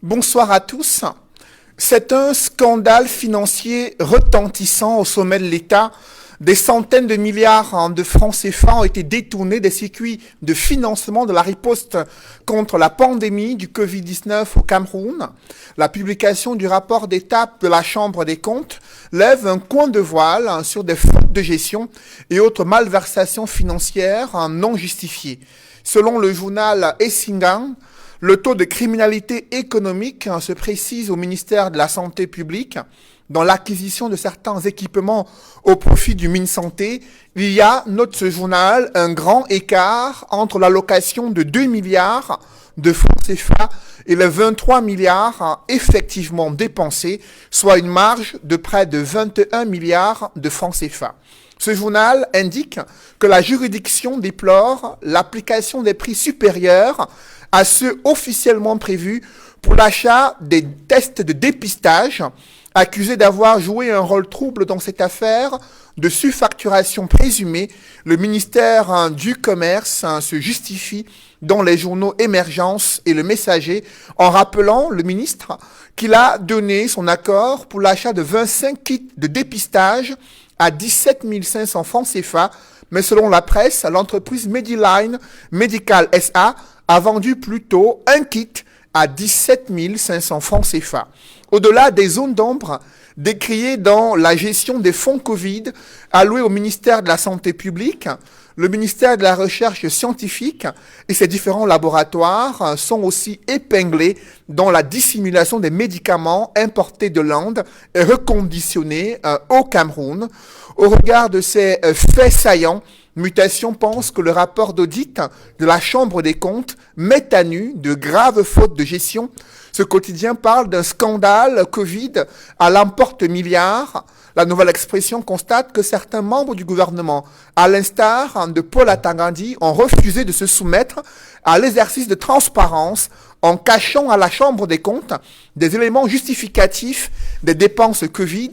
Bonsoir à tous. C'est un scandale financier retentissant au sommet de l'État. Des centaines de milliards de francs CFA ont été détournés des circuits de financement de la riposte contre la pandémie du Covid-19 au Cameroun. La publication du rapport d'étape de la Chambre des comptes lève un coin de voile sur des fautes de gestion et autres malversations financières non justifiées. Selon le journal Essingan, le taux de criminalité économique se précise au ministère de la Santé publique. Dans l'acquisition de certains équipements au profit du MinSanté, il y a, note ce journal, un grand écart entre l'allocation de 2 milliards de francs CFA et les 23 milliards effectivement dépensés, soit une marge de près de 21 milliards de francs CFA. Ce journal indique que la juridiction déplore l'application des prix supérieurs à ceux officiellement prévus pour l'achat des tests de dépistage, accusé d'avoir joué un rôle trouble dans cette affaire de surfacturation présumée. Le ministère du Commerce se justifie dans les journaux Émergence et Le Messager en rappelant le ministre qu'il a donné son accord pour l'achat de 25 kits de dépistage à 17 500 francs CFA, mais selon la presse, l'entreprise Mediline Medical SA a vendu plutôt un kit à 17 500 francs CFA. Au-delà des zones d'ombre décriées dans la gestion des fonds Covid alloués au ministère de la Santé publique, le ministère de la Recherche scientifique et ses différents laboratoires sont aussi épinglés dans la dissimulation des médicaments importés de l'Inde et reconditionnés au Cameroun. Au regard de ces faits saillants, Mutation pense que le rapport d'audit de la Chambre des comptes met à nu de graves fautes de gestion. Ce quotidien parle d'un scandale Covid à l'emporte-milliard. La nouvelle expression constate que certains membres du gouvernement, à l'instar de Paul Atangandi, ont refusé de se soumettre à l'exercice de transparence en cachant à la Chambre des comptes des éléments justificatifs des dépenses Covid.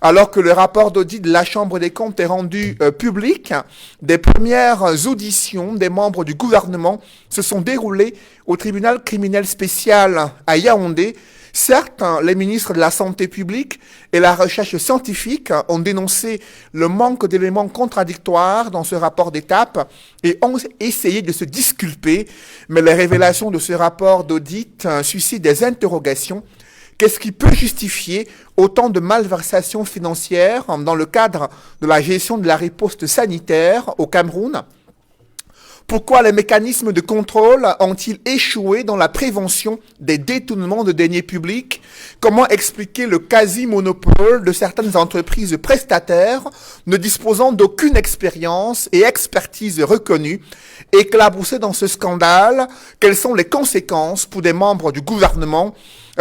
Alors que le rapport d'audit de la Chambre des comptes est rendu public, des premières auditions des membres du gouvernement se sont déroulées au tribunal criminel spécial à Yaoundé. Certes, les ministres de la Santé publique et la Recherche scientifique ont dénoncé le manque d'éléments contradictoires dans ce rapport d'étape et ont essayé de se disculper, mais les révélations de ce rapport d'audit suscitent des interrogations. Qu'est-ce qui peut justifier autant de malversations financières dans le cadre de la gestion de la riposte sanitaire au Cameroun ? Pourquoi les mécanismes de contrôle ont-ils échoué dans la prévention des détournements de deniers publics ? Comment expliquer le quasi-monopole de certaines entreprises prestataires ne disposant d'aucune expérience et expertise reconnue ? Éclaboussés dans ce scandale, quelles sont les conséquences pour des membres du gouvernement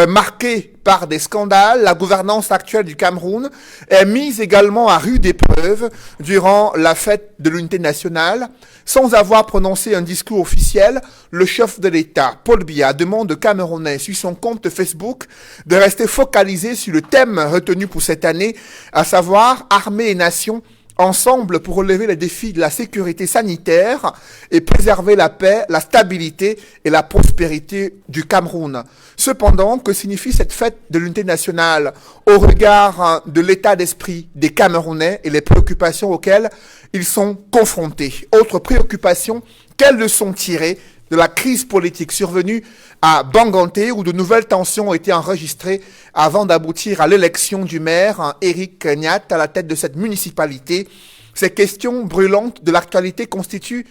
marquée par des scandales, la gouvernance actuelle du Cameroun est mise également à rude épreuve durant la fête de l'unité nationale. Sans avoir prononcé un discours officiel, le chef de l'État, Paul Biya, demande aux Camerounais sur son compte Facebook de rester focalisé sur le thème retenu pour cette année, à savoir armée et nation, ensemble pour relever les défis de la sécurité sanitaire et préserver la paix, la stabilité et la prospérité du Cameroun. Cependant, que signifie cette fête de l'unité nationale au regard de l'état d'esprit des Camerounais et les préoccupations auxquelles ils sont confrontés? Autre préoccupation, quelles leçons tirer de la crise politique survenue à Banganté où de nouvelles tensions ont été enregistrées avant d'aboutir à l'élection du maire Éric Niat à la tête de cette municipalité. Ces questions brûlantes de l'actualité constituent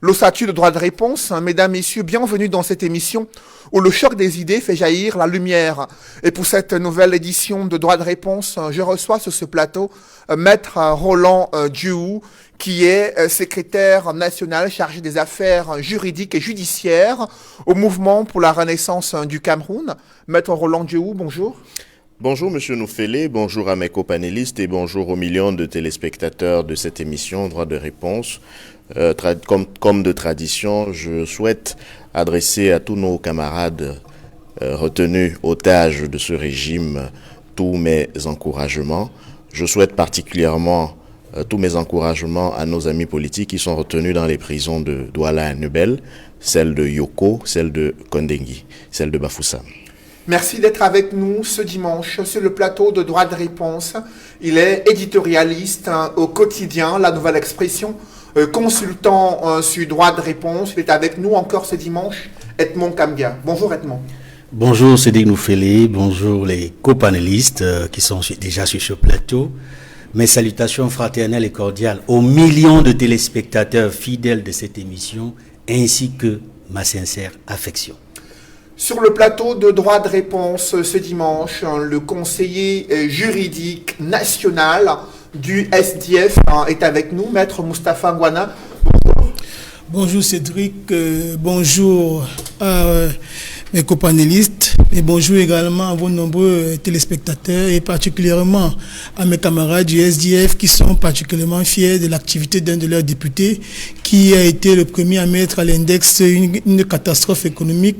l'ossature de droit de réponse. Mesdames, Messieurs, bienvenue dans cette émission où le choc des idées fait jaillir la lumière. Et pour cette nouvelle édition de droit de réponse, je reçois sur ce plateau Maître Roland Diouf, qui est secrétaire national chargé des affaires juridiques et judiciaires au Mouvement pour la Renaissance du Cameroun. Maître Roland Diouf, bonjour. Bonjour Monsieur Noufélé, bonjour à mes copanélistes et bonjour aux millions de téléspectateurs de cette émission Droit de réponse. Comme de tradition, je souhaite adresser à tous nos camarades retenus otages de ce régime tous mes encouragements. Je souhaite particulièrement tous mes encouragements à nos amis politiques qui sont retenus dans les prisons de Douala et Nebel, celle de Yoko, celle de Kondengui, celle de Bafoussam. Merci d'être avec nous ce dimanche sur le plateau de Droit de Réponse. Il est éditorialiste au quotidien, La Nouvelle Expression, consultant sur Droit de Réponse. Il est avec nous encore ce dimanche, Edmond Kambia. Bonjour Edmond. Bonjour Cédric Noufélé, bonjour les copanélistes qui sont déjà sur ce plateau. Mes salutations fraternelles et cordiales aux millions de téléspectateurs fidèles de cette émission, ainsi que ma sincère affection. Sur le plateau de Droit de Réponse ce dimanche, le conseiller juridique national du SDF est avec nous, Maître Moustapha Ngouana. Bonjour. Bonjour Cédric, bonjour à mes copanélistes et bonjour également à vos nombreux téléspectateurs et particulièrement à mes camarades du SDF qui sont particulièrement fiers de l'activité d'un de leurs députés qui a été le premier à mettre à l'index une catastrophe économique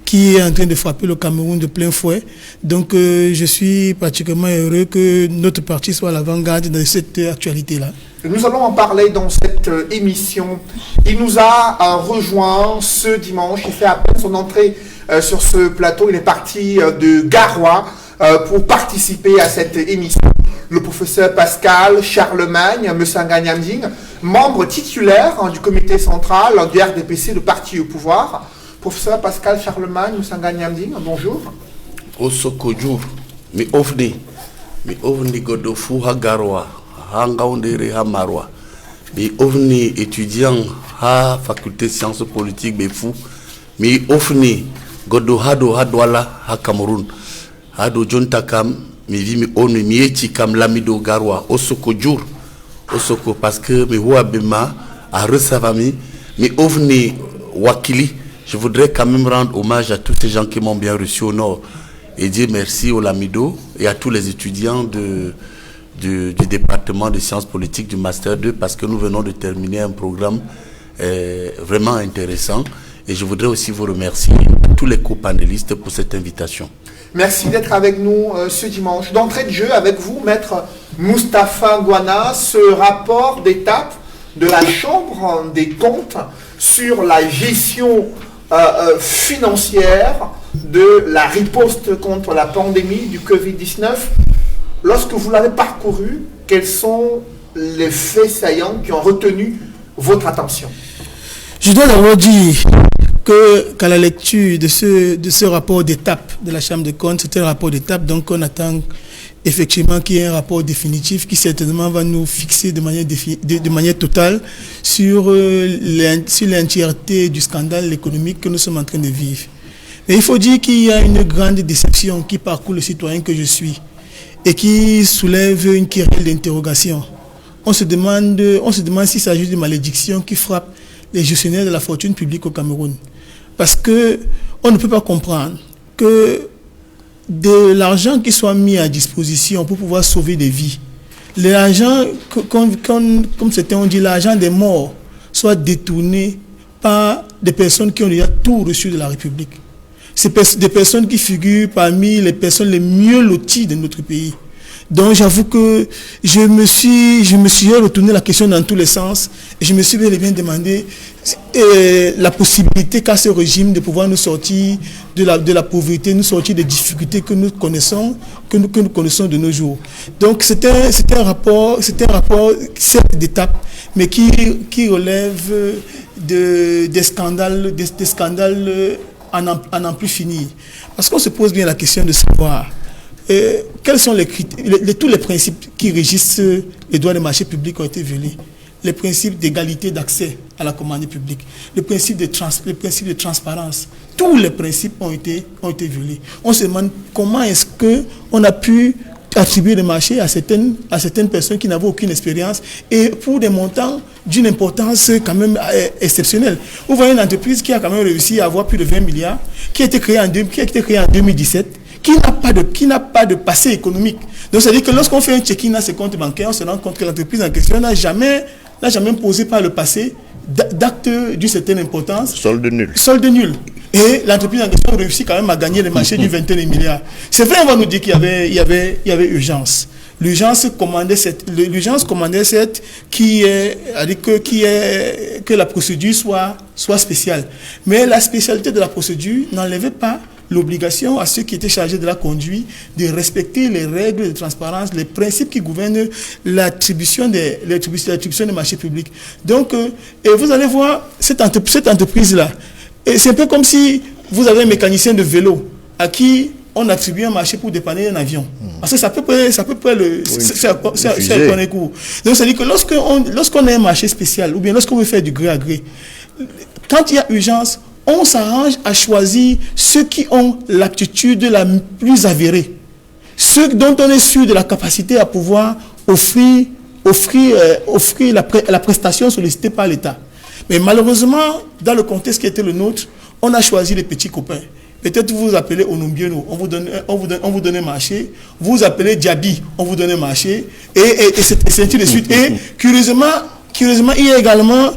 qui est en train de frapper le Cameroun de plein fouet. Donc je suis particulièrement heureux que notre parti soit à l'avant-garde de cette actualité-là. Nous allons en parler dans cette émission. Il nous a rejoint ce dimanche, il fait à peine son entrée sur ce plateau. Il est parti de Garoua pour participer à cette émission. Le professeur Pascal Charlemagne Moussanga-Niamding, membre titulaire du comité central du RDPC, le parti au pouvoir. Professeur Pascal Charlemagne Moussanga-Niamding, bonjour. Osokojur, mi ovni godofu ha Garoua, ha Ngaoundéré ha Maroua. Mi ovni étudiant ha faculté sciences politiques befou. Mi ovni godo hado ha Douala ha Cameroun. Hado jontakam mi vi mi ovni mi eti kam lamido Garoua. Osokojur, osoko parce que mi huwa bema a resavami mi ovni wakili. Je voudrais quand même rendre hommage à tous ces gens qui m'ont bien reçu au Nord et dire merci au Lamido et à tous les étudiants du département de sciences politiques du Master 2 parce que nous venons de terminer un programme vraiment intéressant et je voudrais aussi vous remercier, tous les copanélistes, pour cette invitation. Merci d'être avec nous ce dimanche. D'entrée de jeu avec vous, Maître Moustapha Ngouana, ce rapport d'étape de la Chambre des comptes sur la gestion financière de la riposte contre la pandémie du Covid-19. Lorsque vous l'avez parcouru, quels sont les faits saillants qui ont retenu votre attention? Je dois d'abord dire qu'à la lecture de ce rapport d'étape de la Chambre des comptes, c'est un rapport d'étape, donc on attend effectivement qu'il y ait un rapport définitif qui certainement va nous fixer de manière totale sur l'entièreté du scandale économique que nous sommes en train de vivre. Mais il faut dire qu'il y a une grande déception qui parcourt le citoyen que je suis et qui soulève une querelle d'interrogation. On se demande s'il s'agit de malédiction qui frappe les gestionnaires de la fortune publique au Cameroun. Parce qu'on ne peut pas comprendre que de l'argent qui soit mis à disposition pour pouvoir sauver des vies, l'argent, comme certains ont dit, l'argent des morts soit détourné par des personnes qui ont déjà tout reçu de la République. C'est des personnes qui figurent parmi les personnes les mieux loties de notre pays. Donc j'avoue que je me suis retourné la question dans tous les sens et je me suis bel et bien demandé la possibilité qu'a ce régime de pouvoir nous sortir de la pauvreté, nous sortir des difficultés que nous connaissons de nos jours. Donc c'est un rapport certes d'étape, mais qui relève des scandales à n'en plus finir. Parce qu'on se pose bien la question de savoir quels sont tous les principes qui régissent les droits des marchés publics ont été violés. Les principes d'égalité d'accès à la commande publique, le principe de transparence, tous les principes ont été violés. On se demande comment est-ce qu'on a pu attribuer des marchés à certaines personnes qui n'avaient aucune expérience et pour des montants d'une importance quand même exceptionnelle. Vous voyez une entreprise qui a quand même réussi à avoir plus de 20 milliards, qui a été créée en 2017, qui n'a pas de passé économique. Donc, c'est-à-dire que lorsqu'on fait un check-in à ses comptes bancaires, on se rend compte que l'entreprise en question n'a jamais posé par le passé d'actes d'une certaine importance. Solde nul. Et l'entreprise en question réussit quand même à gagner les marchés d'une vingtaine de milliards. C'est vrai, on va nous dire qu'il y avait urgence. L'urgence commandait cette que la procédure soit spéciale. Mais la spécialité de la procédure n'enlevait pas l'obligation à ceux qui étaient chargés de la conduite de respecter les règles de transparence, les principes qui gouvernent l'attribution des marchés publics. Donc, et vous allez voir cette entreprise-là. Et c'est un peu comme si vous avez un mécanicien de vélo à qui on attribue un marché pour dépanner un avion. Parce que ça peut c'est un cours. Donc, ça dit que lorsqu'on a un marché spécial, ou bien lorsqu'on veut faire du gré à gré, quand il y a urgence, on s'arrange à choisir ceux qui ont l'aptitude la plus avérée, ceux dont on est sûr de la capacité à pouvoir offrir la prestation sollicitée par l'État. Mais malheureusement, dans le contexte qui était le nôtre, on a choisi les petits copains. Peut-être vous vous appelez Onumbiono, on vous donne un marché. Vous vous appelez Diaby, on vous donne un marché. Et c'est ainsi de suite. Et curieusement, il y a également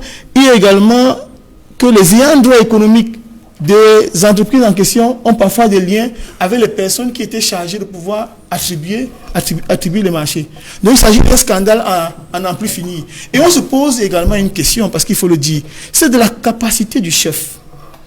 que les ayants droit économiques des entreprises en question ont parfois des liens avec les personnes qui étaient chargées de pouvoir attribuer les marchés. Donc il s'agit d'un scandale à n'en plus finir. Et on se pose également une question, parce qu'il faut le dire, c'est de la capacité du chef,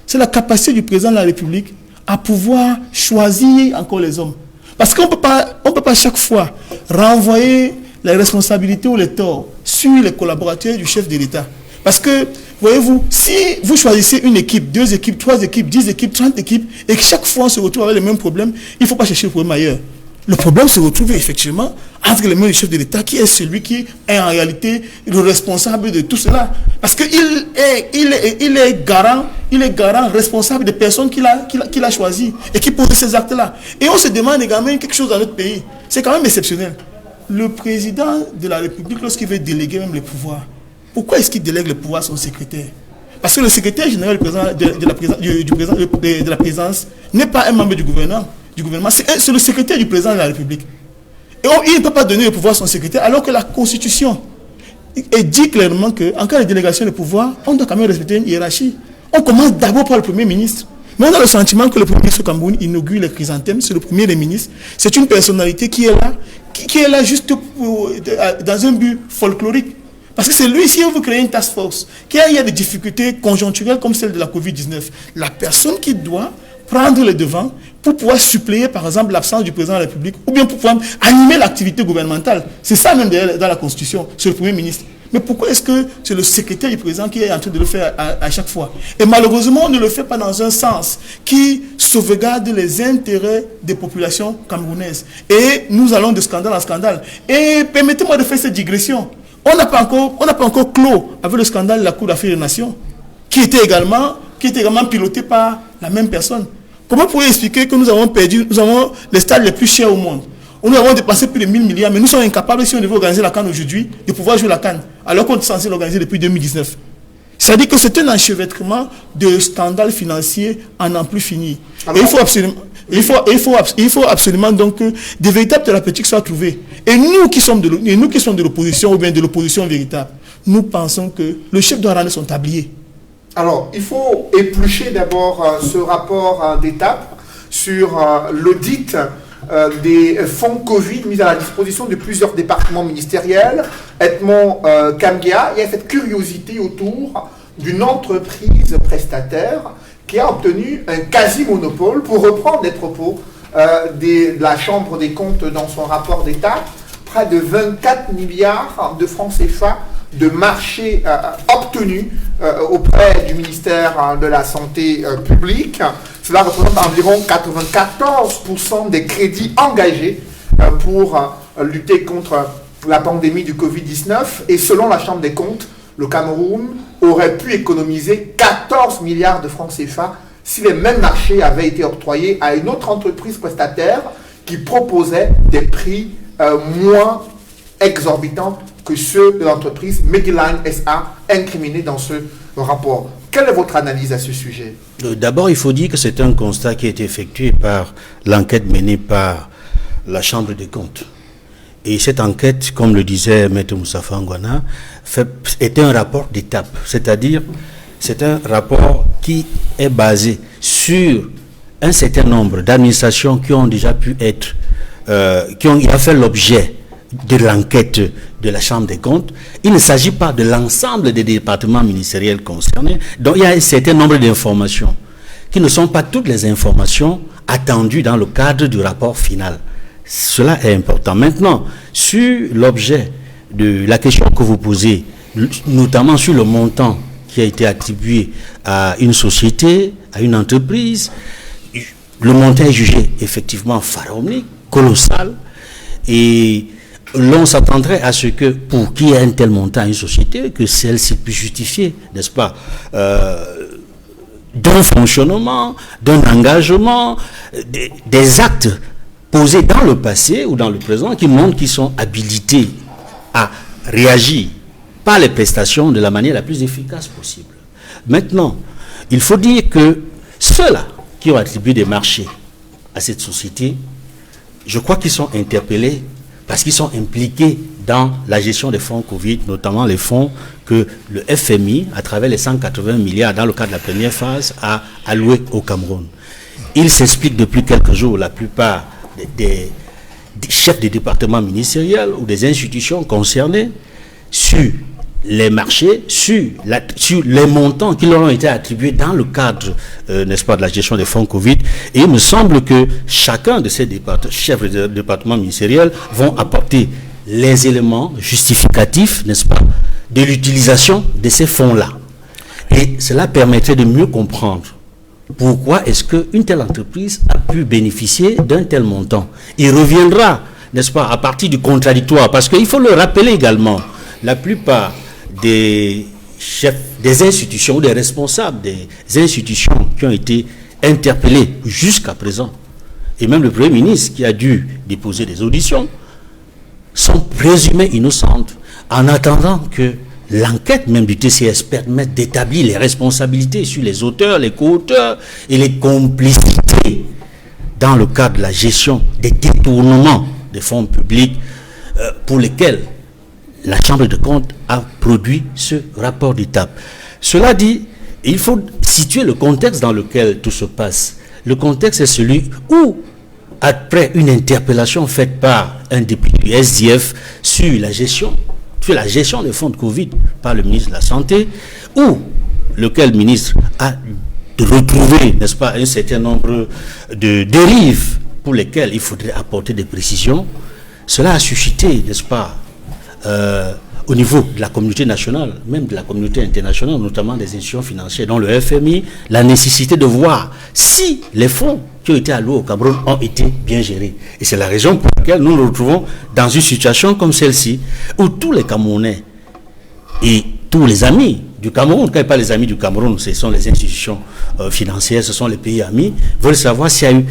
c'est la capacité du président de la République à pouvoir choisir encore les hommes. Parce qu'on peut pas chaque fois renvoyer les responsabilités ou les torts sur les collaborateurs du chef de l'État. Parce que, voyez-vous, si vous choisissez une équipe, 2 équipes, 3 équipes, 10 équipes, 30 équipes, et que chaque fois on se retrouve avec les mêmes problèmes, il ne faut pas chercher le problème ailleurs. Le problème se retrouve effectivement entre les mains du chef de l'État, qui est celui qui est en réalité le responsable de tout cela. Parce qu'il est garant responsable des personnes qu'il a choisies et qui posent ces actes-là. Et on se demande également quelque chose dans notre pays. C'est quand même exceptionnel. Le président de la République, lorsqu'il veut déléguer même les pouvoirs, pourquoi est-ce qu'il délègue le pouvoir à son secrétaire? Parce que le secrétaire général de la présidence n'est pas un membre du gouvernement, c'est le secrétaire du président de la République. Et il ne peut pas donner le pouvoir à son secrétaire, alors que la Constitution dit clairement qu'en cas de délégation de pouvoir, on doit quand même respecter une hiérarchie. On commence d'abord par le Premier ministre. Mais on a le sentiment que le Premier ministre au Cameroun inaugure les chrysanthèmes, c'est le Premier des ministres. C'est une personnalité qui est là juste dans un but folklorique. Parce que c'est lui, si on veut créer une task force, qu'il y a des difficultés conjoncturelles comme celle de la Covid-19, la personne qui doit prendre le devant pour pouvoir suppléer, par exemple, l'absence du président de la République, ou bien pour pouvoir animer l'activité gouvernementale. C'est ça même dans la Constitution, c'est le Premier ministre. Mais pourquoi est-ce que c'est le secrétaire du président qui est en train de le faire à chaque fois? Et malheureusement, on ne le fait pas dans un sens qui sauvegarde les intérêts des populations camerounaises. Et nous allons de scandale en scandale. Et permettez-moi de faire cette digression. On n'a pas encore clos avec le scandale de la Cour d'affaires des Nations, qui était également piloté par la même personne. Comment pourriez-vous expliquer que nous avons les stades les plus chers au monde? Nous avons dépassé plus de 1000 milliards, mais nous sommes incapables, si on devait organiser la CAN aujourd'hui, de pouvoir jouer la CAN, alors qu'on est censé l'organiser depuis 2019. C'est-à-dire que c'est un enchevêtrement de scandales financiers à n'en plus finir. Et il faut absolument donc que des véritables thérapeutiques soient trouvés. Et nous qui sommes de l'opposition, ou bien de l'opposition véritable, nous pensons que le chef doit rendre son tablier. Alors, il faut éplucher d'abord ce rapport d'étape sur l'audit des fonds Covid mis à la disposition de plusieurs départements ministériels. Edmond Kamgia, il y a cette curiosité autour d'une entreprise prestataire qui a obtenu un quasi-monopole, pour reprendre les propos de la Chambre des comptes dans son rapport d'État, près de 24 milliards de francs CFA de marché obtenus auprès du ministère de la Santé publique. Cela représente environ 94% des crédits engagés pour lutter contre la pandémie du Covid-19. Et selon la Chambre des comptes, le Cameroun aurait pu économiser 14 milliards de francs CFA si les mêmes marchés avaient été octroyés à une autre entreprise prestataire qui proposait des prix moins exorbitants que ceux de l'entreprise Mediline SA incriminée dans ce rapport. Quelle est votre analyse à ce sujet? D'abord, il faut dire que c'est un constat qui a été effectué par l'enquête menée par la Chambre des comptes. Et cette enquête, comme le disait Maître Moustapha Ngwana, est un rapport d'étape. C'est-à-dire, c'est un rapport qui est basé sur un certain nombre d'administrations qui ont déjà pu être, qui ont fait l'objet de l'enquête de la Chambre des comptes. Il ne s'agit pas de l'ensemble des départements ministériels concernés. Donc il y a un certain nombre d'informations qui ne sont pas toutes les informations attendu dans le cadre du rapport final. Cela est important. Maintenant, sur l'objet de la question que vous posez, notamment sur le montant qui a été attribué à une société, à une entreprise, le montant est jugé effectivement pharaonique, colossal, et l'on s'attendrait à ce que, pour qu'il y ait un tel montant à une société, que celle-ci puisse justifier, n'est-ce pas, d'un fonctionnement, d'un engagement, des actes posés dans le passé ou dans le présent qui montrent qu'ils sont habilités à réagir par les prestations de la manière la plus efficace possible. Maintenant, il faut dire que ceux-là qui ont attribué des marchés à cette société, je crois qu'ils sont interpellés parce qu'ils sont impliqués dans la gestion des fonds Covid, notamment les fonds que le FMI, à travers les 180 milliards dans le cadre de la première phase, a alloués au Cameroun. Il s'explique depuis quelques jours, la plupart des chefs des départements ministériels ou des institutions concernées sur les marchés, sur les montants qui leur ont été attribués dans le cadre, n'est-ce pas, de la gestion des fonds Covid. Et il me semble que chacun de ces chefs de départements ministériels vont apporter les éléments justificatifs, n'est-ce pas, de l'utilisation de ces fonds-là. Et cela permettrait de mieux comprendre pourquoi est-ce qu'une telle entreprise a pu bénéficier d'un tel montant. Il reviendra, n'est-ce pas, à partir du contradictoire, parce qu'il faut le rappeler également, la plupart des chefs des institutions ou des responsables des institutions qui ont été interpellés jusqu'à présent, et même le Premier ministre qui a dû déposer des auditions, sont présumées innocentes en attendant que l'enquête même du TCS permette d'établir les responsabilités sur les auteurs, les co-auteurs et les complicités dans le cadre de la gestion des détournements des fonds publics pour lesquels la Chambre de comptes a produit ce rapport d'étape. Cela dit, il faut situer le contexte dans lequel tout se passe. Le contexte est celui où, après une interpellation faite par un député du SDF sur la gestion des fonds de Covid par le ministre de la Santé, où lequel ministre a retrouvé, n'est-ce pas, un certain nombre de dérives pour lesquelles il faudrait apporter des précisions, cela a suscité, n'est-ce pas, au niveau de la communauté nationale, même de la communauté internationale, notamment des institutions financières, dont le FMI, la nécessité de voir si les fonds qui ont été alloués au Cameroun ont été bien gérés. Et c'est la raison pour laquelle nous nous retrouvons dans une situation comme celle-ci, où tous les Camerounais et tous les amis du Cameroun, quand il parle des amis du Cameroun, ce sont les institutions financières, ce sont les pays amis, veulent savoir s'il y a eu,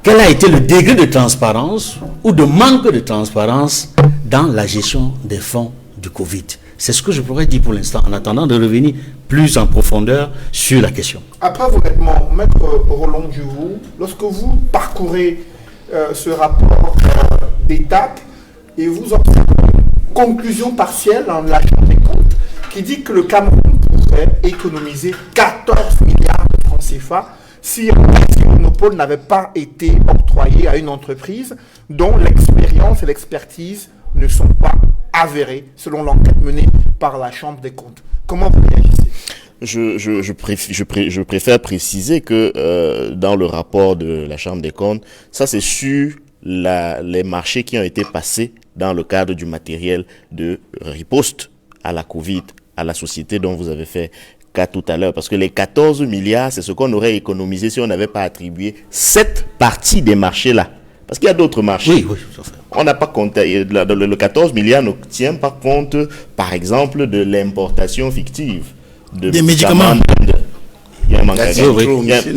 quel a été le degré de transparence ou de manque de transparence dans la gestion des fonds du Covid. C'est ce que je pourrais dire pour l'instant, en attendant de revenir plus en profondeur sur la question. Après vos vêtements, Maître Roland Djouvou, lorsque vous parcourez ce rapport d'étape et vous observez une conclusion partielle en la Chambre des comptes qui dit que le Cameroun pourrait économiser 14 milliards de francs CFA si un monopole n'avait pas été octroyé à une entreprise dont l'expérience et l'expertise ne sont pas avérées, selon l'enquête menée par la Chambre des comptes. Comment vous réagissez ? Je préfère préciser que dans le rapport de la Chambre des comptes, ça c'est sur les marchés qui ont été passés dans le cadre du matériel de riposte à la Covid, à la société dont vous avez fait cas tout à l'heure. Parce que les 14 milliards, c'est ce qu'on aurait économisé si on n'avait pas attribué cette partie des marchés-là. Parce qu'il y a d'autres marchés. Oui, tout à fait. On n'a pas compté. Le 14 milliards ne tient pas compte, par exemple, de l'importation fictive des médicaments. Il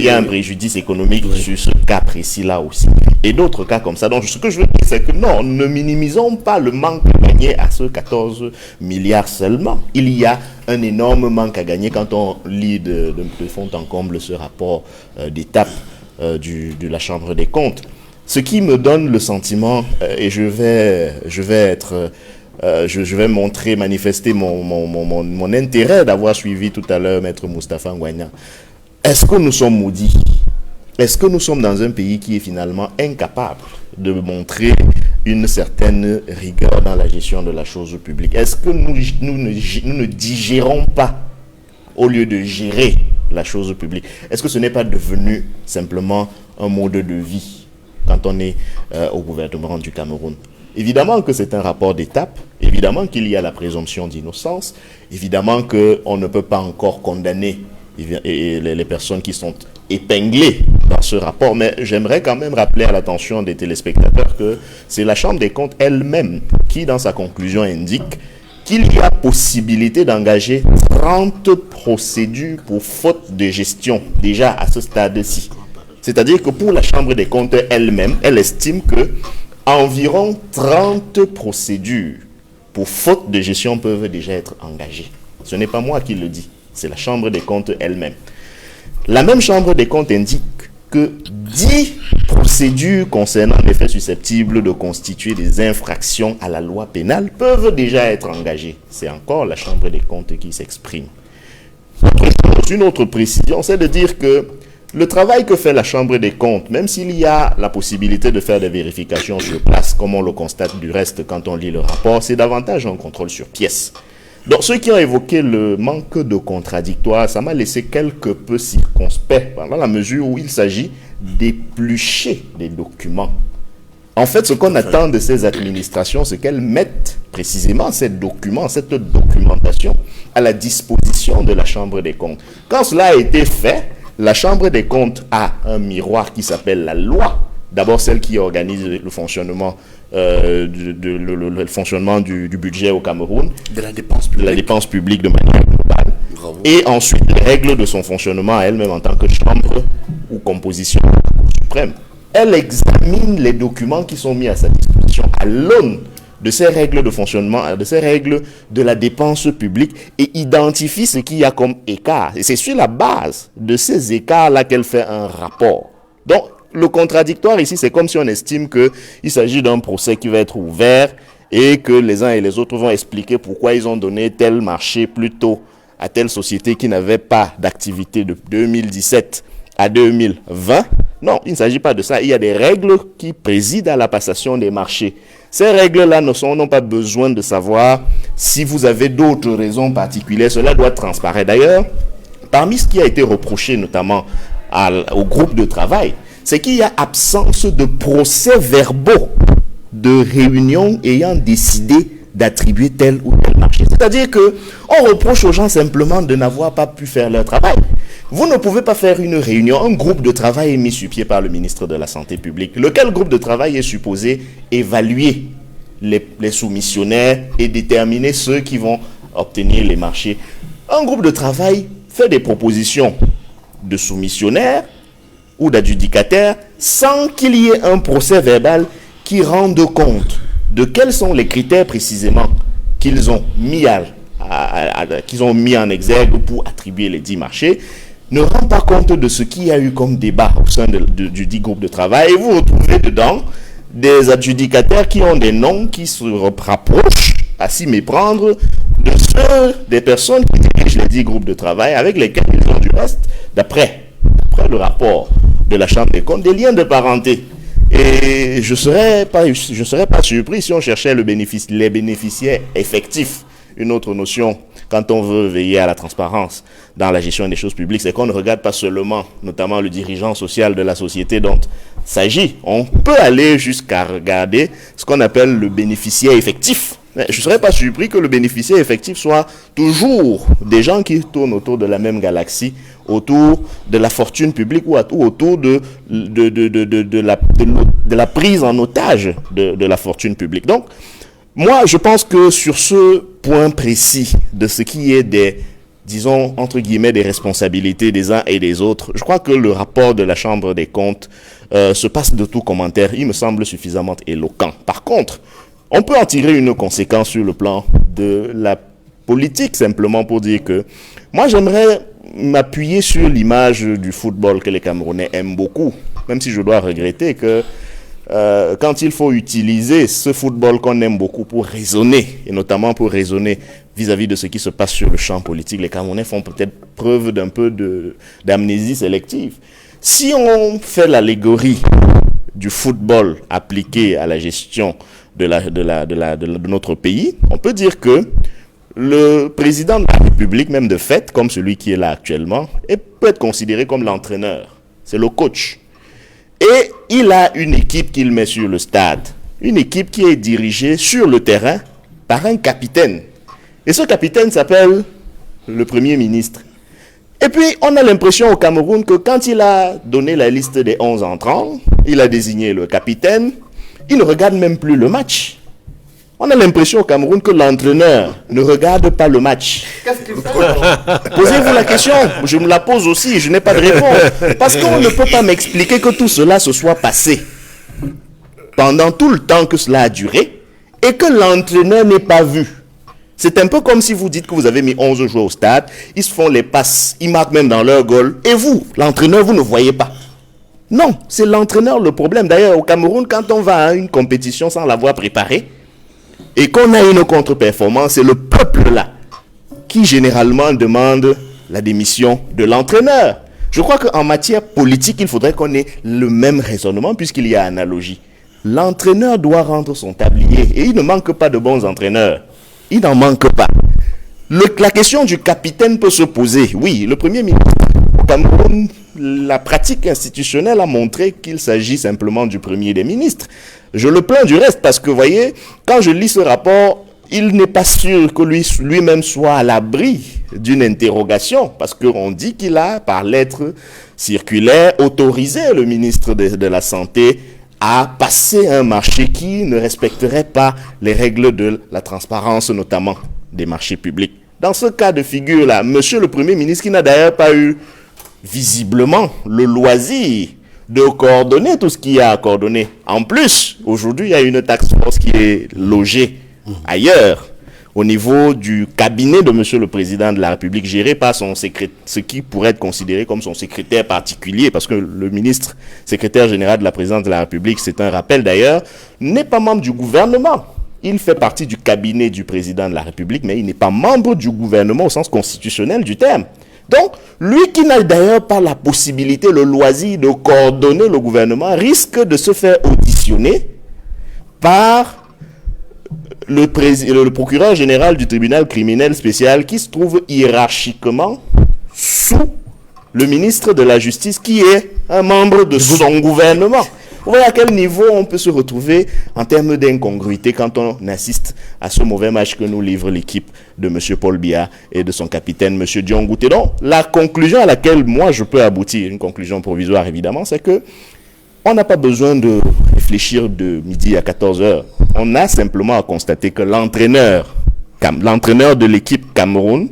y a un préjudice économique sur ce cas précis-là aussi. Et d'autres cas comme ça. Donc, ce que je veux dire, c'est que non, ne minimisons pas le manque gagné à ce 14 milliards seulement. Il y a un énorme manque à gagner quand on lit de fond en comble ce rapport d'étape de la Chambre des comptes. Ce qui me donne le sentiment, et je vais manifester mon intérêt d'avoir suivi tout à l'heure Maître Moustapha Ngouagna. Est-ce que nous sommes maudits? Est-ce que nous sommes dans un pays qui est finalement incapable de montrer une certaine rigueur dans la gestion de la chose publique? Est-ce que nous ne digérons pas au lieu de gérer la chose publique? Est-ce que ce n'est pas devenu simplement un mode de vie quand on est au gouvernement du Cameroun. Évidemment que c'est un rapport d'étape, évidemment qu'il y a la présomption d'innocence, évidemment qu'on ne peut pas encore condamner les personnes qui sont épinglées dans ce rapport, mais j'aimerais quand même rappeler à l'attention des téléspectateurs que c'est la Chambre des comptes elle-même qui, dans sa conclusion, indique qu'il y a possibilité d'engager 30 procédures pour faute de gestion, déjà à ce stade-ci. C'est-à-dire que pour la Chambre des comptes elle-même, elle estime que environ 30 procédures pour faute de gestion peuvent déjà être engagées. Ce n'est pas moi qui le dis, c'est la Chambre des comptes elle-même. La même Chambre des comptes indique que 10 procédures concernant des faits susceptibles de constituer des infractions à la loi pénale peuvent déjà être engagées. C'est encore la Chambre des comptes qui s'exprime. Une autre précision, c'est de dire que le travail que fait la Chambre des comptes, même s'il y a la possibilité de faire des vérifications sur place, comme on le constate du reste quand on lit le rapport, c'est davantage un contrôle sur pièce. Donc, ceux qui ont évoqué le manque de contradictoire, ça m'a laissé quelque peu circonspect, dans la mesure où il s'agit d'éplucher des documents. En fait, ce qu'on attend de ces administrations, c'est qu'elles mettent précisément ces documents, cette documentation à la disposition de la Chambre des comptes. Quand cela a été fait, la Chambre des comptes a un miroir qui s'appelle la loi. D'abord, celle qui organise le fonctionnement, le fonctionnement du budget au Cameroun. De la dépense publique. De la dépense publique de manière globale. Bravo. Et ensuite, les règles de son fonctionnement à elle-même en tant que chambre ou composition de la Cour suprême. Elle examine les documents qui sont mis à sa disposition à l'aune de ces règles de fonctionnement, de ces règles de la dépense publique et identifie ce qu'il y a comme écart. Et c'est sur la base de ces écarts-là qu'elle fait un rapport. Donc, le contradictoire ici, c'est comme si on estime qu'il s'agit d'un procès qui va être ouvert et que les uns et les autres vont expliquer pourquoi ils ont donné tel marché plutôt à telle société qui n'avait pas d'activité de 2017 à 2020. Non, il ne s'agit pas de ça. Il y a des règles qui président à la passation des marchés. Ces règles-là n'ont pas besoin de savoir si vous avez d'autres raisons particulières. Cela doit transparaître. D'ailleurs, parmi ce qui a été reproché notamment au groupe de travail, c'est qu'il y a absence de procès-verbaux de réunions ayant décidé d'attribuer tel ou tel marché. C'est-à-dire qu'on reproche aux gens simplement de n'avoir pas pu faire leur travail. Vous ne pouvez pas faire une réunion, un groupe de travail est mis sur pied par le ministre de la Santé publique. Lequel groupe de travail est supposé évaluer les soumissionnaires et déterminer ceux qui vont obtenir les marchés. Un groupe de travail fait des propositions de soumissionnaires ou d'adjudicataires sans qu'il y ait un procès verbal qui rende compte de quels sont les critères précisément qu'ils ont mis en exergue pour attribuer les 10 marchés, ne rend pas compte de ce qu'il y a eu comme débat au sein du dit groupe de travail. Et vous retrouvez dedans des adjudicataires qui ont des noms qui se rapprochent, à s'y méprendre, de ceux des personnes qui dirigent les 10 groupes de travail avec lesquels ils ont du reste, d'après le rapport de la Chambre des comptes, des liens de parenté. Et je serais pas surpris si on cherchait les bénéficiaires effectifs. Une autre notion, quand on veut veiller à la transparence dans la gestion des choses publiques, c'est qu'on ne regarde pas seulement, notamment le dirigeant social de la société dont il s'agit. On peut aller jusqu'à regarder ce qu'on appelle le bénéficiaire effectif. Mais je ne serais pas surpris que le bénéficiaire effectif soit toujours des gens qui tournent autour de la même galaxie, autour de la fortune publique ou autour de la prise en otage de la fortune publique. Donc, moi, je pense que sur ce point précis de ce qui est des, disons, entre guillemets, des responsabilités des uns et des autres, je crois que le rapport de la Chambre des comptes se passe de tout commentaire. Il me semble suffisamment éloquent. Par contre, on peut en tirer une conséquence sur le plan de la politique, simplement pour dire que moi, j'aimerais m'appuyer sur l'image du football que les Camerounais aiment beaucoup, même si je dois regretter que quand il faut utiliser ce football qu'on aime beaucoup pour raisonner, et notamment pour raisonner vis-à-vis de ce qui se passe sur le champ politique, les Camerounais font peut-être preuve d'un peu d'amnésie sélective. Si on fait l'allégorie du football appliqué à la gestion de notre pays, on peut dire que le président de la République, même de fait, comme celui qui est là actuellement, peut être considéré comme l'entraîneur. C'est le coach. Et il a une équipe qu'il met sur le stade. Une équipe qui est dirigée sur le terrain par un capitaine. Et ce capitaine s'appelle le Premier ministre. Et puis, on a l'impression au Cameroun que quand il a donné la liste des 11 entrants, il a désigné le capitaine, il ne regarde même plus le match. On a l'impression au Cameroun que l'entraîneur ne regarde pas le match. Qu'est-ce qu'il fait? Posez-vous la question, je me la pose aussi, je n'ai pas de réponse. Parce qu'on ne peut pas m'expliquer que tout cela se soit passé pendant tout le temps que cela a duré et que l'entraîneur n'ait pas vu. C'est un peu comme si vous dites que vous avez mis 11 joueurs au stade, ils se font les passes, ils marquent même dans leur goal, et vous, l'entraîneur, vous ne voyez pas. Non, c'est l'entraîneur le problème. D'ailleurs, au Cameroun, quand on va à une compétition sans l'avoir préparée, et qu'on a une contre-performance, c'est le peuple là qui généralement demande la démission de l'entraîneur. Je crois qu'en matière politique, il faudrait qu'on ait le même raisonnement puisqu'il y a analogie. L'entraîneur doit rendre son tablier et il ne manque pas de bons entraîneurs. Il n'en manque pas. La question du capitaine peut se poser. Oui, le Premier ministre au Cameroun, la pratique institutionnelle a montré qu'il s'agit simplement du premier des ministres. Je le plains du reste parce que, vous voyez, quand je lis ce rapport, il n'est pas sûr que lui-même soit à l'abri d'une interrogation parce qu'on dit qu'il a, par lettre circulaire, autorisé le ministre de la Santé à passer un marché qui ne respecterait pas les règles de la transparence, notamment des marchés publics. Dans ce cas de figure-là, monsieur le Premier ministre, qui n'a d'ailleurs pas eu visiblement le loisir de coordonner tout ce qu'il y a à coordonner. En plus, aujourd'hui, il y a une task force qui est logée ailleurs, au niveau du cabinet de monsieur le Président de la République, géré par ce qui pourrait être considéré comme son secrétaire particulier, parce que le ministre, secrétaire général de la Présidence de la République, c'est un rappel d'ailleurs, n'est pas membre du gouvernement. Il fait partie du cabinet du Président de la République, mais il n'est pas membre du gouvernement au sens constitutionnel du terme. Donc, lui qui n'a d'ailleurs pas la possibilité, le loisir de coordonner le gouvernement, risque de se faire auditionner par le procureur général du tribunal criminel spécial qui se trouve hiérarchiquement sous le ministre de la Justice qui est un membre de son gouvernement. Vous voyez à quel niveau on peut se retrouver en termes d'incongruité quand on assiste à ce mauvais match que nous livre l'équipe de M. Paul Biya et de son capitaine M. Dion Gouté. Donc, la conclusion à laquelle moi je peux aboutir, une conclusion provisoire évidemment, c'est que on n'a pas besoin de réfléchir de midi à 14h. On a simplement à constater que l'entraîneur de l'équipe Cameroun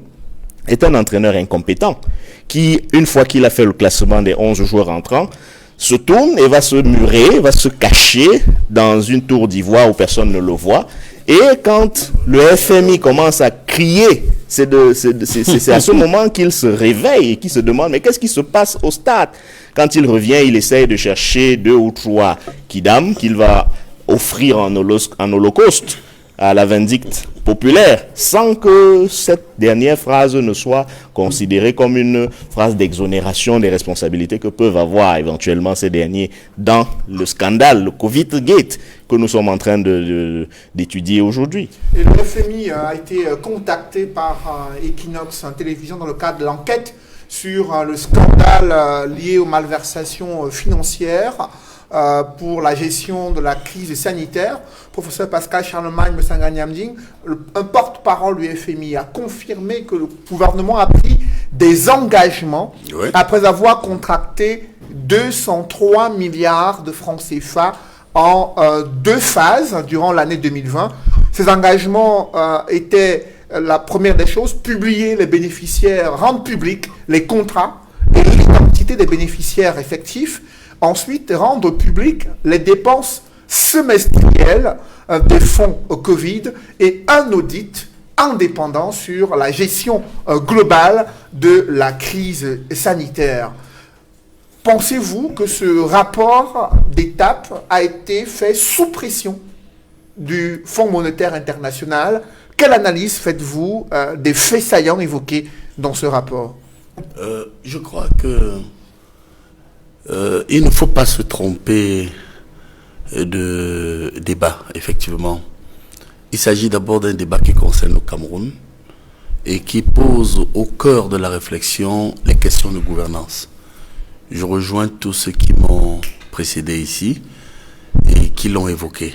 est un entraîneur incompétent qui, une fois qu'il a fait le classement des 11 joueurs entrants, se tourne et va se murer, va se cacher dans une tour d'ivoire où personne ne le voit. Et quand le FMI commence à crier, c'est à ce moment qu'il se réveille et qu'il se demande mais qu'est-ce qui se passe au stade? Quand il revient, il essaye de chercher 2 ou 3 kidam qu'il va offrir en holocauste à la vindicte populaire, sans que cette dernière phrase ne soit considérée comme une phrase d'exonération des responsabilités que peuvent avoir éventuellement ces derniers dans le scandale, le Covid-Gate, que nous sommes en train d'étudier aujourd'hui. Et le FMI a été contacté par Equinox Télévision dans le cadre de l'enquête sur le scandale lié aux malversations financières pour la gestion de la crise sanitaire. Professeur Pascal Charlemagne Messanga-Nyamding, un porte-parole du FMI, a confirmé que le gouvernement a pris des engagements après avoir contracté 203 milliards de francs CFA en 2 phases durant l'année 2020. Ces engagements étaient, la première des choses, publier les bénéficiaires, rendre publics les contrats et l'identité des bénéficiaires effectifs. Ensuite, rendre public les dépenses semestrielles des fonds Covid et un audit indépendant sur la gestion globale de la crise sanitaire. Pensez-vous que ce rapport d'étape a été fait sous pression du Fonds monétaire international? Quelle analyse faites-vous des faits saillants évoqués dans ce rapport? Je crois que il ne faut pas se tromper de débat, effectivement. Il s'agit d'abord d'un débat qui concerne le Cameroun et qui pose au cœur de la réflexion les questions de gouvernance. Je rejoins tous ceux qui m'ont précédé ici et qui l'ont évoqué.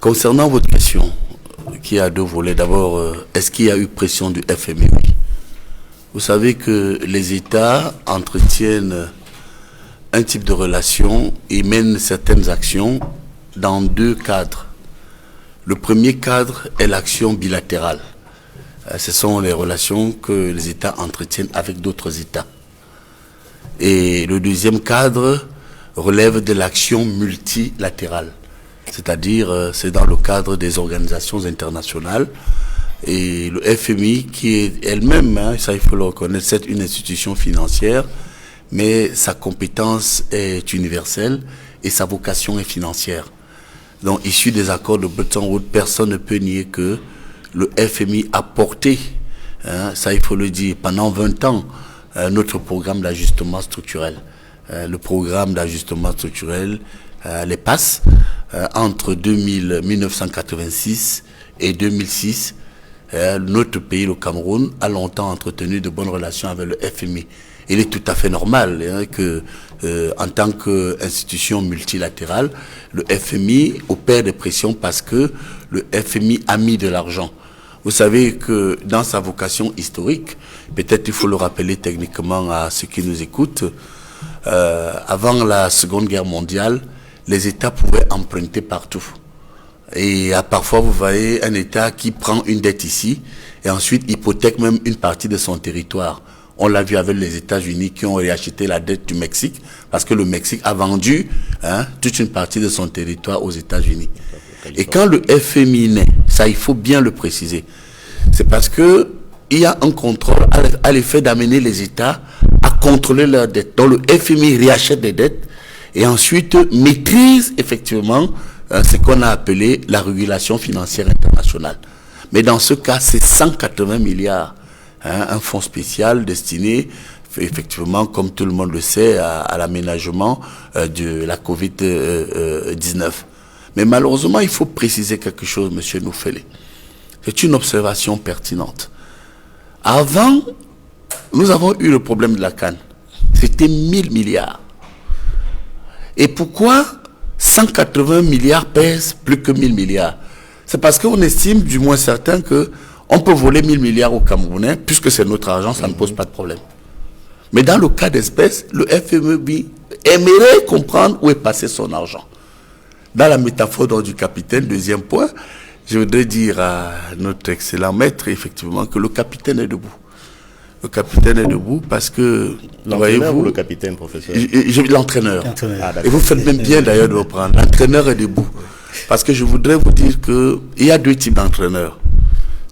Concernant votre question, qui a deux volets, d'abord, est-ce qu'il y a eu pression du FMI? Vous savez que les États entretiennent un type de relation et mènent certaines actions dans deux cadres. Le premier cadre est l'action bilatérale. Ce sont les relations que les États entretiennent avec d'autres États. Et le deuxième cadre relève de l'action multilatérale. C'est-à-dire, c'est dans le cadre des organisations internationales. Et le FMI, qui est elle-même, ça il faut le reconnaître, c'est une institution financière, mais sa compétence est universelle et sa vocation est financière. Donc, issu des accords de Bretton Woods, personne ne peut nier que le FMI a porté, ça il faut le dire, pendant 20 ans, notre programme d'ajustement structurel. Le programme d'ajustement structurel, les PASS, entre 1986 et 2006, notre pays, le Cameroun, a longtemps entretenu de bonnes relations avec le FMI. Il est tout à fait normal que, en tant qu'institution multilatérale, le FMI opère des pressions parce que le FMI a mis de l'argent. Vous savez que dans sa vocation historique, peut-être il faut le rappeler techniquement à ceux qui nous écoutent, avant la Seconde Guerre mondiale, les États pouvaient emprunter partout. Et parfois, vous voyez un État qui prend une dette ici et ensuite hypothèque même une partie de son territoire. On l'a vu avec les États-Unis qui ont réacheté la dette du Mexique parce que le Mexique a vendu toute une partie de son territoire aux États-Unis. Et quand le FMI naît, ça il faut bien le préciser, c'est parce que il y a un contrôle à l'effet d'amener les États à contrôler leurs dettes. Donc le FMI réachète des dettes et ensuite maîtrise effectivement ce qu'on a appelé la régulation financière internationale. Mais dans ce cas, c'est 180 milliards, un fonds spécial destiné, effectivement, comme tout le monde le sait, à l'aménagement de la Covid-19. Mais malheureusement, il faut préciser quelque chose, monsieur Noufele. C'est une observation pertinente. Avant, nous avons eu le problème de la canne. C'était 1000 milliards. Et pourquoi 180 milliards pèsent plus que 1000 milliards. C'est parce qu'on estime, du moins certain, qu'on peut voler 1000 milliards aux Camerounais, puisque c'est notre argent, ça ne pose pas de problème. Mais dans le cas d'espèce, le FMI aimerait comprendre où est passé son argent. Dans la métaphore du capitaine, deuxième point, je voudrais dire à notre excellent maître, effectivement, que le capitaine est debout. Le capitaine est debout parce que... L'entraîneur ou le capitaine, professeur? L'entraîneur. Ah, et vous faites même bien d'ailleurs de reprendre. L'entraîneur est debout. Parce que je voudrais vous dire qu'il y a deux types d'entraîneurs.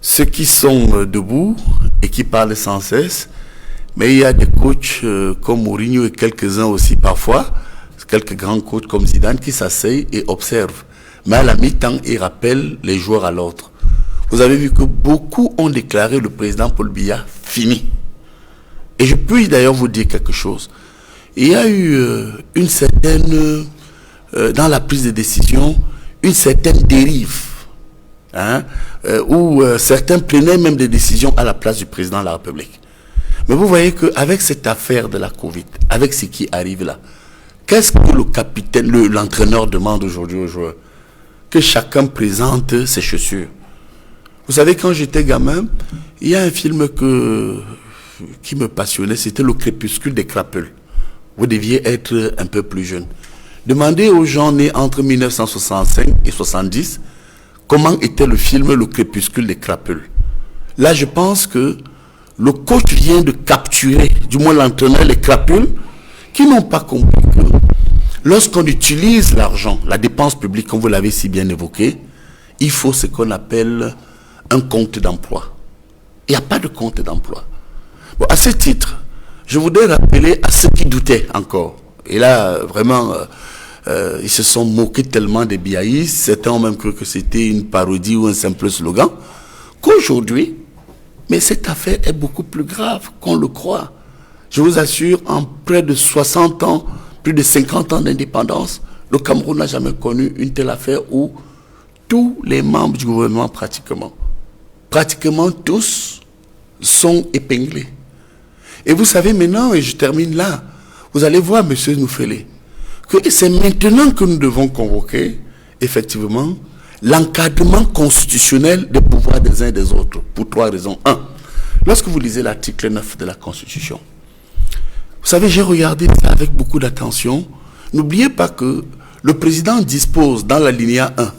Ceux qui sont debout et qui parlent sans cesse. Mais il y a des coachs comme Mourinho et quelques-uns aussi parfois, quelques grands coachs comme Zidane qui s'asseyent et observent. Mais à la mi-temps, ils rappellent les joueurs à l'ordre. Vous avez vu que beaucoup ont déclaré le président Paul Biya fini. Et je puis d'ailleurs vous dire quelque chose. Il y a eu une certaine, dans la prise de décision, une certaine dérive, où certains prenaient même des décisions à la place du président de la République. Mais vous voyez qu'avec cette affaire de la Covid, avec ce qui arrive là, qu'est-ce que le capitaine, l'entraîneur demande aujourd'hui aux joueurs? Que chacun présente ses chaussures. Vous savez, quand j'étais gamin, il y a un film qui me passionnait, c'était Le Crépuscule des Crapules. Vous deviez être un peu plus jeune. Demandez aux gens nés entre 1965 et 70 comment était le film Le Crépuscule des Crapules. Là, je pense que le coach vient de capturer, du moins l'entraîneur, les crapules qui n'ont pas compris que lorsqu'on utilise l'argent, la dépense publique, comme vous l'avez si bien évoqué, il faut ce qu'on appelle un compte d'emploi. Il n'y a pas de compte d'emploi. Bon, à ce titre, je voudrais rappeler à ceux qui doutaient encore. Et là, vraiment, ils se sont moqués tellement des biaïstes, certains ont même cru que c'était une parodie ou un simple slogan, qu'aujourd'hui, mais cette affaire est beaucoup plus grave qu'on le croit. Je vous assure, en près de 60 ans, plus de 50 ans d'indépendance, le Cameroun n'a jamais connu une telle affaire où tous les membres du gouvernement, pratiquement tous, sont épinglés. Et vous savez maintenant, et je termine là, vous allez voir, monsieur Noufele, que c'est maintenant que nous devons convoquer, effectivement, l'encadrement constitutionnel des pouvoirs des uns et des autres, pour 3 raisons. 1. Lorsque vous lisez l'article 9 de la Constitution, vous savez, j'ai regardé ça avec beaucoup d'attention. N'oubliez pas que le président dispose, dans l'alinéa 1,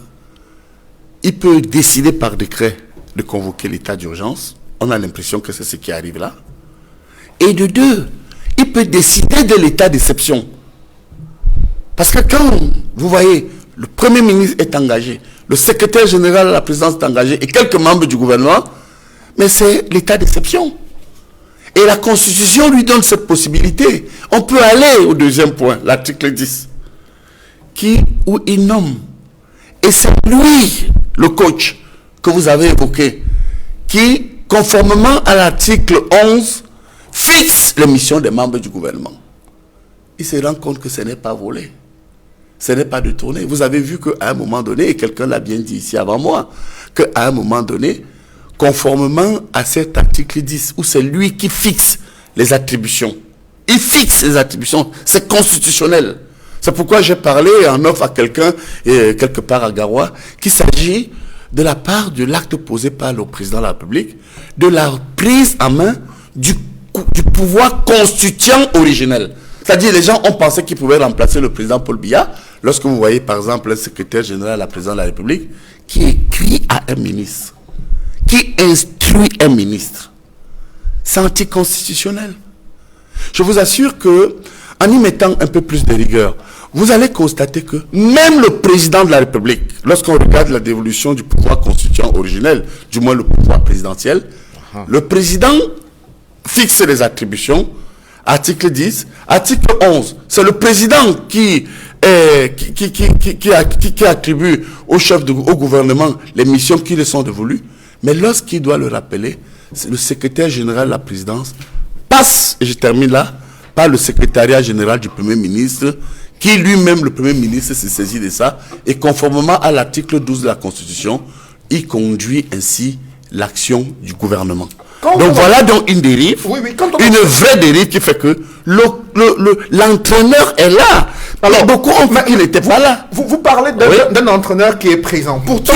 il peut décider par décret de convoquer l'état d'urgence. On a l'impression que c'est ce qui arrive là. Et de 2, il peut décider de l'état d'exception. Parce que quand, vous voyez, le Premier ministre est engagé, le secrétaire général de la présidence est engagé et quelques membres du gouvernement, mais c'est l'état d'exception. Et la Constitution lui donne cette possibilité. On peut aller au deuxième point, l'article 10, où il nomme. Et c'est lui, le coach que vous avez évoqué, qui, conformément à l'article 11, fixe les missions des membres du gouvernement. Il se rend compte que ce n'est pas volé. Ce n'est pas détourné. Vous avez vu qu'à un moment donné, et quelqu'un l'a bien dit ici avant moi, qu'à un moment donné, conformément à cet article 10, où c'est lui qui fixe les attributions. Il fixe les attributions. C'est constitutionnel. C'est pourquoi j'ai parlé en offre à quelqu'un, quelque part à Garoua, qu'il s'agit de la part de l'acte posé par le président de la République, de la prise en main du pouvoir constituant originel. C'est-à-dire, les gens ont pensé qu'ils pouvaient remplacer le président Paul Biya. Lorsque vous voyez, par exemple, le secrétaire général de la présidence de la République, qui écrit à un ministre, qui instruit un ministre, c'est anticonstitutionnel. Je vous assure que, en y mettant un peu plus de rigueur, vous allez constater que même le président de la République, lorsqu'on regarde la dévolution du pouvoir constituant originel, du moins le pouvoir présidentiel, le président fixe les attributions. Article 10, article 11, c'est le président qui attribue au chef au gouvernement les missions qui lui sont dévolues. Mais lorsqu'il doit le rappeler, c'est le secrétaire général de la présidence passe, et je termine là, par le secrétariat général du Premier ministre, qui lui-même, le Premier ministre, se saisit de ça, et conformément à l'article 12 de la Constitution, il conduit ainsi l'action du gouvernement. Donc voilà donc une dérive, une vraie dérive qui fait que l'entraîneur est là. Alors beaucoup ont dit qu'il n'était pas là. Vous parlez d'un entraîneur qui est présent. Pourtant,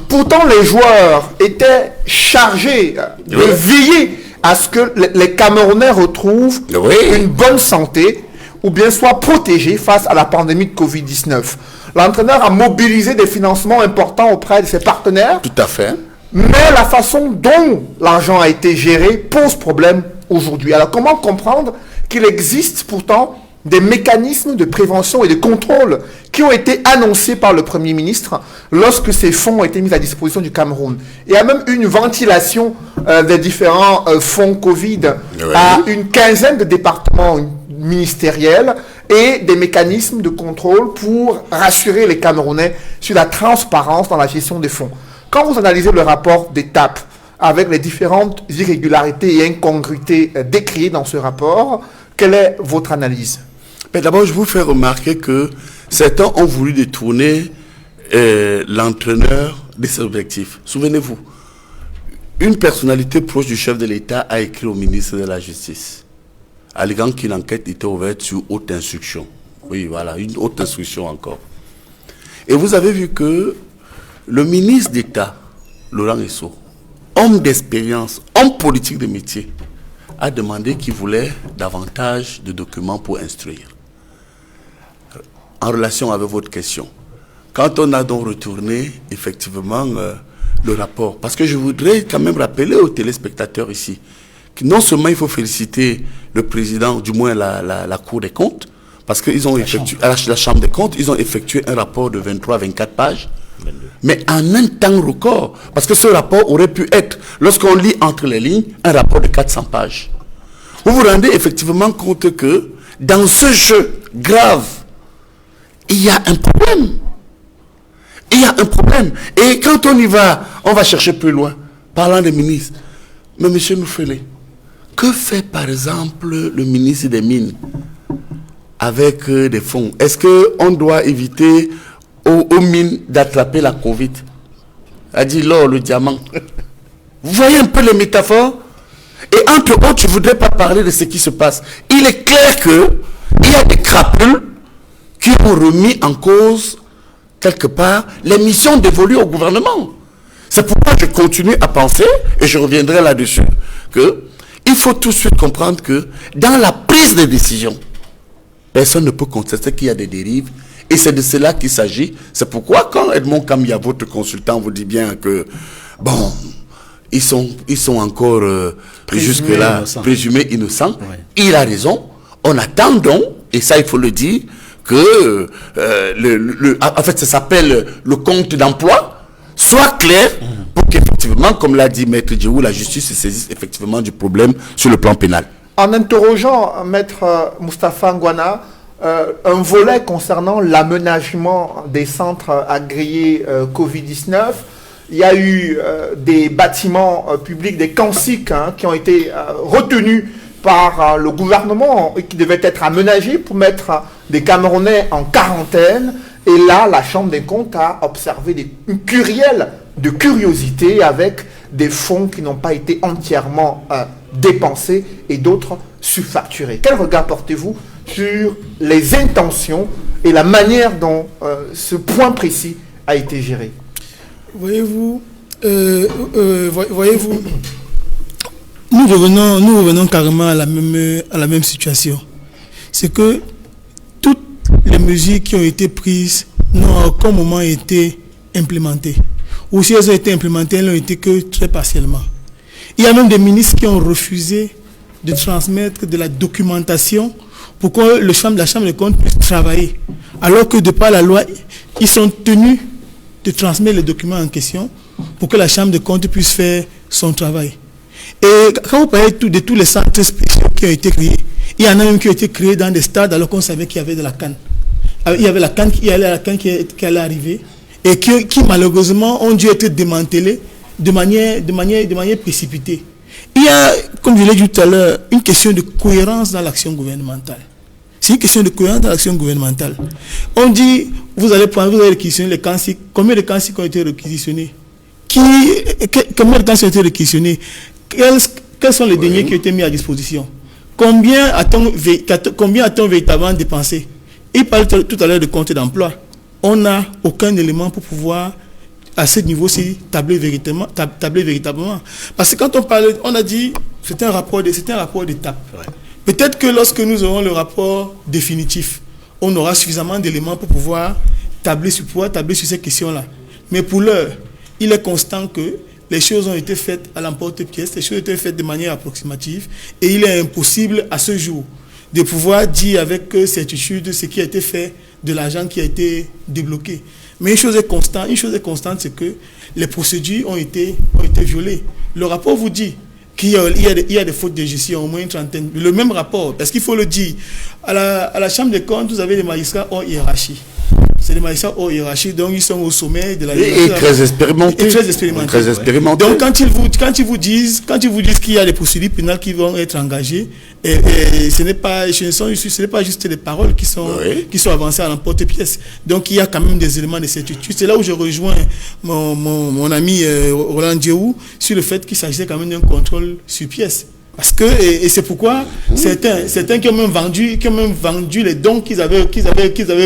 Pourtant, les joueurs étaient chargés de veiller à ce que les Camerounais retrouvent une bonne santé ou bien soient protégés face à la pandémie de Covid-19. L'entraîneur a mobilisé des financements importants auprès de ses partenaires. Tout à fait. Mais la façon dont l'argent a été géré pose problème aujourd'hui. Alors comment comprendre qu'il existe pourtant des mécanismes de prévention et de contrôle qui ont été annoncés par le Premier ministre lorsque ces fonds ont été mis à disposition du Cameroun. Il y a même une ventilation des différents fonds Covid à une quinzaine de départements ministériels et des mécanismes de contrôle pour rassurer les Camerounais sur la transparence dans la gestion des fonds. Quand vous analysez le rapport d'étape avec les différentes irrégularités et incongruités décriées dans ce rapport, quelle est votre analyse? D'abord, je vous fais remarquer que certains ont voulu détourner l'entraîneur de ses objectifs. Souvenez-vous, une personnalité proche du chef de l'État a écrit au ministre de la Justice, alléguant qu'une enquête était ouverte sur haute instruction. Oui, voilà, une haute instruction encore. Et vous avez vu que le ministre d'État, Laurent Esso, homme d'expérience, homme politique de métier, a demandé qu'il voulait davantage de documents pour instruire. En relation avec votre question, quand on a donc retourné effectivement le rapport, parce que je voudrais quand même rappeler aux téléspectateurs ici, que non seulement il faut féliciter le président, du moins la Cour des comptes, parce qu'ils ont effectué, la Chambre des comptes, ils ont effectué un rapport de 23-24 pages, 22. Mais en un temps record, parce que ce rapport aurait pu être, lorsqu'on lit entre les lignes, un rapport de 400 pages. Vous vous rendez effectivement compte que dans ce jeu grave, il y a un problème. Il y a un problème. Et quand on y va, on va chercher plus loin, parlant des ministres. Mais monsieur Noufele, que fait par exemple le ministre des Mines avec des fonds? Est-ce qu'on doit éviter aux mines d'attraper la Covid? A dit l'or, le diamant. Vous voyez un peu les métaphores? Et entre autres, je ne voudrais pas parler de ce qui se passe. Il est clair qu'il y a des crapules qui ont remis en cause, quelque part, les missions dévolues au gouvernement. C'est pourquoi je continue à penser, et je reviendrai là-dessus, que il faut tout de suite comprendre que dans la prise de décision, personne ne peut contester qu'il y a des dérives, et c'est de cela qu'il s'agit. C'est pourquoi quand Edmond Kamia, votre consultant, vous dit bien que, bon, ils sont encore jusque-là présumés innocents, il a raison. On attend donc, et ça il faut le dire, que en fait ça s'appelle le compte d'emploi, soit clair pour qu'effectivement, comme l'a dit Maître Djihou, la justice se saisisse effectivement du problème sur le plan pénal. En interrogeant Maître Moustapha Ngwana, un volet concernant l'aménagement des centres agréés Covid-19, il y a eu des bâtiments publics, des CANSIC qui ont été retenus par le gouvernement et qui devaient être aménagés pour mettre des Camerounais en quarantaine. Et là, la Chambre des comptes a observé une kyrielle de curiosité avec des fonds qui n'ont pas été entièrement dépensés et d'autres surfacturés. Quel regard portez-vous sur les intentions et la manière dont ce point précis a été géré? Voyez-vous, nous revenons carrément à la même situation. C'est que toutes les mesures qui ont été prises n'ont à aucun moment été implémentées. Ou si elles ont été implémentées, elles n'ont été que très partiellement. Il y a même des ministres qui ont refusé de transmettre de la documentation pour que la Chambre des comptes puisse travailler. Alors que de par la loi, ils sont tenus de transmettre les documents en question pour que la Chambre des comptes puisse faire son travail. Et quand vous parlez de tous les centres spéciaux qui ont été créés, il y en a même qui ont été créés dans des stades alors qu'on savait qu'il y avait de la canne. Il y avait la canne qui allait arriver et qui malheureusement ont dû être démantelés de manière précipitée. Il y a, comme je l'ai dit tout à l'heure, une question de cohérence dans l'action gouvernementale. C'est une question de cohérence dans l'action gouvernementale. On dit, vous allez réquisitionner les CANSIC. Combien de CANSIC ont été réquisitionnés? Combien de CANSIC ont été réquisitionnés? Quels sont les derniers qui ont été mis à disposition? Combien a-t-on véritablement dépensé? Il parlait tout à l'heure de compte d'emploi. On n'a aucun élément pour pouvoir, à ce niveau-ci, tabler véritablement. Parce que quand on a dit, c'est un rapport d'étape. Peut-être que lorsque nous aurons le rapport définitif, on aura suffisamment d'éléments pour pouvoir tabler sur ces questions-là. Mais pour l'heure, il est constant que les choses ont été faites à l'emporte-pièce, les choses ont été faites de manière approximative, et il est impossible à ce jour de pouvoir dire avec certitude ce qui a été fait de l'argent qui a été débloqué. Mais une chose est constante, c'est que les procédures ont été violées. Le rapport vous dit qu'il y a des fautes de gestion, au moins une trentaine. Le même rapport, parce qu'il faut le dire, à la Chambre des comptes, vous avez des magistrats hors hiérarchie. C'est des magistrats hors hiérarchie, donc ils sont au sommet de la hiérarchie. Et très expérimentés. Très expérimentés. Donc quand ils vous disent qu'il y a des procédures pénales qui vont être engagées, ce n'est pas juste des paroles qui sont avancées à l'emporte-pièce. Donc il y a quand même des éléments de certitude. C'est là où je rejoins mon ami Roland Djihou sur le fait qu'il s'agissait quand même d'un contrôle sur pièce. Parce que, et c'est pourquoi certains qui ont même vendu les dons qu'ils avaient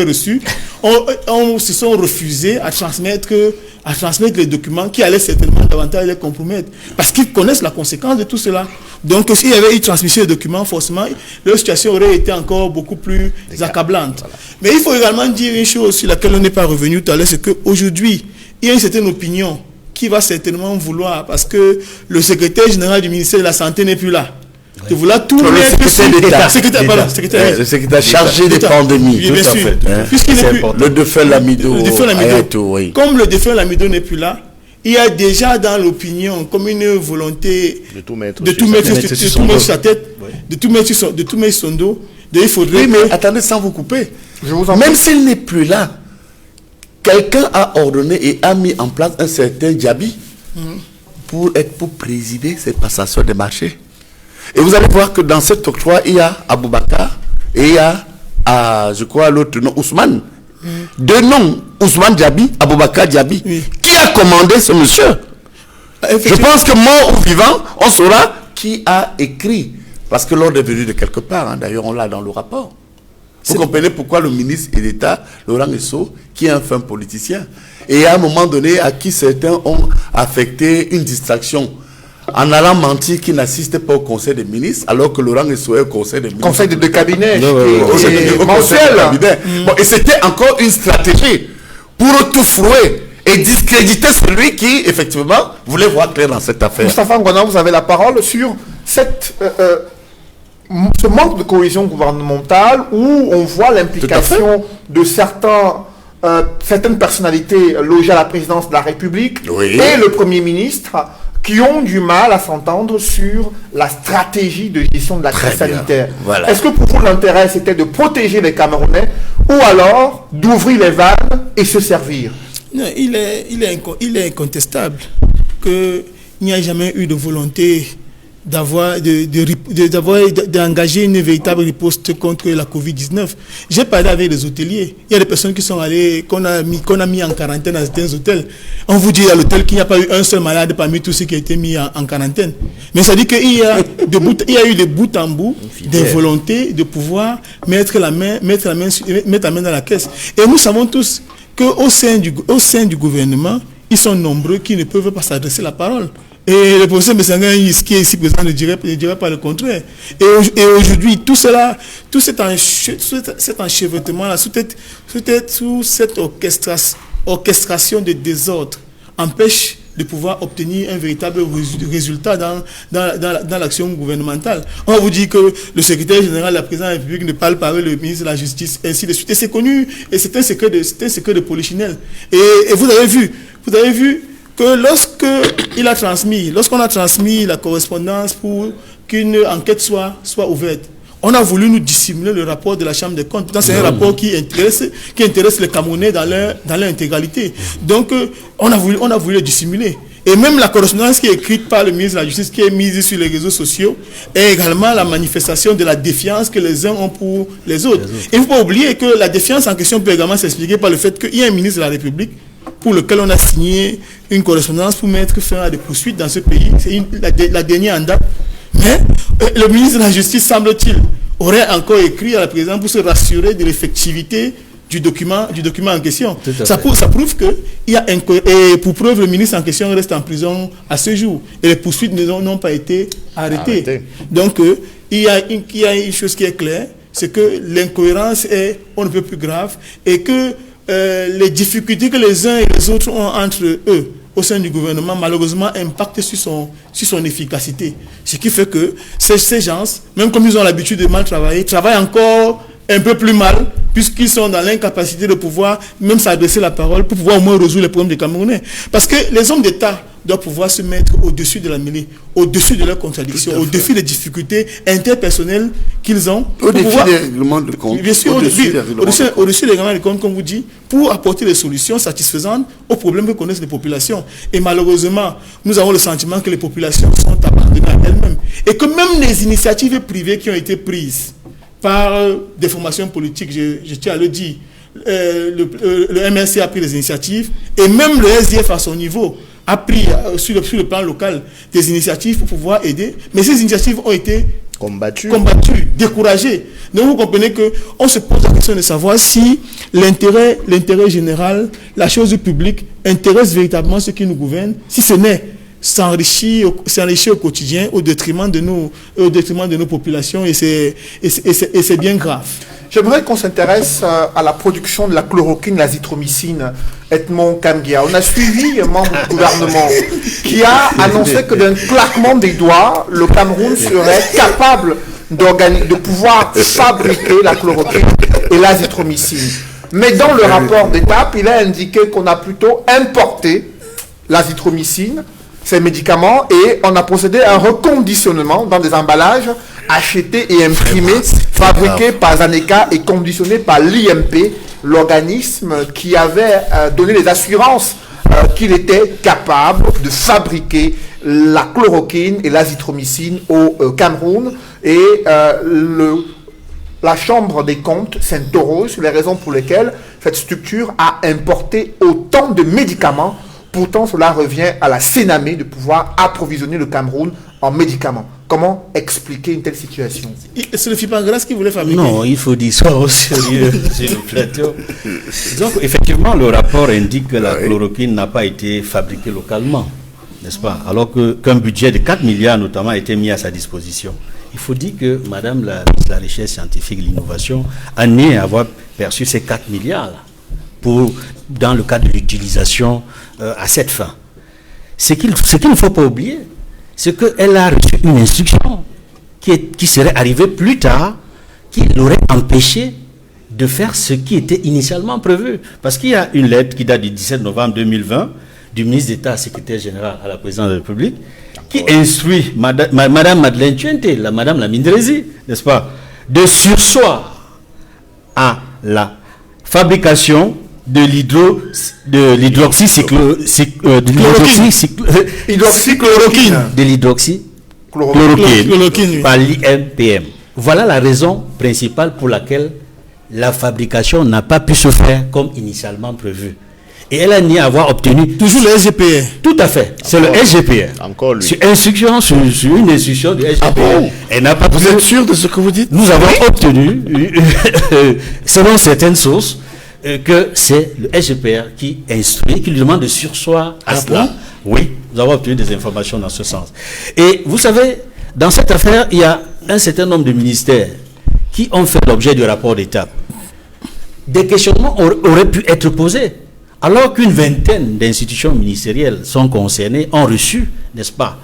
reçus, se sont refusés à transmettre les documents qui allaient certainement davantage les compromettre. Parce qu'ils connaissent la conséquence de tout cela. Donc, s'il y avait eu transmission de documents, forcément, leur situation aurait été encore beaucoup plus accablante. Voilà. Mais il faut également dire une chose sur laquelle on n'est pas revenu tout à l'heure, c'est qu'aujourd'hui, il y a une certaine opinion qui va certainement vouloir, parce que le secrétaire général du ministère de la Santé n'est plus là, de vouloir tout mettre sur l'État. Le secrétaire chargé des pandémies. Bien sûr. Puisqu'il n'est plus le défunt Lamido. Comme le défunt Lamido n'est plus là, il y a déjà dans l'opinion comme une volonté de tout mettre sur sa tête, de tout mettre sur son dos. Il faudrait. Oui, mais attendez, sans vous couper. Même s'il n'est plus là, quelqu'un a ordonné et a mis en place un certain Djabi pour présider cette passation des marchés. Et vous allez voir que dans cet octroi, il y a Aboubakar et il y a, je crois, l'autre nom, Ousmane. Deux noms, Ousmane Djabi, Aboubakar Djabi. Qui a commandé ce monsieur? Je pense que mort ou vivant, on saura qui a écrit. Parce que l'ordre est venu de quelque part, d'ailleurs on l'a dans le rapport. Vous comprenez pourquoi le ministre d'État, Laurent Esso, qui est un fin politicien, et à un moment donné, à qui certains ont affecté une distraction en allant mentir qu'il n'assiste pas au conseil des ministres, alors que Laurent Esso est au conseil des ministres. Conseil de cabinet, mensuel. Bon, et c'était encore une stratégie pour tout flouer et discréditer celui qui, effectivement, voulait voir clair dans cette affaire. Moustapha Ngouana, vous avez la parole sur ce manque de cohésion gouvernementale où on voit l'implication de certaines personnalités logées à la présidence de la République et le Premier ministre qui ont du mal à s'entendre sur la stratégie de gestion de la crise sanitaire. Voilà. Est-ce que pour vous l'intérêt c'était de protéger les Camerounais ou alors d'ouvrir les vannes et se servir? Non, il est incontestable qu'il n'y a jamais eu de volonté d'engager une véritable riposte contre la Covid-19. J'ai parlé avec les hôteliers. Il y a des personnes qui sont allées, qu'on a mis en quarantaine dans certains hôtels. On vous dit à l'hôtel qu'il n'y a pas eu un seul malade parmi tous ceux qui ont été mis en quarantaine. Mais ça dit qu'il y a eu de bout en bout des volontés de pouvoir mettre la main dans la caisse. Et nous savons tous qu'au sein du gouvernement, ils sont nombreux qui ne peuvent pas s'adresser la parole. Et le professeur Messangan, qui est ici présent, ne dirait pas le contraire. Et aujourd'hui, tout cet enchevêtrement-là, sous cette orchestration de désordre, empêche de pouvoir obtenir un véritable résultat dans l'action gouvernementale. On vous dit que le secrétaire général de la présidence de la République ne parle pas avec le ministre de la Justice, ainsi de suite. Et c'est connu, et c'est un secret de polichinelle. Et vous avez vu que lorsqu'on a transmis la correspondance pour qu'une enquête soit ouverte, on a voulu nous dissimuler le rapport de la Chambre des comptes. C'est un rapport qui intéresse les Camerounais dans leur intégralité. Donc, on a voulu le dissimuler. Et même la correspondance qui est écrite par le ministre de la Justice, qui est mise sur les réseaux sociaux, est également la manifestation de la défiance que les uns ont pour les autres. Et il ne faut pas oublier que la défiance en question peut également s'expliquer par le fait qu'il y a un ministre de la République pour lequel on a signé une correspondance pour mettre fin à des poursuites dans ce pays. C'est la dernière en date. Mais le ministre de la Justice, semble-t-il, aurait encore écrit à la présidente pour se rassurer de l'effectivité du document en question. Ça prouve que et pour preuve, le ministre en question reste en prison à ce jour. Et les poursuites n'ont pas été arrêtées. Donc, il y a une chose qui est claire, c'est que l'incohérence est on ne peut plus grave et que les difficultés que les uns et les autres ont entre eux au sein du gouvernement, malheureusement, impactent sur son efficacité. Ce qui fait que ces gens, même comme ils ont l'habitude de mal travailler, travaillent encore un peu plus mal, puisqu'ils sont dans l'incapacité de pouvoir même s'adresser la parole pour pouvoir au moins résoudre les problèmes des Camerounais. Parce que les hommes d'État doivent pouvoir se mettre au-dessus de la mêlée, au-dessus de leurs contradictions, au-dessus des difficultés interpersonnelles qu'ils ont. Au-dessus des règlements de compte. Bien sûr, au-dessus des règlements de compte, comme vous dites, pour apporter des solutions satisfaisantes aux problèmes que connaissent les populations. Et malheureusement, nous avons le sentiment que les populations sont abandonnées à elles-mêmes. Et que même les initiatives privées qui ont été prises par des formations politiques, je tiens à le dire, le MRC a pris des initiatives, et même le SDF à son niveau a pris sur le plan local des initiatives pour pouvoir aider, mais ces initiatives ont été combattues, découragées. Donc vous comprenez qu'on se pose la question de savoir si l'intérêt général, la chose publique, intéresse véritablement ceux qui nous gouvernent, si ce n'est s'enrichir au quotidien au détriment de nos populations, et c'est bien grave. J'aimerais qu'on s'intéresse à la production de la chloroquine, l'azithromycine, Edmond Kamgia. On a suivi un membre du gouvernement qui a annoncé que d'un claquement des doigts, le Cameroun serait capable de pouvoir fabriquer la chloroquine et l'azithromycine. Mais dans le rapport d'étape, il a indiqué qu'on a plutôt importé l'azithromycine, ces médicaments, et on a procédé à un reconditionnement dans des emballages achetés et imprimés, fabriqués par Zaneka et conditionnés par l'IMP, l'organisme qui avait donné les assurances qu'il était capable de fabriquer la chloroquine et l'azithromycine au Cameroun. Et la Chambre des comptes s'interroge sur les raisons pour lesquelles cette structure a importé autant de médicaments. Pourtant, cela revient à la Sénamé de pouvoir approvisionner le Cameroun en médicaments. Comment expliquer une telle situation? C'est le FIPAGRAS qui voulait fabriquer. Non, il faut dire ça au sérieux sur le plateau. Donc, effectivement, le rapport indique que la chloroquine n'a pas été fabriquée localement, n'est-ce pas? Alors qu'un budget de 4 milliards, notamment, a été mis à sa disposition. Il faut dire que Madame la ministre de la Recherche scientifique et de l'Innovation a nié avoir perçu ces 4 milliards dans le cadre de l'utilisation à cette fin. Ce qu'il ne faut pas oublier, c'est qu'elle a reçu une instruction qui serait arrivée plus tard, qui l'aurait empêché de faire ce qui était initialement prévu. Parce qu'il y a une lettre qui date du 17 novembre 2020 du ministre d'État, secrétaire général à la présidence de la République, qui instruit Madame Madeleine Tuente, Madame la Mindrezi, n'est-ce pas, de surseoir à la fabrication de l'hydroxychloroquine par l'IMPM. Voilà la raison principale pour laquelle la fabrication n'a pas pu se faire comme initialement prévu. Et elle a nié avoir obtenu... Toujours le SGPR. Tout à fait. C'est le SGPR. Encore lui. Sur une instruction du SGPR. Ah bon? Elle n'a pas Vous êtes sûr de ce que vous dites? Nous avons obtenu, selon certaines sources, que c'est le SGPR qui instruit, qui lui demande de surseoir à cela. Oui, nous avons obtenu des informations dans ce sens. Et vous savez, dans cette affaire, il y a un certain nombre de ministères qui ont fait l'objet du rapport d'étape. Des questionnements auraient pu être posés, alors qu'une vingtaine d'institutions ministérielles sont concernées, ont reçu, n'est-ce pas,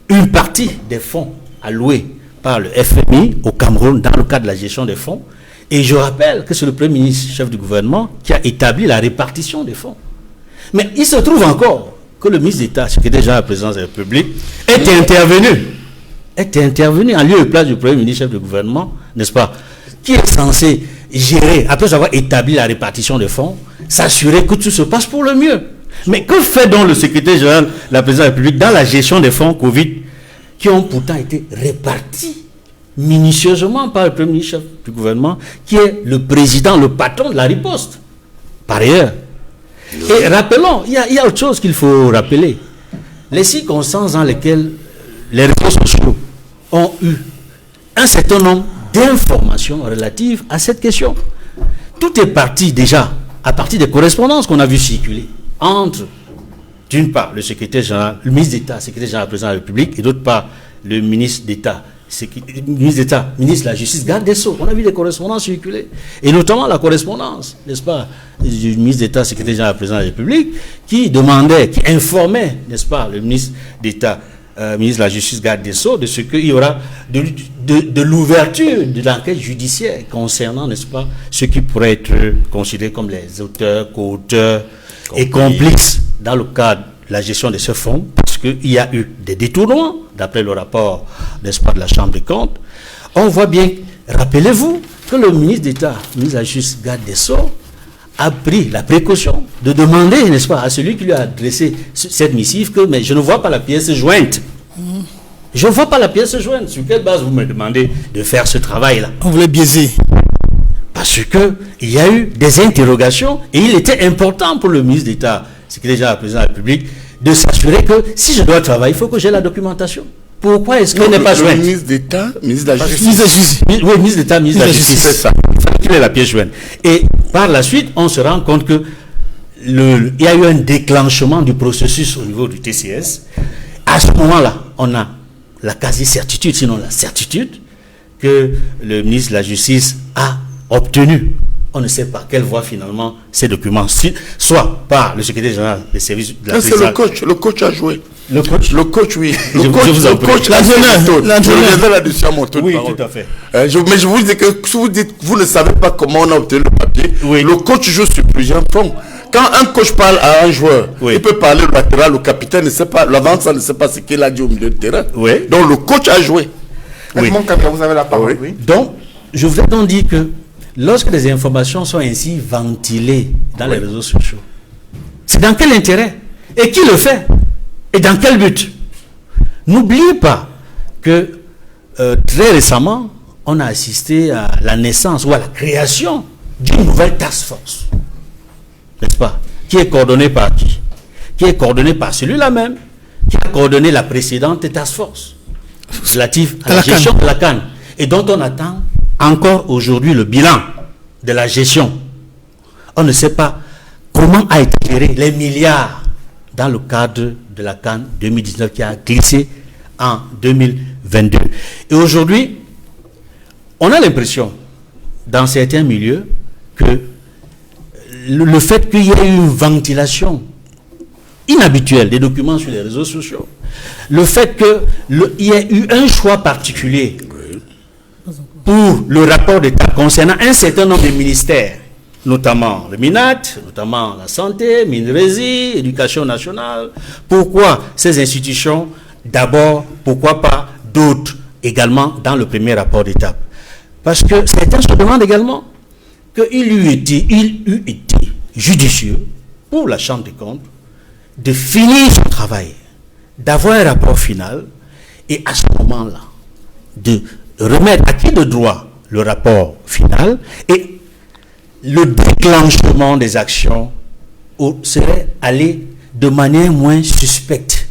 une partie des fonds alloués par le FMI au Cameroun dans le cadre de la gestion des fonds. Et je rappelle que c'est le Premier ministre, chef du gouvernement, qui a établi la répartition des fonds. Mais il se trouve encore que le ministre d'État, secrétaire général à la présidence de la République, était intervenu en lieu et place du Premier ministre, chef du gouvernement, n'est-ce pas, qui est censé gérer, après avoir établi la répartition des fonds, s'assurer que tout se passe pour le mieux. Mais que fait donc le secrétaire général de la présidence de la République dans la gestion des fonds Covid, qui ont pourtant été répartis minutieusement par le Premier ministre, chef du gouvernement, qui est le président, le patron de la riposte, par ailleurs. Et rappelons, il y a autre chose qu'il faut rappeler. Les circonstances dans lesquelles les réseaux sociaux ont eu un certain nombre d'informations relatives à cette question. Tout est parti déjà à partir des correspondances qu'on a vues circuler entre, d'une part, le secrétaire général, le ministre d'État, secrétaire général président de la République, et d'autre part, le ministre d'État, ministre de la Justice, garde des Sceaux. On a vu des correspondances circuler. Et notamment la correspondance, n'est-ce pas, du ministre d'État, secrétaire général président de la République, qui demandait, qui informait, n'est-ce pas, le ministre d'État, ministre de la Justice, garde des Sceaux, de ce qu'il y aura de l'ouverture de l'enquête judiciaire concernant, n'est-ce pas, ceux qui pourraient être considérés comme les auteurs, co-auteurs et complices dans le cadre de la gestion de ce fonds, parce qu'il y a eu des détournements, d'après le rapport, n'est-ce pas, de la Chambre des comptes. On voit bien, rappelez-vous, que le ministre d'État, ministre de la Justice, garde des Sceaux, a pris la précaution de demander, n'est-ce pas, à celui qui lui a adressé cette missive que, mais je ne vois pas la pièce jointe. Je ne vois pas la pièce jointe. Sur quelle base vous me demandez de faire ce travail-là? On voulait biaiser. Parce qu'il y a eu des interrogations et il était important pour le ministre d'État, secrétaire général président de la République, de s'assurer que si je dois travailler, il faut que j'ai la documentation. Pourquoi est-ce qu'elle n'est pas jointe? Ministre d'État, ministre de la Justice. Ministre de la Justice. Oui, ministre d'État, ministre de la Justice. C'est ça. Il fallait qu'il ait la pièce jointe. Et par la suite, on se rend compte que il y a eu un déclenchement du processus au niveau du TCS. À ce moment-là, on a la quasi-certitude, sinon la certitude, que le ministre de la Justice a obtenu. On ne sait pas quelle voie finalement ces documents, soit par le secrétaire général des services de la présidence. C'est le coach a joué. Le coach, oui. Le coach, l'entraîneur là-dessus à mon tour de oui, parole. tout à fait. Mais je vous dis que si vous dites, vous ne savez pas comment on a obtenu le papier, oui. Le coach joue sur plusieurs fronts. Quand un coach parle à un joueur, oui. Il peut parler au latéral, le capitaine ne sait pas, l'avanceur ne sait pas ce qu'il a dit au milieu de terrain. Oui. Donc le coach a joué. Oui. Vous avez la parole. Oui. Donc, je voudrais donc dire que lorsque les informations sont ainsi ventilées dans les réseaux sociaux, c'est dans quel intérêt? Et qui le fait? Et dans quel but? N'oubliez pas que très récemment, on a assisté à la naissance ou à la création d'une nouvelle task force. N'est-ce pas? Qui est coordonnée par qui? Qui est coordonnée par celui-là même qui a coordonné la précédente task force. relative à la gestion de la CAN et dont on attend encore aujourd'hui le bilan de la gestion. On ne sait pas comment a été géré les milliards dans le cadre de la CAN 2019 qui a glissé en 2022. Et aujourd'hui, on a l'impression, dans certains milieux, que le fait qu'il y ait eu une ventilation inhabituelle des documents sur les réseaux sociaux, le fait qu'il y ait eu un choix particulier pour le rapport d'État concernant un certain nombre de ministères, notamment le MINAT, notamment la santé, MINRESI, Éducation nationale. Pourquoi ces institutions d'abord, pourquoi pas d'autres également dans le premier rapport d'État? Parce que certains se demandent également qu'il eût été judicieux pour la Chambre des comptes de finir son travail, d'avoir un rapport final et à ce moment-là, de remettre à qui de droit le rapport final et le déclenchement des actions serait aller de manière moins suspecte,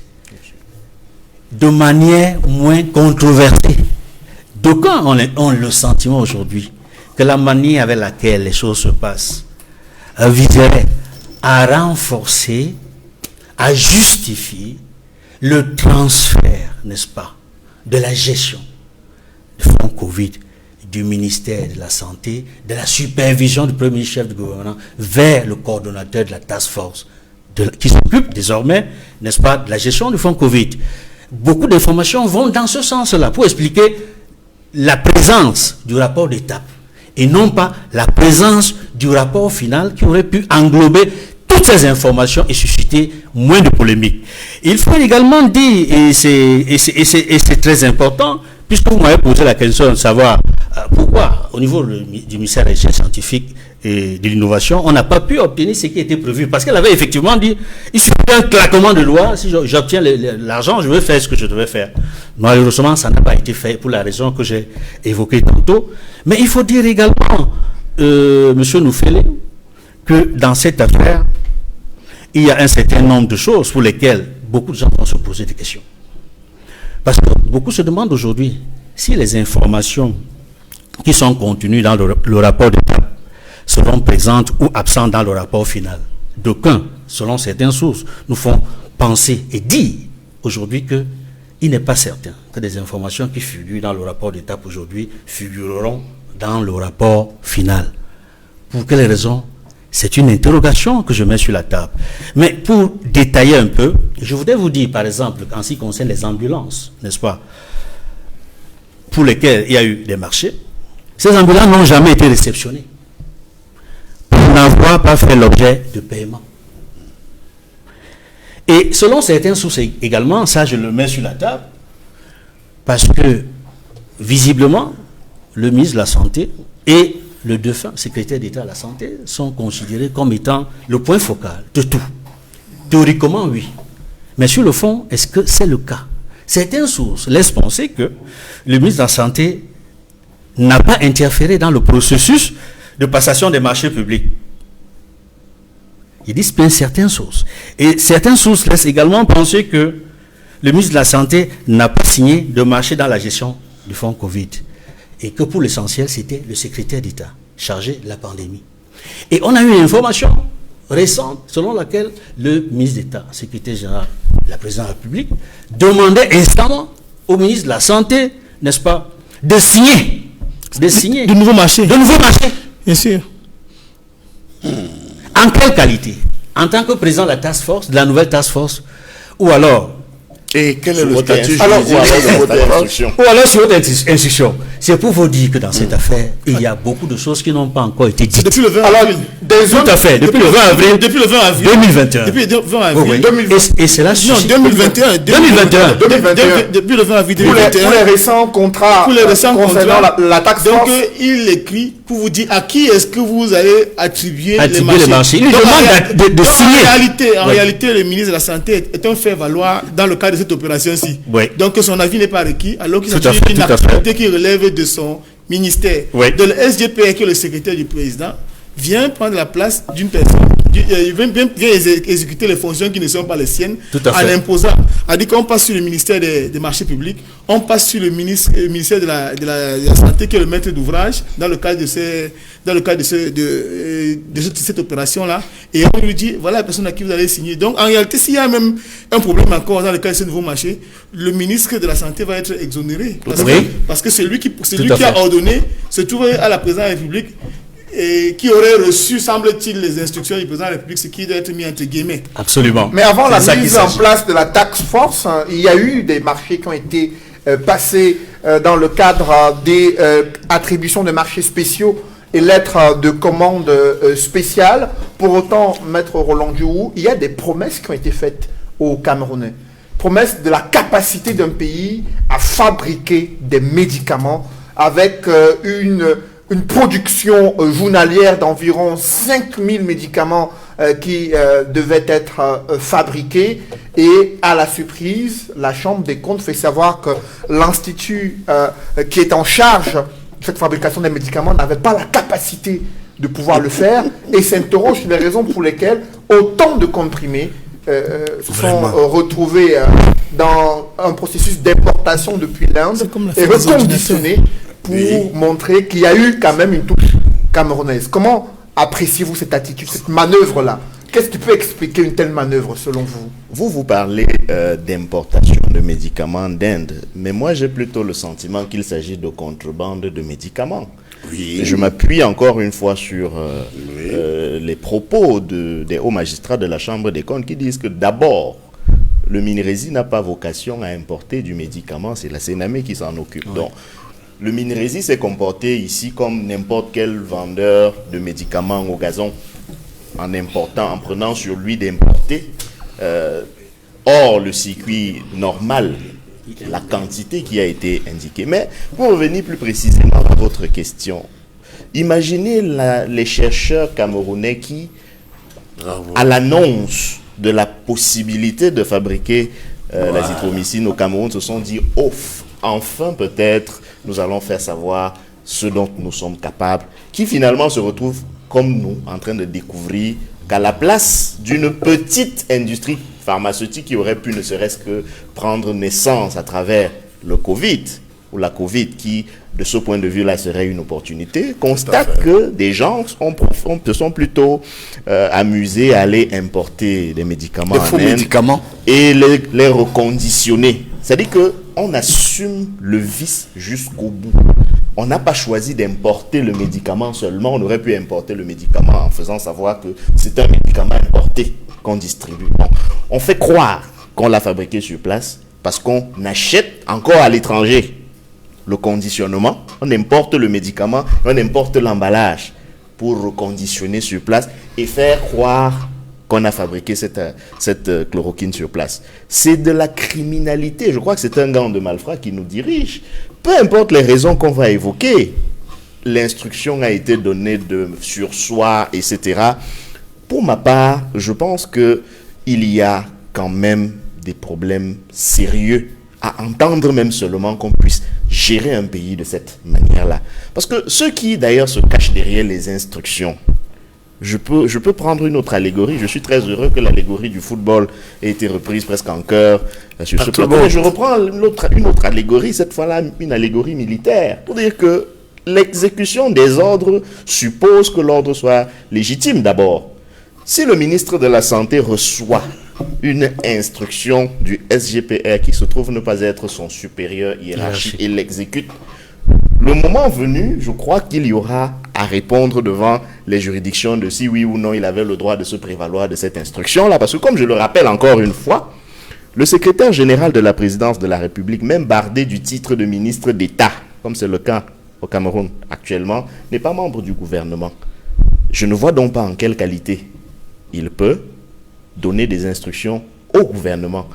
de manière moins controversée. D'aucuns ont le sentiment aujourd'hui que la manière avec laquelle les choses se passent viserait à renforcer, à justifier le transfert, n'est-ce pas, de la gestion du fonds Covid, du ministère de la Santé, de la supervision du premier chef du gouvernement vers le coordonnateur de la task force qui s'occupe désormais, n'est-ce pas, de la gestion du fonds Covid. Beaucoup d'informations vont dans ce sens-là pour expliquer la présence du rapport d'étape et non pas la présence du rapport final qui aurait pu englober toutes ces informations et susciter moins de polémiques. Il faut également dire, et c'est très important, puisque vous m'avez posé la question de savoir pourquoi, au niveau du ministère des Recherches scientifiques et de l'innovation, on n'a pas pu obtenir ce qui était prévu. Parce qu'elle avait effectivement dit, il suffit d'un claquement de loi, si j'obtiens l'argent, je vais faire ce que je devais faire. Malheureusement, ça n'a pas été fait pour la raison que j'ai évoquée tantôt. Mais il faut dire également, Monsieur Noufele, que dans cette affaire, il y a un certain nombre de choses pour lesquelles beaucoup de gens vont se poser des questions. Parce que beaucoup se demandent aujourd'hui si les informations qui sont contenues dans le rapport d'État seront présentes ou absentes dans le rapport final. D'aucuns, selon certaines sources, nous font penser et dire aujourd'hui qu'il n'est pas certain que des informations qui figurent dans le rapport d'État aujourd'hui figureront dans le rapport final. Pour quelles raisons? C'est une interrogation que je mets sur la table. Mais pour détailler un peu, je voudrais vous dire, par exemple, en ce qui concerne les ambulances, n'est-ce pas, pour lesquelles il y a eu des marchés, ces ambulances n'ont jamais été réceptionnées pour n'avoir pas fait l'objet de paiement. Et selon certaines sources également, ça je le mets sur la table, parce que visiblement, le ministre de la Santé et le défunt secrétaire d'État à la Santé sont considérés comme étant le point focal de tout. Théoriquement, oui. Mais sur le fond, est-ce que c'est le cas? Certaines sources laissent penser que le ministre de la Santé n'a pas interféré dans le processus de passation des marchés publics. Ils disent bien certaines sources. Et certaines sources laissent également penser que le ministre de la Santé n'a pas signé de marché dans la gestion du fonds Covid. Et que pour l'essentiel, c'était le secrétaire d'État chargé de la pandémie. Et on a eu une information récente selon laquelle le ministre d'État, secrétaire général de la présidence de la République, demandait instamment au ministre de la Santé, n'est-ce pas, de signer de nouveaux marchés. De nouveaux marchés. Bien sûr. En quelle qualité? En tant que président de la task force, de la nouvelle task force, ou alors Et quel est le statut alors, juridique de votre instruction? Ou alors sur votre instruction. C'est pour vous dire que dans cette affaire, il y a beaucoup de choses qui n'ont pas encore été dites. Depuis le 20 avril. Tout à fait, depuis le 20 avril. Depuis le 20 avril. 2021. Depuis le 20 avril. Oui, oui. Et c'est là. Non, 2021. 2021. Depuis le 20 avril Pour 2021. les récents contrats Pour les récents concernant contrats, la taxe donc force. il écrit pour vous dire à qui est-ce que vous allez attribuer les les marchés. Il Donc, demande de signer. En réalité, le ministre de la Santé est un fait-valoir dans le cadre de cette opération-ci. Oui. Donc son avis n'est pas requis, alors qu'il Tout à s'agit fait, d'une tout à fait. activité qui relève de son ministère. Oui. De le SGPR, qui est le secrétaire du président, vient prendre la place d'une personne exécuter les fonctions qui ne sont pas les siennes en imposant. A dit qu'on passe sur le ministère des marchés publics, on passe sur le ministère de la Santé qui est le maître d'ouvrage dans le cadre de cette opération-là, et on lui dit voilà la personne à qui vous allez signer. Donc en réalité, s'il y a même un problème encore dans le cadre de ce nouveau marché, le ministre de la Santé va être exonéré. Parce que c'est lui qui a ordonné se trouve à la présidence de la République et qui aurait reçu, semble-t-il, les instructions du président de la République, ce qui doit être mis entre guillemets. Absolument. Mais avant la mise en place de la task force, il y a eu des marchés qui ont été passés dans le cadre des attributions de marchés spéciaux et lettres de commande spéciales. Pour autant, Maître Roland Djourou, il y a des promesses qui ont été faites aux Camerounais. Promesses de la capacité d'un pays à fabriquer des médicaments avec une production journalière d'environ 5000 médicaments qui devaient être fabriqués. Et à la surprise, la Chambre des comptes fait savoir que l'Institut qui est en charge de cette fabrication des médicaments n'avait pas la capacité de pouvoir le faire et s'interroge sur les raisons pour lesquelles autant de comprimés se sont retrouvés dans un processus d'importation depuis l'Inde et reconditionnés pour montrer qu'il y a eu quand même une touche camerounaise. Comment appréciez-vous cette attitude, cette manœuvre-là? Qu'est-ce qui peut expliquer une telle manœuvre selon vous? Vous parlez d'importation de médicaments d'Inde, mais moi j'ai plutôt le sentiment qu'il s'agit de contrebande de médicaments. Oui. Je m'appuie encore une fois sur les propos des hauts magistrats de la Chambre des comptes qui disent que d'abord, le Minerési n'a pas vocation à importer du médicament, c'est la Sénamé qui s'en occupe. Oui. Donc, le Minerési s'est comporté ici comme n'importe quel vendeur de médicaments au gazon, en prenant sur lui d'importer hors le circuit normal la quantité qui a été indiquée. Mais pour revenir plus précisément à votre question, imaginez les chercheurs camerounais qui, à l'annonce de la possibilité de fabriquer l'azithromycine au Cameroun, se sont dit « Ouf, enfin peut-être nous allons faire savoir ce dont nous sommes capables », qui finalement se retrouvent comme nous en train de découvrir qu'à la place d'une petite industrie pharmaceutique qui aurait pu ne serait-ce que prendre naissance à travers le Covid, ou la Covid qui, de ce point de vue-là, serait une opportunité, constate que des gens se sont plutôt amusés à aller importer des médicaments en Inde et les reconditionner. C'est-à-dire qu'on assume le vice jusqu'au bout. On n'a pas choisi d'importer le médicament seulement, on aurait pu importer le médicament en faisant savoir que c'est un médicament importé qu'on distribue. Bon, on fait croire qu'on l'a fabriqué sur place parce qu'on achète encore à l'étranger le conditionnement, on importe le médicament, on importe l'emballage pour reconditionner sur place et faire croire qu'on a fabriqué cette chloroquine sur place. C'est de la criminalité. Je crois que c'est un gang de malfrats qui nous dirige. Peu importe les raisons qu'on va évoquer, l'instruction a été donnée de sursoir, etc. Pour ma part, je pense qu'il y a quand même des problèmes sérieux à entendre même seulement qu'on puisse gérer un pays de cette manière-là. Parce que ceux qui d'ailleurs se cachent derrière les instructions, je peux prendre une autre allégorie. Je suis très heureux que l'allégorie du football ait été reprise presque en chœur sur ce plateau. Je reprends une autre allégorie, cette fois-là une allégorie militaire, pour dire que l'exécution des ordres suppose que l'ordre soit légitime d'abord. Si le ministre de la Santé reçoit une instruction du SGPR qui se trouve ne pas être son supérieur hiérarchique et l'exécute, le moment venu, je crois qu'il y aura à répondre devant les juridictions de si oui ou non il avait le droit de se prévaloir de cette instruction-là. Parce que comme je le rappelle encore une fois, le secrétaire général de la présidence de la République, même bardé du titre de ministre d'État, comme c'est le cas au Cameroun actuellement, n'est pas membre du gouvernement. Je ne vois donc pas en quelle qualité il peut donner des instructions au gouvernement.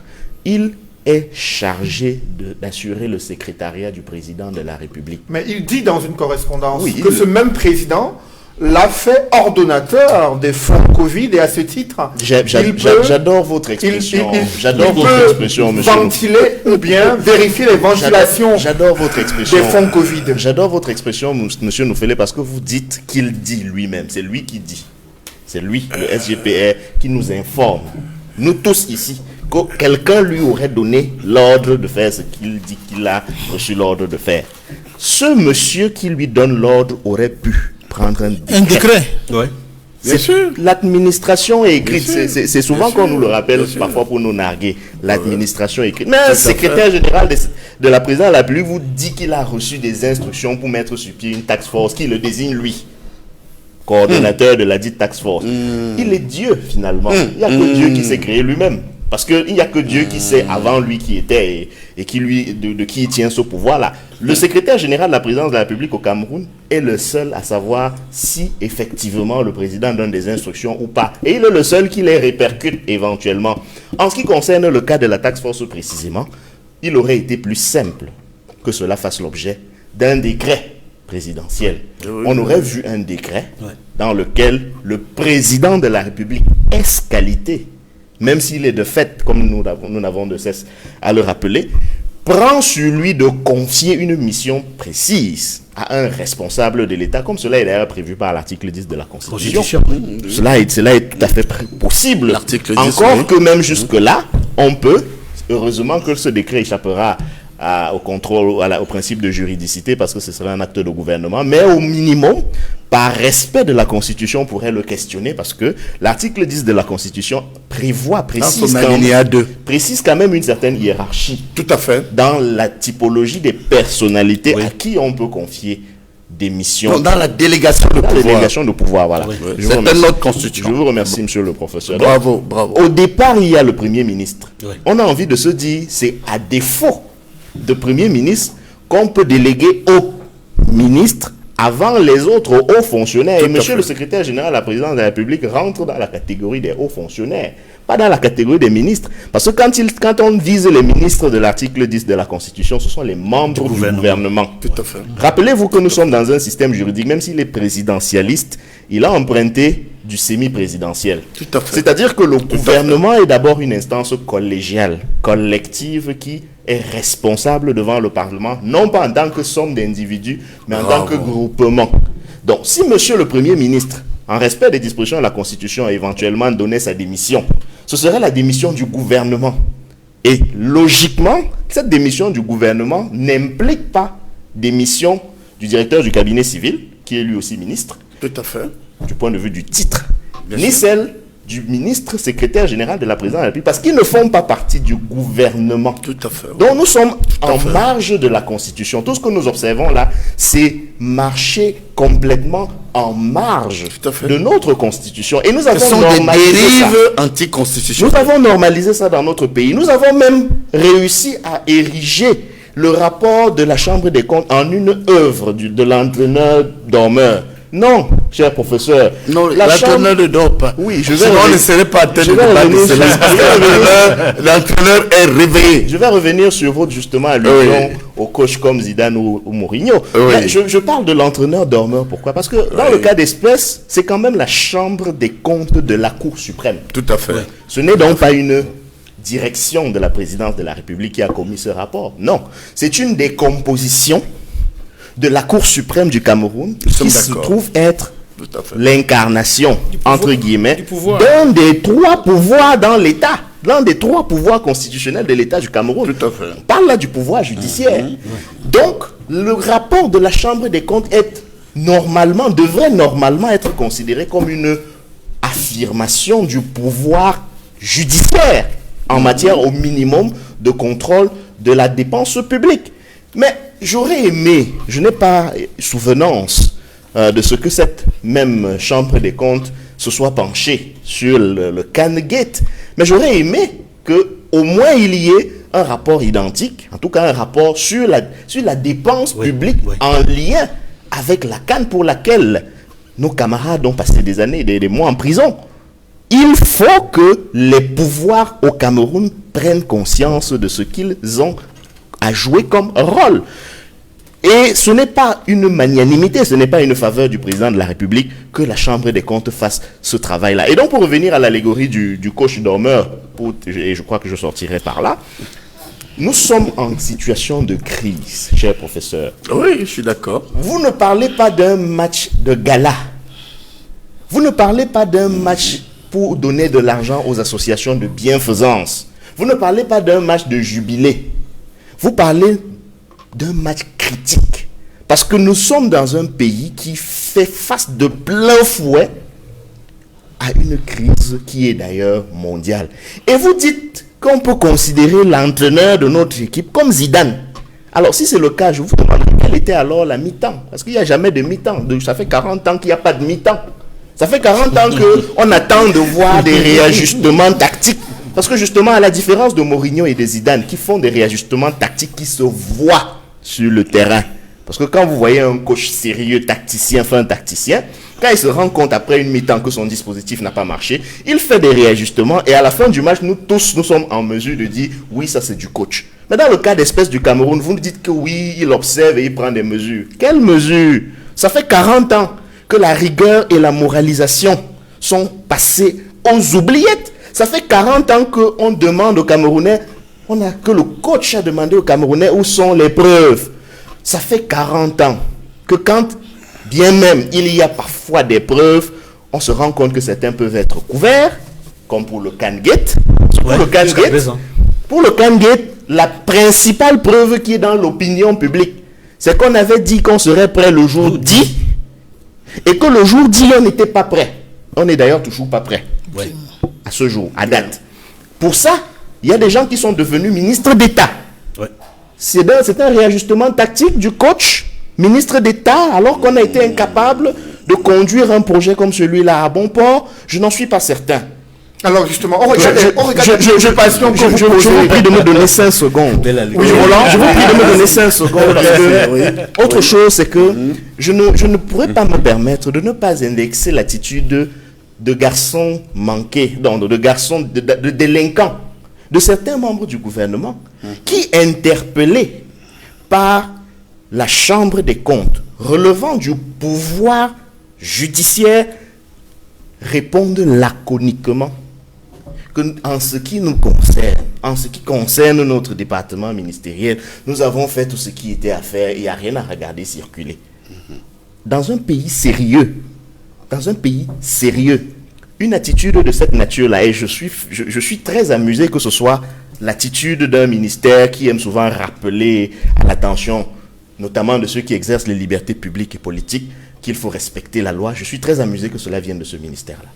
Il est chargé d'assurer le secrétariat du président de la République. Mais il dit dans une correspondance que ce même président l'a fait ordonnateur des fonds Covid et à ce titre, j'adore votre expression. J'adore votre expression, monsieur. Ventiler ou bien vérifier les ventilations j'adore votre expression. Des fonds Covid. J'adore votre expression, monsieur Noufele, parce que vous dites qu'il dit lui-même. C'est lui qui dit. C'est lui, le SGPR, qui nous informe, nous tous ici, que quelqu'un lui aurait donné l'ordre de faire ce qu'il dit qu'il a reçu l'ordre de faire. Ce monsieur qui lui donne l'ordre aurait pu prendre un décret. Un décret. Ouais. Bien sûr. L'administration est écrite. Bien sûr. C'est souvent Bien qu'on nous le rappelle, Bien sûr. parfois pour nous narguer. L'administration est écrite. Mais un Tout à secrétaire général de la présidence de la République vous dit qu'il a reçu des instructions pour mettre sur pied une task force qui le désigne lui, coordonnateur de la dite task force. Il est Dieu finalement. Il n'y a que Dieu qui s'est créé lui-même. Parce qu'il n'y a que Dieu qui sait avant lui qui était et qui lui, de qui il tient ce pouvoir-là. Le secrétaire général de la présidence de la République au Cameroun est le seul à savoir si effectivement le président donne des instructions ou pas. Et il est le seul qui les répercute éventuellement. En ce qui concerne le cas de la task force précisément, il aurait été plus simple que cela fasse l'objet d'un décret présidentiel. On aurait vu un décret dans lequel le président de la République est qualité, même s'il est de fait, comme nous n'avons de cesse à le rappeler, prend sur lui de confier une mission précise à un responsable de l'État, comme cela est d'ailleurs prévu par l'article 10 de la Constitution. Cela est tout à fait possible. L'article 10, encore oui. que même jusque-là, on peut, heureusement que ce décret échappera au contrôle, au principe de juridicité, parce que ce serait un acte de gouvernement, mais au minimum, par respect de la Constitution, on pourrait le questionner, parce que l'article 10 de la Constitution précise quand même une certaine hiérarchie. Tout à fait. Dans la typologie des personnalités à qui on peut confier des missions. Donc, dans la délégation de pouvoir. La délégation de pouvoir, voilà. Oui. Je vous C'est remercie. notre Constitution. Je vous remercie, monsieur le professeur. Bravo, bravo. Au départ, il y a le Premier ministre. Oui. On a envie de se dire, c'est à défaut de Premier ministre qu'on peut déléguer au ministre avant les autres hauts fonctionnaires. Tout Et à monsieur fait. le secrétaire général de la présidence de la République rentre dans la catégorie des hauts fonctionnaires, pas dans la catégorie des ministres. Parce que quand on vise les ministres de l'article 10 de la Constitution, ce sont les membres du gouvernement. Tout à fait. Rappelez-vous que nous sommes dans un système juridique, même s'il est présidentialiste, il a emprunté du semi-présidentiel. Tout à fait. C'est-à-dire que le gouvernement est d'abord une instance collégiale, collective, qui est responsable devant le Parlement, non pas en tant que somme d'individus, mais en tant que groupement. Donc, si monsieur le Premier ministre, en respect des dispositions de la Constitution, a éventuellement donné sa démission, ce serait la démission du gouvernement. Et logiquement, cette démission du gouvernement n'implique pas démission du directeur du cabinet civil, qui est lui aussi ministre, Tout à fait. du point de vue du titre, Bien ni sûr. celle du ministre secrétaire général de la présidence de la République, parce qu'ils ne font pas partie du gouvernement. Tout à fait. Donc nous sommes à en fait. marge de la Constitution. Tout ce que nous observons là, c'est marcher complètement en marge Tout à fait. de notre Constitution. Et nous Ce avons sont des normalisé ça. dérives Nous anticonstitutionnelles. avons normalisé ça dans notre pays. Nous avons même réussi à ériger le rapport de la Chambre des comptes en une œuvre de l'entraîneur dormeur. Non, cher professeur. Non, la l'entraîneur Chambre... ne dort pas. Oui, je vais Sinon, on revenir- ne serait pas à tête je de vais débat de revenir cela. sur- Parce que l'entraîneur est réveillé. Je vais revenir sur votre justement allusion au coach comme Zidane ou Mourinho. Oui. Là, je parle de l'entraîneur dormeur. Pourquoi? Parce que dans le cas d'espèce, c'est quand même la Chambre des comptes de la Cour suprême. Tout à fait. Ce n'est donc pas une direction de la présidence de la République qui a commis ce rapport. Non, c'est une décomposition de la Cour suprême du Cameroun sommes qui se d'accord. trouve être Tout à fait. l'incarnation, entre guillemets, du pouvoir. d'un des trois pouvoirs dans l'État, l'un des trois pouvoirs constitutionnels de l'État du Cameroun. Tout à fait. On parle là du pouvoir judiciaire. Donc, le rapport de la Chambre des comptes devrait normalement être considéré comme une affirmation du pouvoir judiciaire en matière au minimum de contrôle de la dépense publique. Mais j'aurais aimé, je n'ai pas souvenance de ce que cette même Chambre des comptes se soit penchée sur le Cangate, mais j'aurais aimé que au moins il y ait un rapport identique, en tout cas un rapport sur la dépense publique en lien avec la canne pour laquelle nos camarades ont passé des années, des mois en prison. Il faut que les pouvoirs au Cameroun prennent conscience de ce qu'ils ont à jouer comme rôle. Et ce n'est pas une magnanimité, ce n'est pas une faveur du président de la République que la Chambre des comptes fasse ce travail-là. Et donc, pour revenir à l'allégorie du coach dormeur, et je crois que je sortirai par là, nous sommes en situation de crise, cher professeur. Oui, je suis d'accord. Vous ne parlez pas d'un match de gala. Vous ne parlez pas d'un match pour donner de l'argent aux associations de bienfaisance. Vous ne parlez pas d'un match de jubilé. Vous parlez d'un match critique. Parce que nous sommes dans un pays qui fait face de plein fouet à une crise qui est d'ailleurs mondiale. Et vous dites qu'on peut considérer l'entraîneur de notre équipe comme Zidane. Alors si c'est le cas, je vous demande quelle était alors la mi-temps. Parce qu'il n'y a jamais de mi-temps. Ça fait 40 ans qu'il n'y a pas de mi-temps. Ça fait 40 ans qu'on attend de voir des réajustements tactiques. Parce que justement, à la différence de Mourinho et de Zidane, qui font des réajustements tactiques qui se voient sur le terrain. Parce que quand vous voyez un coach sérieux, tacticien, quand il se rend compte après une mi-temps que son dispositif n'a pas marché, il fait des réajustements et à la fin du match, nous tous, nous sommes en mesure de dire oui, ça c'est du coach. Mais dans le cas d'espèce du Cameroun, vous nous dites que oui, il observe et il prend des mesures. Quelles mesures? Ça fait 40 ans que la rigueur et la moralisation sont passées aux oubliettes. Ça fait 40 ans qu'on demande aux Camerounais, que le coach a demandé aux Camerounais où sont les preuves. Ça fait 40 ans que quand, bien même, il y a parfois des preuves, on se rend compte que certains peuvent être couverts, comme pour le Cangate. Pour le Cangate, la principale preuve qui est dans l'opinion publique, c'est qu'on avait dit qu'on serait prêt le jour dit, et que le jour dit, on n'était pas prêt. On n'est d'ailleurs toujours pas prêt. Ouais. À ce jour, à date. Pour ça, il y a des gens qui sont devenus ministres d'État. Ouais. C'est un réajustement tactique du coach, ministre d'État, alors qu'on a été incapable de conduire un projet comme celui-là à bon port. Je n'en suis pas certain. Alors justement, je vous prie de me donner 5 secondes. Oui, Roland, je vous prie de me donner 5 secondes. Autre chose, c'est que je ne pourrais pas me permettre de ne pas indexer l'attitude de garçons manqués, de garçons, de délinquants, de certains membres du gouvernement qui, interpellés par la Chambre des comptes relevant du pouvoir judiciaire, répondent laconiquement que en ce qui nous concerne, en ce qui concerne notre département ministériel, nous avons fait tout ce qui était à faire et il n'y a rien à regarder circuler. Dans un pays sérieux, une attitude de cette nature-là, et je suis très amusé que ce soit l'attitude d'un ministère qui aime souvent rappeler à l'attention, notamment de ceux qui exercent les libertés publiques et politiques, qu'il faut respecter la loi. Je suis très amusé que cela vienne de ce ministère-là.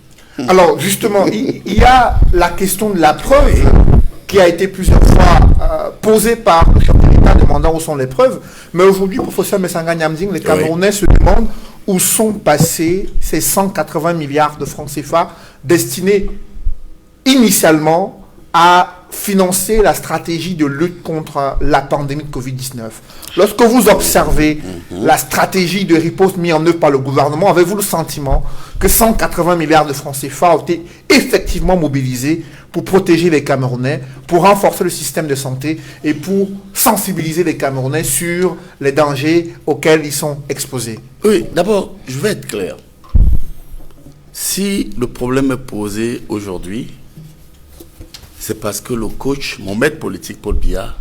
Alors justement, il y a la question de la preuve qui a été plusieurs fois posée par le chef de l'État demandant où sont les preuves. Mais aujourd'hui, professeur Messanga Nyamzing, les Camerounais se demandent où sont passés ces 180 milliards de francs CFA destinés initialement à financer la stratégie de lutte contre la pandémie de Covid-19. Lorsque vous observez la stratégie de riposte mise en œuvre par le gouvernement, avez-vous le sentiment que 180 milliards de francs CFA ont été effectivement mobilisés pour protéger les Camerounais, pour renforcer le système de santé et pour sensibiliser les Camerounais sur les dangers auxquels ils sont exposés? Oui, d'abord, je vais être clair. Si le problème est posé aujourd'hui, c'est parce que le coach, mon maître politique Paul Biya,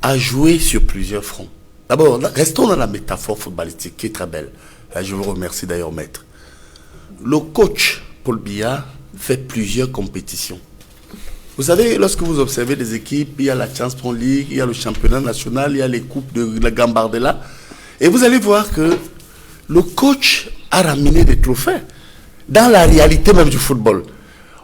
a joué sur plusieurs fronts. D'abord, restons dans la métaphore footballistique qui est très belle. Je vous remercie d'ailleurs, maître. Le coach Paul Biya fait plusieurs compétitions. Vous savez, lorsque vous observez des équipes, il y a la Champions League, il y a le championnat national, il y a les coupes de la Gambardella. Et vous allez voir que le coach a ramené des trophées dans la réalité même du football.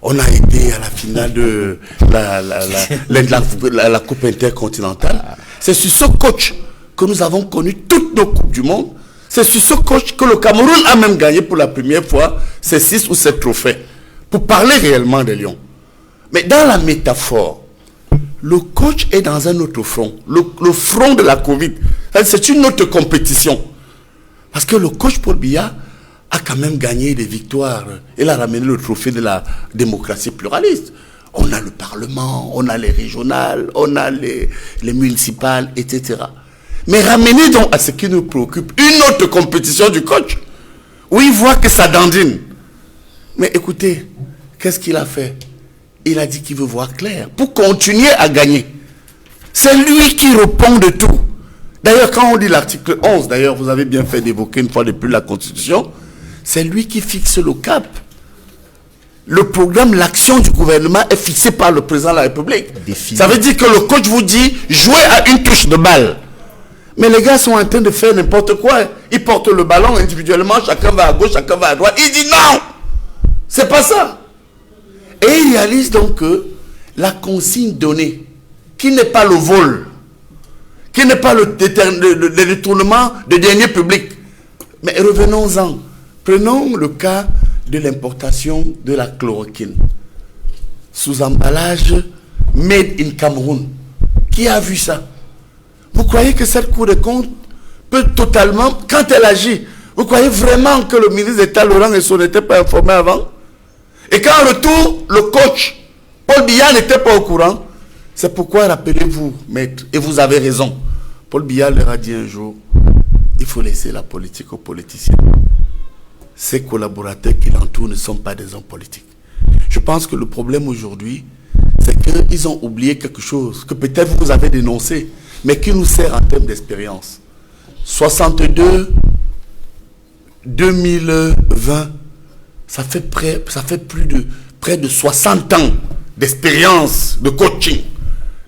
On a été à la finale de la Coupe intercontinentale. C'est sur ce coach que nous avons connu toutes nos Coupes du monde. C'est sur ce coach que le Cameroun a même gagné pour la première fois ces 6 ou 7 trophées. Pour parler réellement des Lions. Mais dans la métaphore, le coach est dans un autre front. Le front de la Covid. C'est une autre compétition. Parce que le coach Paul Biya a quand même gagné des victoires. Il a ramené le trophée de la démocratie pluraliste. On a le Parlement, on a les régionales, on a les municipales, etc. Mais ramenez donc à ce qui nous préoccupe une autre compétition du coach, où il voit que ça dandine. Mais écoutez, qu'est-ce qu'il a fait? Il a dit qu'il veut voir clair pour continuer à gagner. C'est lui qui répond de tout. D'ailleurs, quand on dit l'article 11, d'ailleurs, vous avez bien fait d'évoquer une fois de plus la Constitution, c'est lui qui fixe le cap. Le programme, l'action du gouvernement est fixée par le président de la République. Ça veut dire que le coach vous dit, jouez à une touche de balle. Mais les gars sont en train de faire n'importe quoi. Ils portent le ballon individuellement, chacun va à gauche, chacun va à droite. Il dit non, c'est pas ça. Et il réalise donc que la consigne donnée, qui n'est pas le vol, qui n'est pas le détournement de deniers publics. Mais revenons-en. Prenons le cas de l'importation de la chloroquine sous emballage made in Cameroun. Qui a vu ça? Vous croyez que cette Cour des comptes peut totalement, quand elle agit, vous croyez vraiment que le ministre d'État Laurent Esso n'était pas informé avant? Et qu'en retour, le coach Paul Biya n'était pas au courant? C'est pourquoi, rappelez-vous, maître, et vous avez raison, Paul Biya leur a dit un jour, il faut laisser la politique aux politiciens. Ses collaborateurs qui l'entourent ne sont pas des hommes politiques. Je pense que le problème aujourd'hui, c'est qu'ils ont oublié quelque chose que peut-être vous avez dénoncé, mais qui nous sert en termes d'expérience. 62, 2020, ça fait près de 60 ans d'expérience de coaching,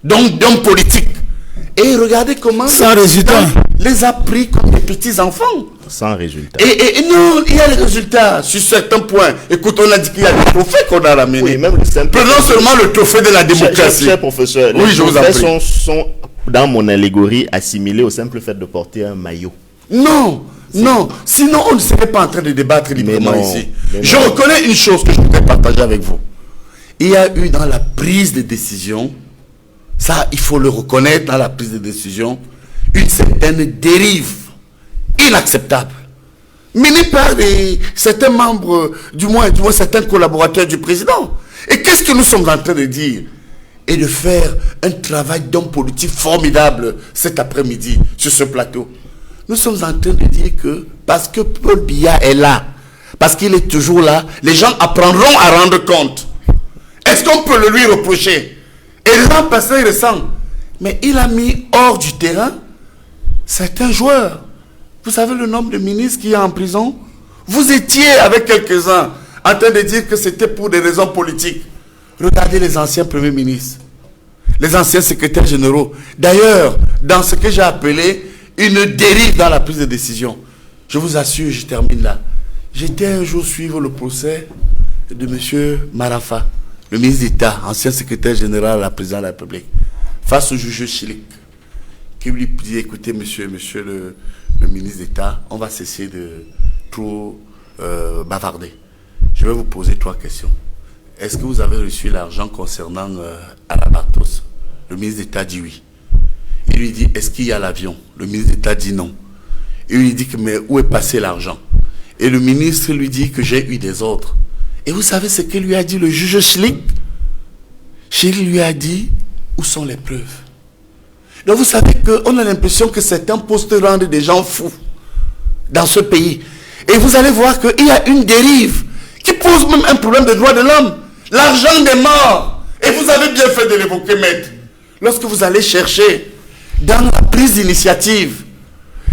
donc d'hommes politiques. Et regardez comment sans résultat les a pris comme des petits enfants. Sans résultat. Et non, il y a des résultats sur certains points. Écoute, on a dit qu'il y a des trophées qu'on a ramenés. Oui, même le simple... Prenons seulement le trophée de la démocratie. Cher professeur, oui, les trophées sont, dans mon allégorie, assimilés au simple fait de porter un maillot. Non, non. Sinon, on ne serait pas en train de débattre librement ici. Je reconnais une chose que je voudrais partager avec vous. Il y a eu dans la prise de décision, ça, il faut le reconnaître dans la prise de décision, une certaine dérive inacceptable, menée par certains membres, du moins certains collaborateurs du président. Et qu'est-ce que nous sommes en train de dire? Et de faire un travail d'homme politique formidable cet après-midi sur ce plateau. Nous sommes en train de dire que parce que Paul Biya est là, parce qu'il est toujours là, les gens apprendront à rendre compte. Est-ce qu'on peut le lui reprocher? Et l'an passé, il ressent. Mais il a mis hors du terrain certains joueurs. Vous savez le nombre de ministres qui est en prison? Vous étiez avec quelques-uns en train de dire que c'était pour des raisons politiques. Regardez les anciens premiers ministres, les anciens secrétaires généraux. D'ailleurs, dans ce que j'ai appelé une dérive dans la prise de décision. Je vous assure, je termine là. J'étais un jour suivre le procès de M. Marafa, le ministre d'État, ancien secrétaire général à la présidence de la République, face au juge Chilik, qui lui dit, écoutez, monsieur le ministre d'État, on va cesser de trop bavarder. Je vais vous poser 3 questions. Est-ce que vous avez reçu l'argent concernant Alabartos? Le ministre d'État dit oui. Il lui dit, est-ce qu'il y a l'avion? Le ministre d'État dit non. Il lui dit, mais où est passé l'argent? Et le ministre lui dit que j'ai eu des ordres. Et vous savez ce que lui a dit le juge Chilik? Chilik lui a dit, où sont les preuves? Donc vous savez qu'on a l'impression que certains postes rendent des gens fous dans ce pays. Et vous allez voir qu'il y a une dérive qui pose même un problème de droits de l'homme. L'argent des morts. Et vous avez bien fait de l'évoquer, maître. Lorsque vous allez chercher dans la prise d'initiative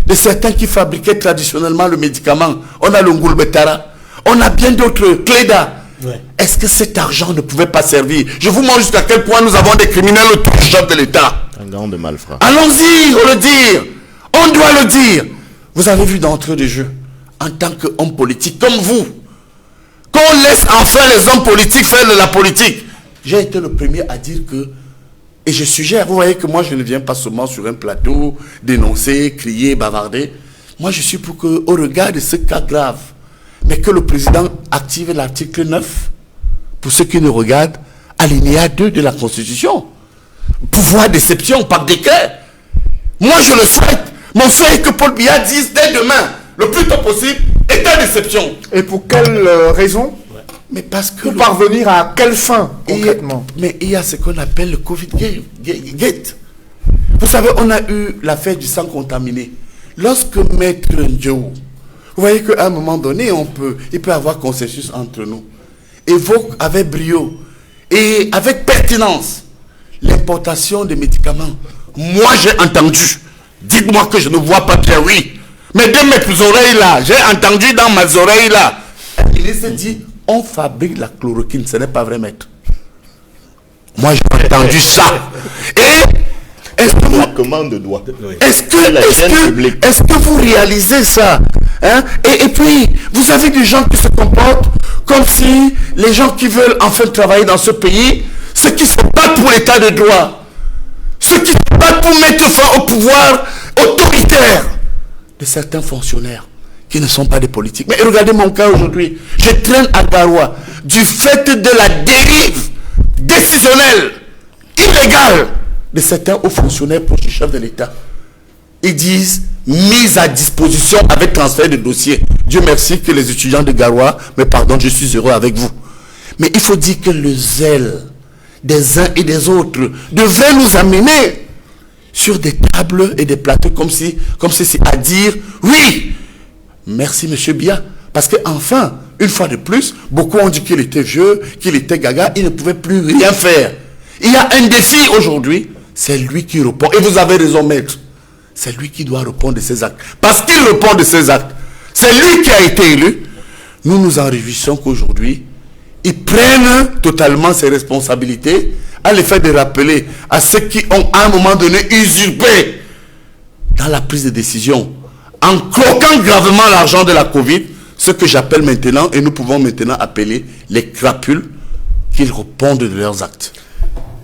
de certains qui fabriquaient traditionnellement le médicament, on a le Ngulbetara, on a bien d'autres, Cléda. Ouais. Est-ce que cet argent ne pouvait pas servir? Je vous montre jusqu'à quel point nous avons des criminels autour du chef de l'État. Un grand de malfrats. Allons-y, on le dire. On doit le dire. Vous avez vu d'entrée de jeu, en tant qu'homme politique, comme vous, qu'on laisse enfin les hommes politiques faire de la politique. J'ai été le premier à dire que, et je suggère, vous voyez que moi je ne viens pas seulement sur un plateau, dénoncer, crier, bavarder. Moi je suis pour que, au regard de ce cas grave, mais que le président active l'article 9, pour ceux qui nous regardent, alinéa 2 de la Constitution. Pouvoir d'exception par décret. Moi je le souhaite. Mon souhait est que Paul Biya dise dès demain, le plus tôt possible, état d'exception. Et pour quelle raison? Mais parce que... Pour parvenir à quelle fin, concrètement? Mais il y a ce qu'on appelle le Covid Gate. Vous savez, on a eu l'affaire du sang contaminé. Lorsque Maître Ndjou, vous voyez qu'à un moment donné, il peut y avoir consensus entre nous, évoque avec brio et avec pertinence l'importation des médicaments. Moi, j'ai entendu. Dites-moi que je ne vois pas bien, oui. Mais de mes oreilles là, j'ai entendu dans mes oreilles là, un ministre dit, on fabrique la chloroquine, ce n'est pas vrai, maître. Moi j'ai entendu ça. Et est-ce que vous, est-ce que vous réalisez ça, hein? Et puis, vous avez des gens qui se comportent comme si les gens qui veulent enfin travailler dans ce pays, ceux qui se battent pour l'état de droit, ceux qui se battent pour mettre fin au pouvoir autoritaire de certains fonctionnaires qui ne sont pas des politiques. Mais regardez mon cas aujourd'hui. Je traîne à Garoua du fait de la dérive décisionnelle, illégale de certains hauts fonctionnaires proches du chef de l'État. Ils disent mise à disposition avec transfert de dossier. Dieu merci que les étudiants de Garoua, mais pardon, je suis heureux avec vous. Mais il faut dire que le zèle des uns et des autres devrait nous amener sur des tables et des plateaux comme si c'est à dire oui, merci monsieur Bia. Parce qu'enfin, une fois de plus, beaucoup ont dit qu'il était vieux, qu'il était gaga, il ne pouvait plus rien faire. Il y a un défi aujourd'hui, c'est lui qui répond. Et vous avez raison, maître. C'est lui qui doit répondre de ses actes. Parce qu'il répond de ses actes. C'est lui qui a été élu. Nous nous en réjouissons qu'aujourd'hui, il prenne totalement ses responsabilités à l'effet de rappeler à ceux qui ont à un moment donné usurpé dans la prise de décision, en croquant gravement l'argent de la Covid, ce que j'appelle maintenant, et nous pouvons maintenant appeler les crapules, qu'ils répondent de leurs actes.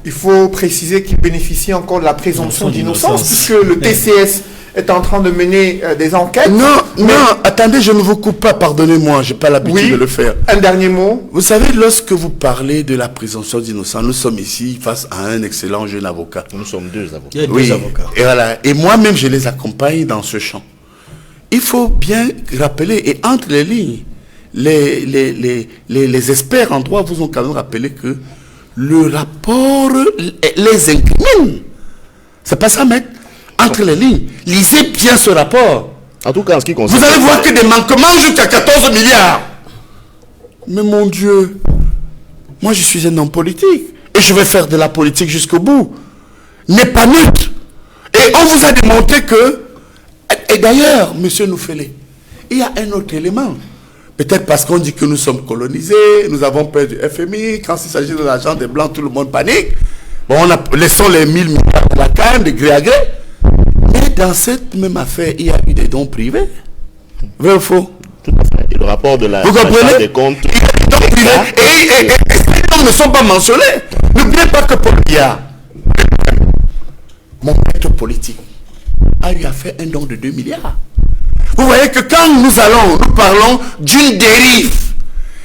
Il faut préciser qu'il bénéficie encore de la présomption d'innocence, puisque le TCS est en train de mener des enquêtes. Non, attendez, je ne vous coupe pas, pardonnez-moi, je n'ai pas l'habitude de le faire. Un dernier mot. Vous savez, lorsque vous parlez de la présomption d'innocence, nous sommes ici face à un excellent jeune avocat. Nous sommes deux avocats. Il y a deux avocats. Et voilà. Et moi-même, je les accompagne dans ce champ. Il faut bien rappeler, et entre les lignes, les experts en droit vous ont quand même rappelé que le rapport les incrimine. C'est pas ça, maître. Entre les lignes, lisez bien ce rapport. En tout cas, en ce qui concerne... Vous allez voir que des manquements jusqu'à 14 milliards. Mais mon Dieu, moi je suis un homme politique. Et je vais faire de la politique jusqu'au bout. N'est pas neutre. Et on vous a démontré que... Et d'ailleurs, monsieur Noufélé, il y a un autre élément. Peut-être parce qu'on dit que nous sommes colonisés, nous avons peur du FMI, quand il s'agit de l'argent des Blancs, tout le monde panique. Bon, laissons les 1000 milliards de la canne, de gré à gré. Mais dans cette même affaire, il y a eu des dons privés. Vrai ou faux? Tout à fait. Et le rapport de la... Vous comprenez? Des comptes... Il y a des dons privés. Et ces dons ne sont pas mentionnés. N'oubliez pas que Paul Biya, mon maître politique, a eu à faire un don de 2 milliards. Vous voyez que quand nous parlons d'une dérive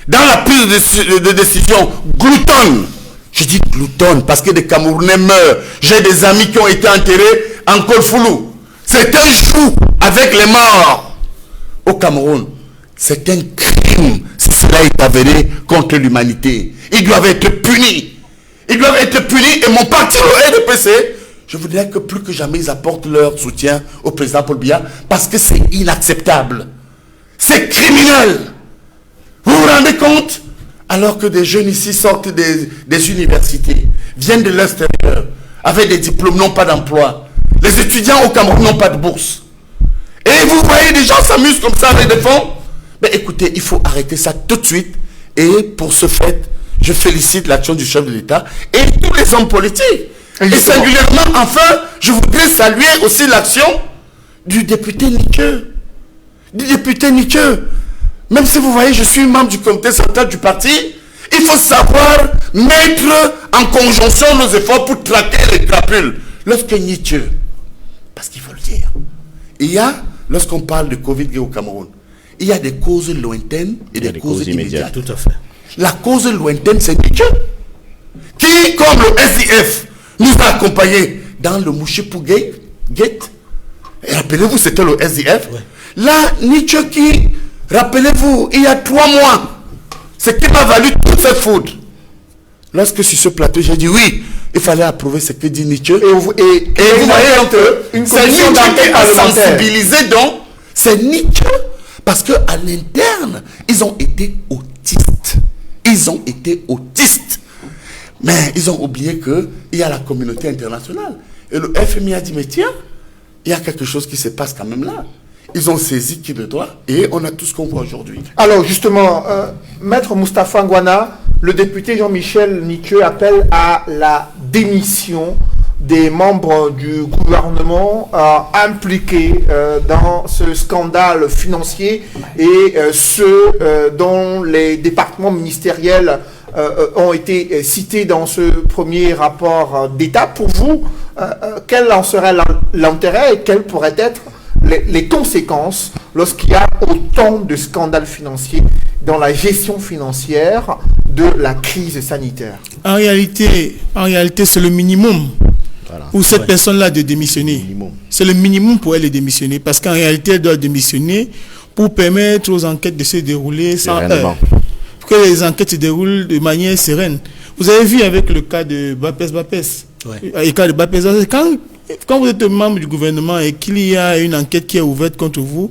dans la prise de décision gloutonne. Je dis gloutonne parce que des Camerounais meurent. J'ai des amis qui ont été enterrés en Kolfoulou. C'est un joug avec les morts au Cameroun. C'est un crime si cela est avéré contre l'humanité. Ils doivent être punis. Ils doivent être punis et mon parti, le RDPC, je voudrais que plus que jamais ils apportent leur soutien au président Paul Biya parce que c'est inacceptable. C'est criminel. Vous vous rendez compte? Alors que des jeunes ici sortent des universités, viennent de l'extérieur, avec des diplômes, n'ont pas d'emploi. Les étudiants au Cameroun n'ont pas de bourse. Et vous voyez des gens s'amusent comme ça avec des fonds. Mais écoutez, il faut arrêter ça tout de suite. Et pour ce fait, je félicite l'action du chef de l'État et tous les hommes politiques. Et singulièrement, enfin, je voudrais saluer aussi l'action du député Niqueux. Même si vous voyez, je suis membre du comité central du parti, il faut savoir mettre en conjonction nos efforts pour traquer les crapules. Lorsque Niqueux, parce qu'il faut le dire, il y a, lorsqu'on parle de Covid au Cameroun, il y a des causes lointaines et des causes immédiates. Tout à fait. La cause lointaine, c'est Niqueux, qui, comme le SDF, nous a accompagnés dans le Mouchipou Gate. Et rappelez-vous, c'était le SDF. Ouais. Là, Niqueux qui, rappelez-vous, il y a 3 mois, c'est qui m'a valu toute cette faute. Lorsque sur ce plateau, j'ai dit oui, il fallait approuver ce que dit Niqueux. Et vous voyez que c'est Niqueux qui a sensibilisé donc, c'est Niqueux. Parce qu'à l'interne, ils ont été autistes. Mais ils ont oublié qu'il y a la communauté internationale. Et le FMI a dit, mais tiens, il y a quelque chose qui se passe quand même là. ils ont saisi qui de droit et on a tout ce qu'on voit aujourd'hui. Alors justement, Maître Moustapha Ngouana, le député Jean-Michel Niqueux appelle à la démission des membres du gouvernement impliqués dans ce scandale financier et ceux dont les départements ministériels ont été cités dans ce premier rapport d'État. Pour vous, quel en serait l'intérêt et quelles pourraient être les conséquences lorsqu'il y a autant de scandales financiers dans la gestion financière de la crise sanitaire? En réalité, c'est le minimum pour cette personne-là de démissionner. C'est le minimum pour elle de démissionner, parce qu'en réalité, elle doit démissionner pour permettre aux enquêtes de se dérouler sans heurts, pour que les enquêtes se déroulent de manière sereine. Vous avez vu avec le cas de Bapes. Le cas de Bapes, quand vous êtes membre du gouvernement et qu'il y a une enquête qui est ouverte contre vous,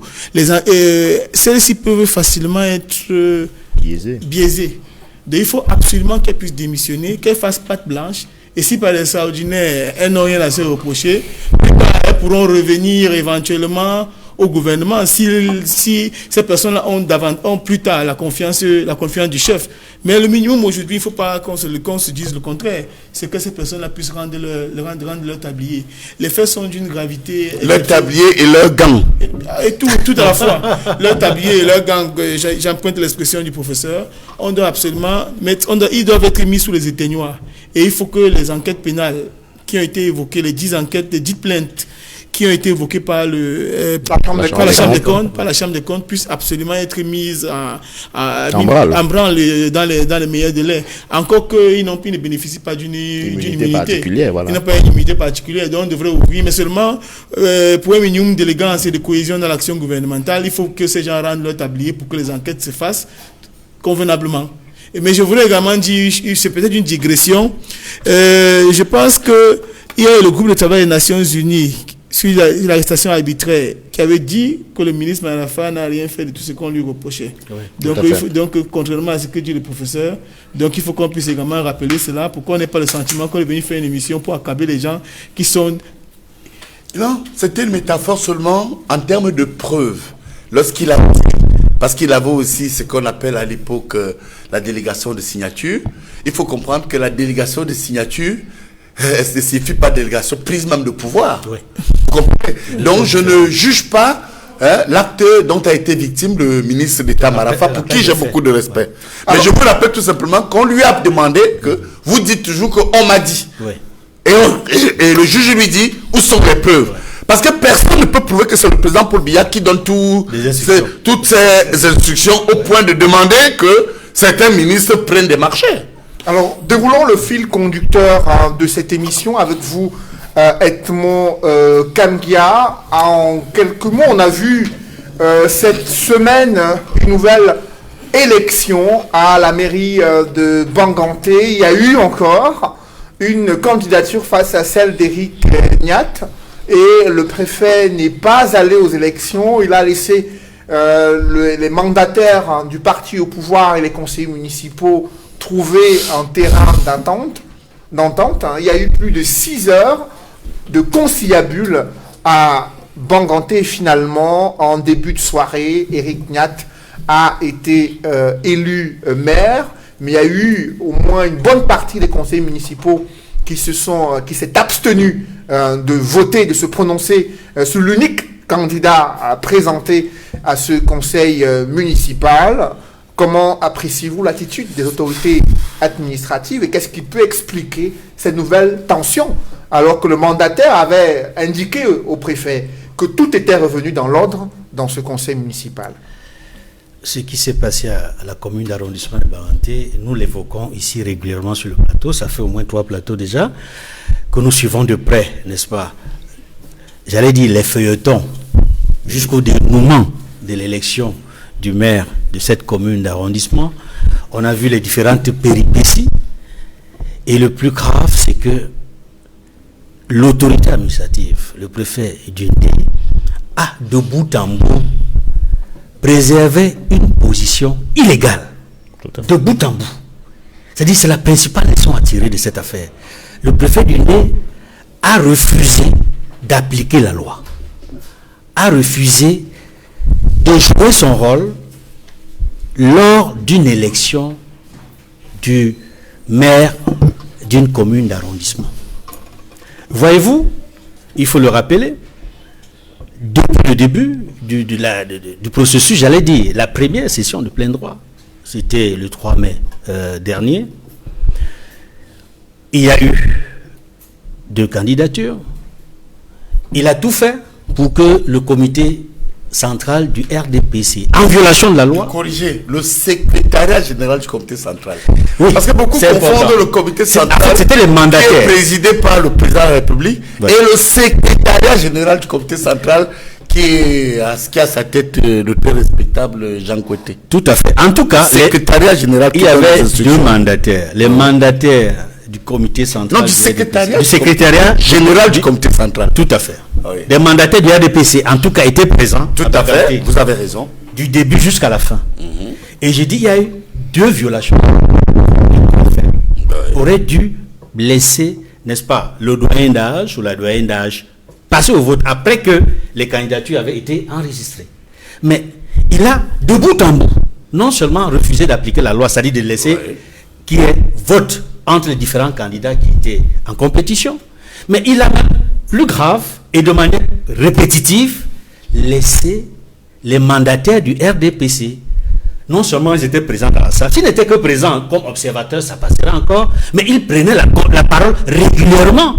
celles-ci peuvent facilement être biaisées. Donc il faut absolument qu'elle puisse démissionner, qu'elle fasse patte blanche. Et si par l'extraordinaire, elles n'ont rien à se reprocher, elles pourront revenir éventuellement au gouvernement si ces personnes-là ont plus tard la confiance du chef. Mais le minimum aujourd'hui, il ne faut pas qu'on se dise le contraire. C'est que ces personnes-là puissent rendre leur tablier. Les faits sont d'une gravité... Leur tablier et leur gant. Et tout à la fois. Leur tablier et leur gant, j'emprunte l'expression du professeur, on doit absolument ils doivent être mis sous les éteignoirs. Et il faut que les enquêtes pénales qui ont été évoquées, les 10 plaintes qui ont été évoquées par la Chambre des comptes puissent absolument être mises en branle dans les meilleurs délais. Encore qu'ils ne bénéficient pas d'une immunité particulière. Voilà. Ils n'ont pas une immunité particulière, donc on devrait ouvrir. Mais seulement, pour un minimum d'élégance et de cohésion dans l'action gouvernementale, il faut que ces gens rendent leur tablier pour que les enquêtes se fassent convenablement. Mais je voulais également dire, c'est peut-être une digression, je pense que il y a le groupe de travail des Nations Unies sur l'arrestation arbitraire qui avait dit que le ministre Manafa n'a rien fait de tout ce qu'on lui reprochait. Oui, donc, contrairement à ce que dit le professeur, donc il faut qu'on puisse également rappeler cela pour qu'on n'ait pas le sentiment qu'on est venu faire une émission pour accabler les gens qui sont... Non, c'était une métaphore seulement en termes de preuves. Lorsqu'il a... Parce qu'il avait aussi ce qu'on appelle à l'époque la délégation de signature. Il faut comprendre que la délégation de signature, ne signifie pas délégation, prise même de pouvoir. Oui. Vous comprenez? Donc je ne juge pas l'acte dont a été victime le ministre d'État Marafa, pour qui j'ai beaucoup de respect. Mais je vous rappelle tout simplement qu'on lui a demandé que vous dites toujours qu'on m'a dit. Oui. Et le juge lui dit où sont les preuves. Oui. Parce que personne ne peut prouver que c'est le président Paul Biya qui donne toutes ces instructions au point de demander que certains ministres prennent des marchés. Alors, déroulons le fil conducteur de cette émission avec vous, Edmond Kangia. En quelques mots, on a vu cette semaine une nouvelle élection à la mairie de Banganté. Il y a eu encore une candidature face à celle d'Éric Niat. Et le préfet n'est pas allé aux élections. Il a laissé les mandataires du parti au pouvoir et les conseillers municipaux trouver un terrain d'entente. Il y a eu plus de 6 heures de conciliabule à Banganté. Finalement, en début de soirée, Éric Niat a été élu maire. Mais il y a eu au moins une bonne partie des conseillers municipaux qui s'est abstenu de voter, de se prononcer sur l'unique candidat présenté à ce conseil municipal. Comment appréciez-vous l'attitude des autorités administratives et qu'est-ce qui peut expliquer cette nouvelle tension alors que le mandataire avait indiqué au préfet que tout était revenu dans l'ordre dans ce conseil municipal? Ce qui s'est passé à la commune d'arrondissement de Banganté, nous l'évoquons ici régulièrement sur le plateau, ça fait au moins 3 plateaux déjà, que nous suivons de près, n'est-ce pas? J'allais dire les feuilletons, jusqu'au dénouement de l'élection du maire de cette commune d'arrondissement. On a vu les différentes péripéties, et le plus grave, c'est que l'autorité administrative, le préfet Djundé, a de bout en bout préserver une position illégale, de bout en bout. C'est-à-dire c'est la principale leçon à tirer de cette affaire. Le préfet Djundé a refusé d'appliquer la loi, a refusé de jouer son rôle lors d'une élection du maire d'une commune d'arrondissement. Voyez-vous, il faut le rappeler, depuis le début du processus, j'allais dire, la première session de plein droit, c'était le 3 mai dernier, il y a eu 2 candidatures. Il a tout fait pour que le comité central du RDPC, en violation de la loi... Corriger, le secrétariat général du comité central. Oui, parce que beaucoup confondent le comité central, en fait, c'était les mandataires, qui est présidé par le président de la République, ouais, et le secrétariat général du comité central qui a à sa tête le très respectable Jean Coueté. Tout à fait. En tout cas, secrétariat général, il y avait 2 mandataires. Les mandataires du comité central... Non, du secrétariat général du comité central. Tout à fait. Oui. Les mandataires du RDPC, en tout cas, étaient présents. Tout à fait, vous avez raison. Du début jusqu'à la fin. Et j'ai dit, il y a eu 2 violations. Aurait dû laisser, n'est-ce pas, le doyen d'âge ou la doyenne d'âge passer au vote après que les candidatures avaient été enregistrées. Mais il a, de bout en bout, non seulement refusé d'appliquer la loi, c'est-à-dire de laisser qu'il y ait vote entre les différents candidats qui étaient en compétition, mais il a même, plus grave et de manière répétitive, laissé les mandataires du RDPC. Non seulement ils étaient présents dans la salle, s'ils n'étaient que présents comme observateurs, ça passerait encore, mais ils prenaient la parole régulièrement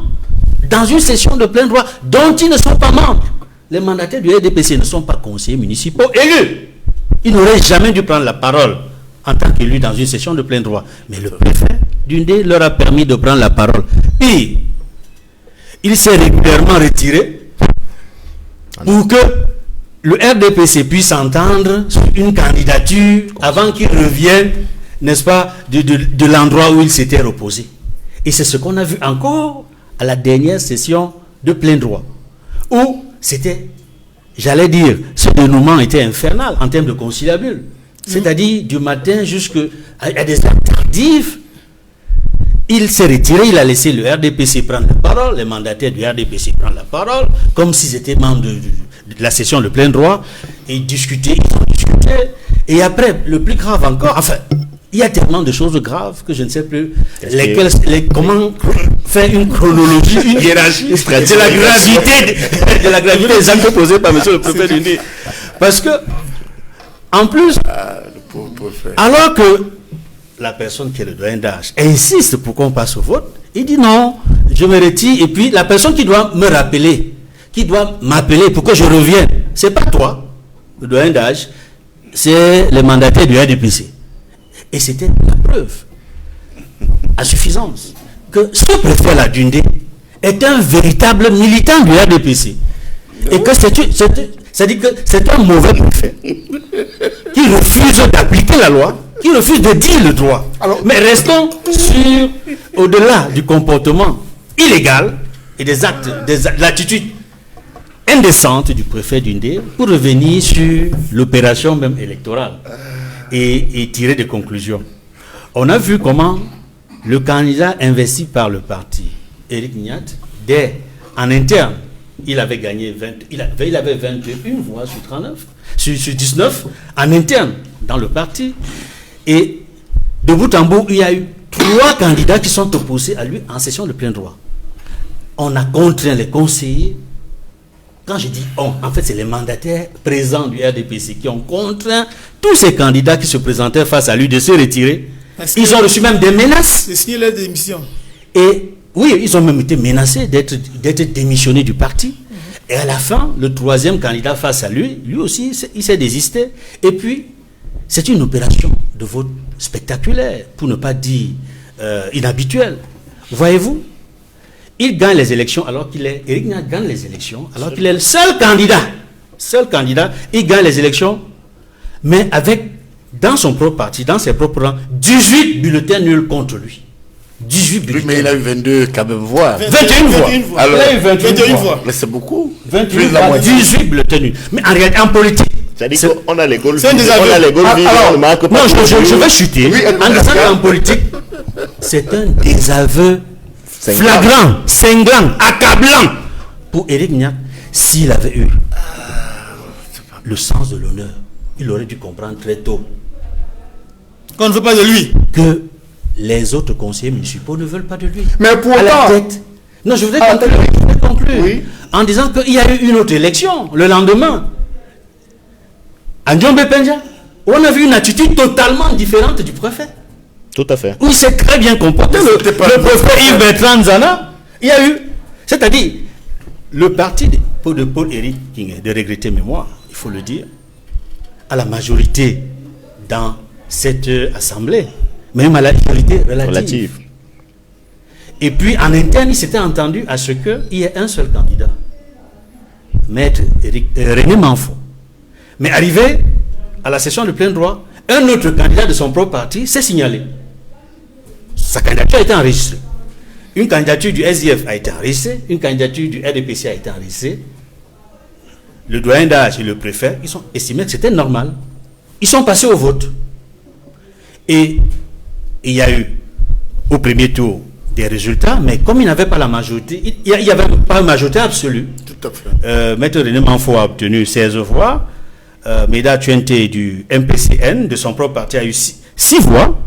dans une session de plein droit dont ils ne sont pas membres. Les mandataires du RDPC ne sont pas conseillers municipaux élus. Ils n'auraient jamais dû prendre la parole en tant qu'élus dans une session de plein droit. Mais le préfet d'Undé leur a permis de prendre la parole. Puis, il s'est régulièrement retiré pour que le RDPC puisse entendre sur une candidature avant qu'il revienne, n'est-ce pas, de l'endroit où il s'était reposé. Et c'est ce qu'on a vu encore à la dernière session de plein droit, où c'était, j'allais dire, ce dénouement était infernal en termes de conciliabule. C'est-à-dire du matin jusqu'à des heures tardives. Il s'est retiré, il a laissé le RDPC prendre la parole, les mandataires du RDPC prendre la parole, comme s'ils étaient membres de la session de plein droit, et discuter, ils ont discuté. Et après, le plus grave encore, enfin, il y a tellement de choses graves que je ne sais plus comment faire une chronologie, une hiérarchie de la gravité des actes posés par monsieur le préfet du Nid. Parce que, en plus, alors que la personne qui est le doyen d'âge insiste pour qu'on passe au vote, il dit non, je me retire, et puis la personne qui doit me rappeler, qui doit m'appeler pour que je revienne, c'est pas toi, le doyen d'âge, c'est les mandataires du RDPC. Et c'était la preuve, à suffisance, que ce préfet-là d'Undé est un véritable militant du RDPC. Et que c'est-à-dire que c'est un mauvais préfet qui refuse d'appliquer la loi, qui refuse de dire le droit. Alors, mais restons sur, au-delà du comportement illégal et des actes, l'attitude indécente du préfet d'Undé, pour revenir sur l'opération même électorale et tirer des conclusions. On a vu comment le candidat investi par le parti, Éric Niat, en interne, il avait gagné il avait 21 voix sur 39, sur 19, en interne, dans le parti. Et de bout en bout, il y a eu 3 candidats qui sont opposés à lui en session de plein droit. On a contraint les conseillers. Quand je dis on, en fait, c'est les mandataires présents du RDPC qui ont contraint tous ces candidats qui se présentaient face à lui de se retirer. Ils ont reçu même des menaces. C'est signé leur démission. Et oui, ils ont même été menacés d'être démissionnés du parti. Et à la fin, le 3e candidat face à lui aussi, il s'est désisté. Et puis, c'est une opération de vote spectaculaire, pour ne pas dire inhabituelle. Voyez-vous, il gagne les élections alors qu'il est... Éric Niat gagne les élections alors qu'il est le seul candidat. Il gagne les élections, mais avec, dans son propre parti, dans ses propres rangs, 18 bulletins nuls contre lui. 18 bulletins. Mais il a eu 22 quand même voix. 21 voix. Alors, il a eu 21 voix. Mais c'est beaucoup. 28 voix, 18 bulletins nuls. Mais en réalité, en politique, c'est-à-dire qu'on a les goals. C'est un désaveu. Non, je vais chuter. En disant qu'en politique, c'est un désaveu flagrant, cinglant, accablant pour Éric Niat s'il avait eu le sens de l'honneur. Il aurait dû comprendre très tôt Qu'on ne veut pas de lui. que les autres conseillers municipaux ne veulent pas de lui. Mais À la pourtant, tête. Non, je voudrais conclure. Oui. En disant qu'il y a eu une autre élection le lendemain. À Ndiombe-Pendja, où on a vu une attitude totalement différente du préfet. Tout à fait. Où il s'est très bien comporté. Le préfet Yves Bertrand Nzana, il y a eu. C'est-à-dire, le parti de Paul-Éric King, de regretter mémoire, il faut le dire, à la majorité dans cette assemblée, même à la majorité relative. Et puis en interne, il s'était entendu à ce qu'il y ait un seul candidat, Maître René Manfo. Mais arrivé à la session de plein droit, un autre candidat de son propre parti s'est signalé. Sa candidature a été enregistrée. Une candidature du SDF a été enregistrée, une candidature du RDPC a été enregistrée. Le doyen d'âge et le préfet, ils ont estimé que c'était normal. Ils sont passés au vote. Et il y a eu au premier tour des résultats, mais comme il n'avait pas la majorité, il n'y avait pas une majorité absolue. Tout à fait. Maître René Manfo a obtenu 16 voix. Meda Tuente du MPCN, de son propre parti, a eu 6 voix.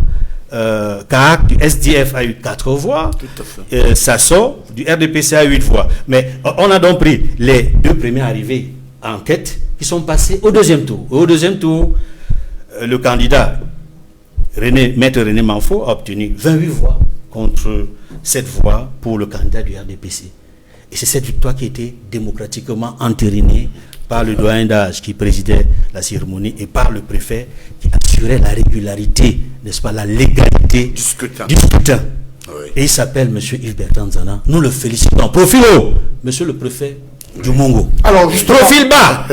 Kaak du SDF a eu 4 voix. Tout à fait. Sasso du RDPC a 8 voix. Mais on a donc pris les 2 premiers arrivés en tête qui sont passés au deuxième tour. Au deuxième tour, le candidat Maître René Manfo a obtenu 28 voix contre 7 voix pour le candidat du RDPC. Et c'est cette victoire qui a été démocratiquement entérinée par le doyen d'âge qui présidait la cérémonie et par le préfet qui assurait la régularité, n'est-ce pas, la légalité Du scrutin. Oui. Et il s'appelle M. Yves Bertrand Nzana. Nous le félicitons. Profil haut, M. le préfet du Mongo. alors justement, Profil bas,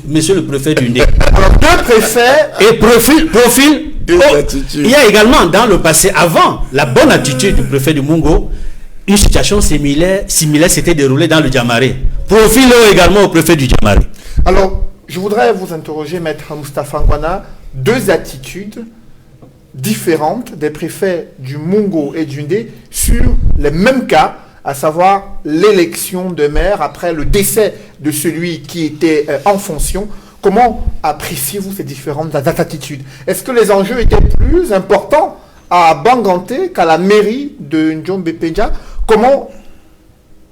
monsieur le préfet du Ndé. alors deux préfets, Et profil Deux haut. attitudes. Il y a également dans le passé, avant la bonne attitude du préfet du Mongo, une situation similaire s'était déroulée dans le Djamaré. Profil haut également au préfet du Djamaré. alors je voudrais vous interroger, Maître Moustapha Ngwana, deux attitudes différentes des préfets du Mongo et du Ndé sur les mêmes cas, à savoir l'élection de maire après le décès de celui qui était en fonction. Comment appréciez-vous ces différentes attitudes? Est-ce que les enjeux étaient plus importants à Banganté qu'à la mairie de Ndiombe-Pendja? Comment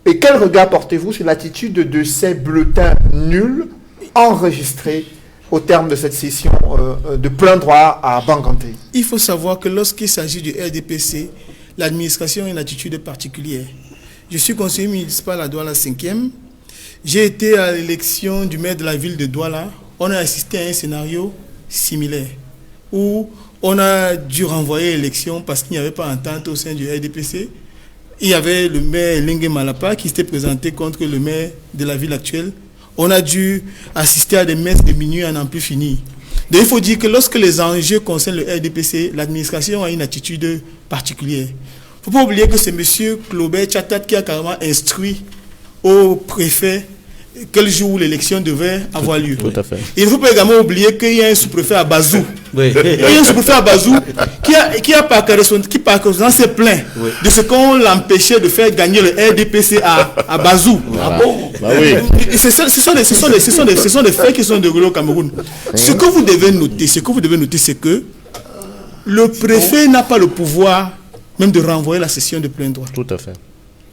et quel regard portez-vous sur l'attitude de ces bulletins nuls enregistrés au terme de cette session de plein droit à Banganté? Il faut savoir que lorsqu'il s'agit du RDPC, l'administration a une attitude particulière. Je suis conseiller municipal à Douala 5e. J'ai été à l'élection du maire de la ville de Douala. On a assisté à un scénario similaire où on a dû renvoyer l'élection parce qu'il n'y avait pas d'entente au sein du RDPC. Il y avait le maire Lengue Malapa qui s'était présenté contre le maire de la ville actuelle. On a dû assister à des messes de minuit à n'en plus finir. Donc il faut dire que lorsque les enjeux concernent le RDPC, l'administration a une attitude particulière. Il ne faut pas oublier que c'est M. Claubert Chatat qui a carrément instruit au préfet quel jour l'élection devait avoir lieu. Tout à fait. Il ne faut pas également oublier qu'il y a un sous-préfet à Bazou. Oui. Il y a un sous-préfet à Bazou qui par correspondance s'est plaint de ce qu'on l'empêchait de faire gagner le RDPC à Bazou. Voilà. Ah bon? Bah oui. Ce sont des faits qui sont déroulés au Cameroun. Ce que vous devez noter, c'est que le préfet n'a pas le pouvoir même de renvoyer la session de plein droit. Tout à fait.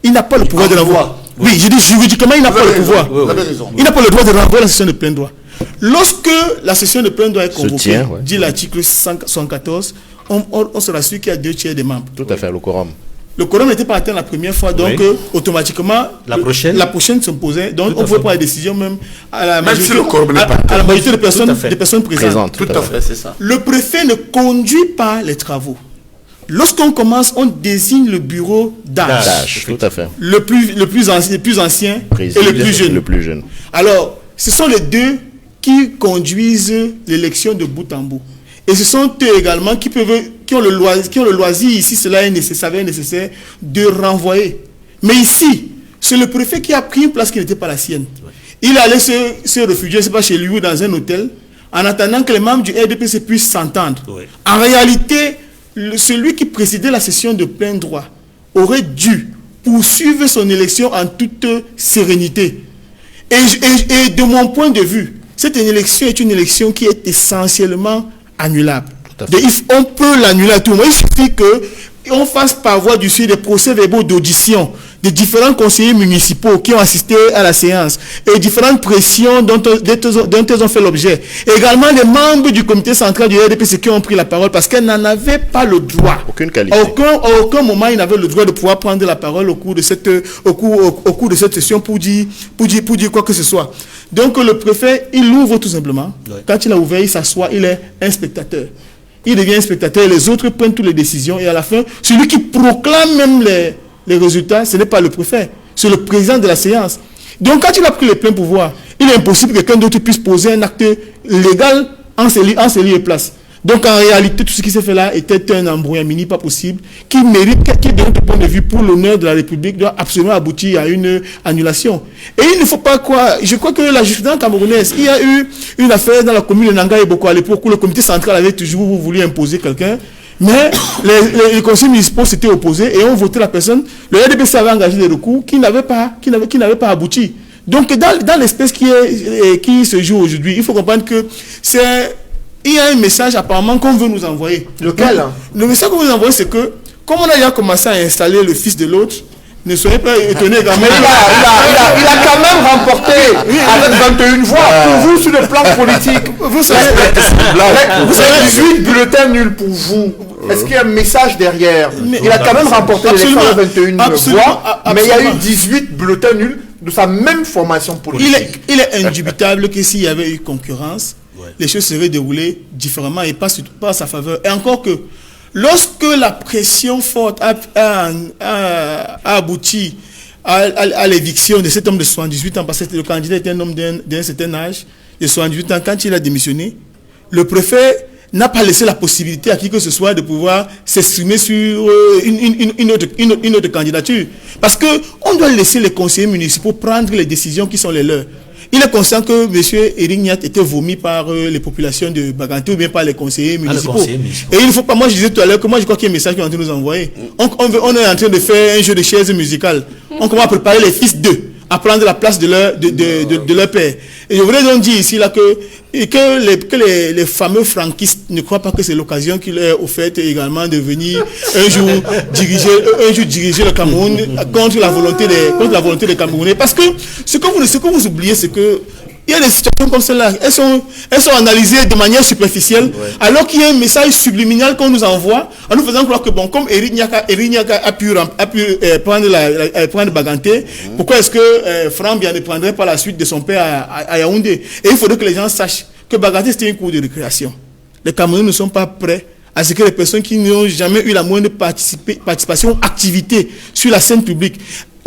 Il n'a pas le pouvoir de renvoyer. Oui, je dis juridiquement, il n'a pas le pouvoir. Vous avez raison. Il n'a pas le droit de renvoyer la session de plein droit. Lorsque la session de plein droit est convoquée, tient, ouais. dit l'article 114, on se rassure qu'il y a 2 tiers des membres. Tout à fait, le quorum. Le quorum n'était pas atteint la première fois, donc Oui. automatiquement, La prochaine se posait. Donc Tout à on pouvait fait. prendre la décision même à la Même si majorité, le quorum n'est pas à la majorité Tout à fait. des personnes présentes. Présente. Tout à fait, c'est ça. Le préfet ne conduit pas les travaux. Lorsqu'on commence, on désigne le bureau d'âge. Tâche, tout à fait. Le plus ancien Président, et le plus jeune. Le plus jeune. Alors, ce sont les deux qui conduisent l'élection de bout en bout. Et ce sont eux également qui ont le loisir, ici, cela est nécessaire, de renvoyer. Mais ici, c'est le préfet qui a pris une place qui n'était pas la sienne. Il allait se réfugier, c'est pas chez lui ou dans un hôtel, en attendant que les membres du RDPC puissent s'entendre. Oui. En réalité, celui qui présidait la session de plein droit aurait dû poursuivre son élection en toute sérénité. Et de mon point de vue, cette élection est une élection qui est essentiellement annulable. On peut l'annuler à tout moment. Il suffit qu'on fasse par voie du suivi des procès-verbaux d'audition des différents conseillers municipaux qui ont assisté à la séance et différentes pressions dont ils ont fait l'objet. Également les membres du comité central du RDPC qui ont pris la parole parce qu'elles n'en avaient pas le droit. Aucune qualité. À aucun moment ils n'avaient le droit de pouvoir prendre la parole au cours de cette session pour dire quoi que ce soit. Donc le préfet, il ouvre tout simplement. Ouais. Quand il a ouvert, il s'assoit, il est un spectateur. Il devient un spectateur et les autres prennent toutes les décisions. Et à la fin, celui qui proclame même les résultats, ce n'est pas le préfet, c'est le président de la séance. Donc quand il a pris les pleins pouvoirs, il est impossible que quelqu'un d'autre puisse poser un acte légal en ses lieux et places. Donc en réalité, tout ce qui s'est fait là était un embrouillamini pas possible, qui mérite, qui de notre point de vue pour l'honneur de la République, doit absolument aboutir à une annulation. Et il ne faut pas croire, je crois que la jurisprudence camerounaise, il y a eu une affaire dans la commune de Nanga et Boko à l'époque où le comité central avait toujours voulu imposer quelqu'un, mais les conseils municipaux s'étaient opposés et ont voté la personne. Le RDPC avait engagé des recours qui n'avaient pas abouti. Donc dans l'espèce qui se joue aujourd'hui, il faut comprendre que il y a un message apparemment qu'on veut nous envoyer. Lequel? Le message qu'on veut nous envoyer, c'est que, comme on a déjà commencé à installer le fils de l'autre, ne soyez pas étonnés. Il a quand même remporté avec 21 voix. Pour vous, sur le plan politique, vous savez 18 bulletins nuls pour vous. Est-ce qu'il y a un message derrière? Il a quand même remporté l'élection avec 21 voix, mais il y a eu 18 bulletins nuls de sa même formation politique. Il est indubitable que s'il y avait eu concurrence, les choses seraient déroulées différemment et pas à sa faveur. Et encore que, lorsque la pression forte a abouti à l'éviction de cet homme de 78 ans, parce que le candidat était un homme d'un certain âge, de 78 ans, quand il a démissionné, le préfet n'a pas laissé la possibilité à qui que ce soit de pouvoir s'exprimer sur une autre candidature. Parce qu'on doit laisser les conseillers municipaux prendre les décisions qui sont les leurs. Il est conscient que M. Éric Niat était vomi par les populations de Baganté ou bien par les conseillers municipaux. Et il ne faut pas, moi je disais tout à l'heure que moi je crois qu'il y a un message qu'on est en train de nous envoyer. On est en train de faire un jeu de chaises musicales. On commence à préparer les fils d'eux à prendre la place de leur père. Et je voudrais donc dire ici là que les fameux franquistes ne croient pas que c'est l'occasion qu'il est offerte également de venir un jour diriger le Cameroun contre la volonté des Camerounais. Parce que ce que vous oubliez, c'est que il y a des situations comme celle-là, elles sont analysées de manière superficielle, alors qu'il y a un message subliminal qu'on nous envoie, en nous faisant croire que bon, comme Éric Niaka a pu prendre Baganté, pourquoi est-ce que Frambia ne prendrait pas la suite de son père à Yaoundé? Et il faudrait que les gens sachent que Baganté c'était une cour de récréation. Les Camerounais ne sont pas prêts à ce que les personnes qui n'ont jamais eu la moindre participation, activité sur la scène publique,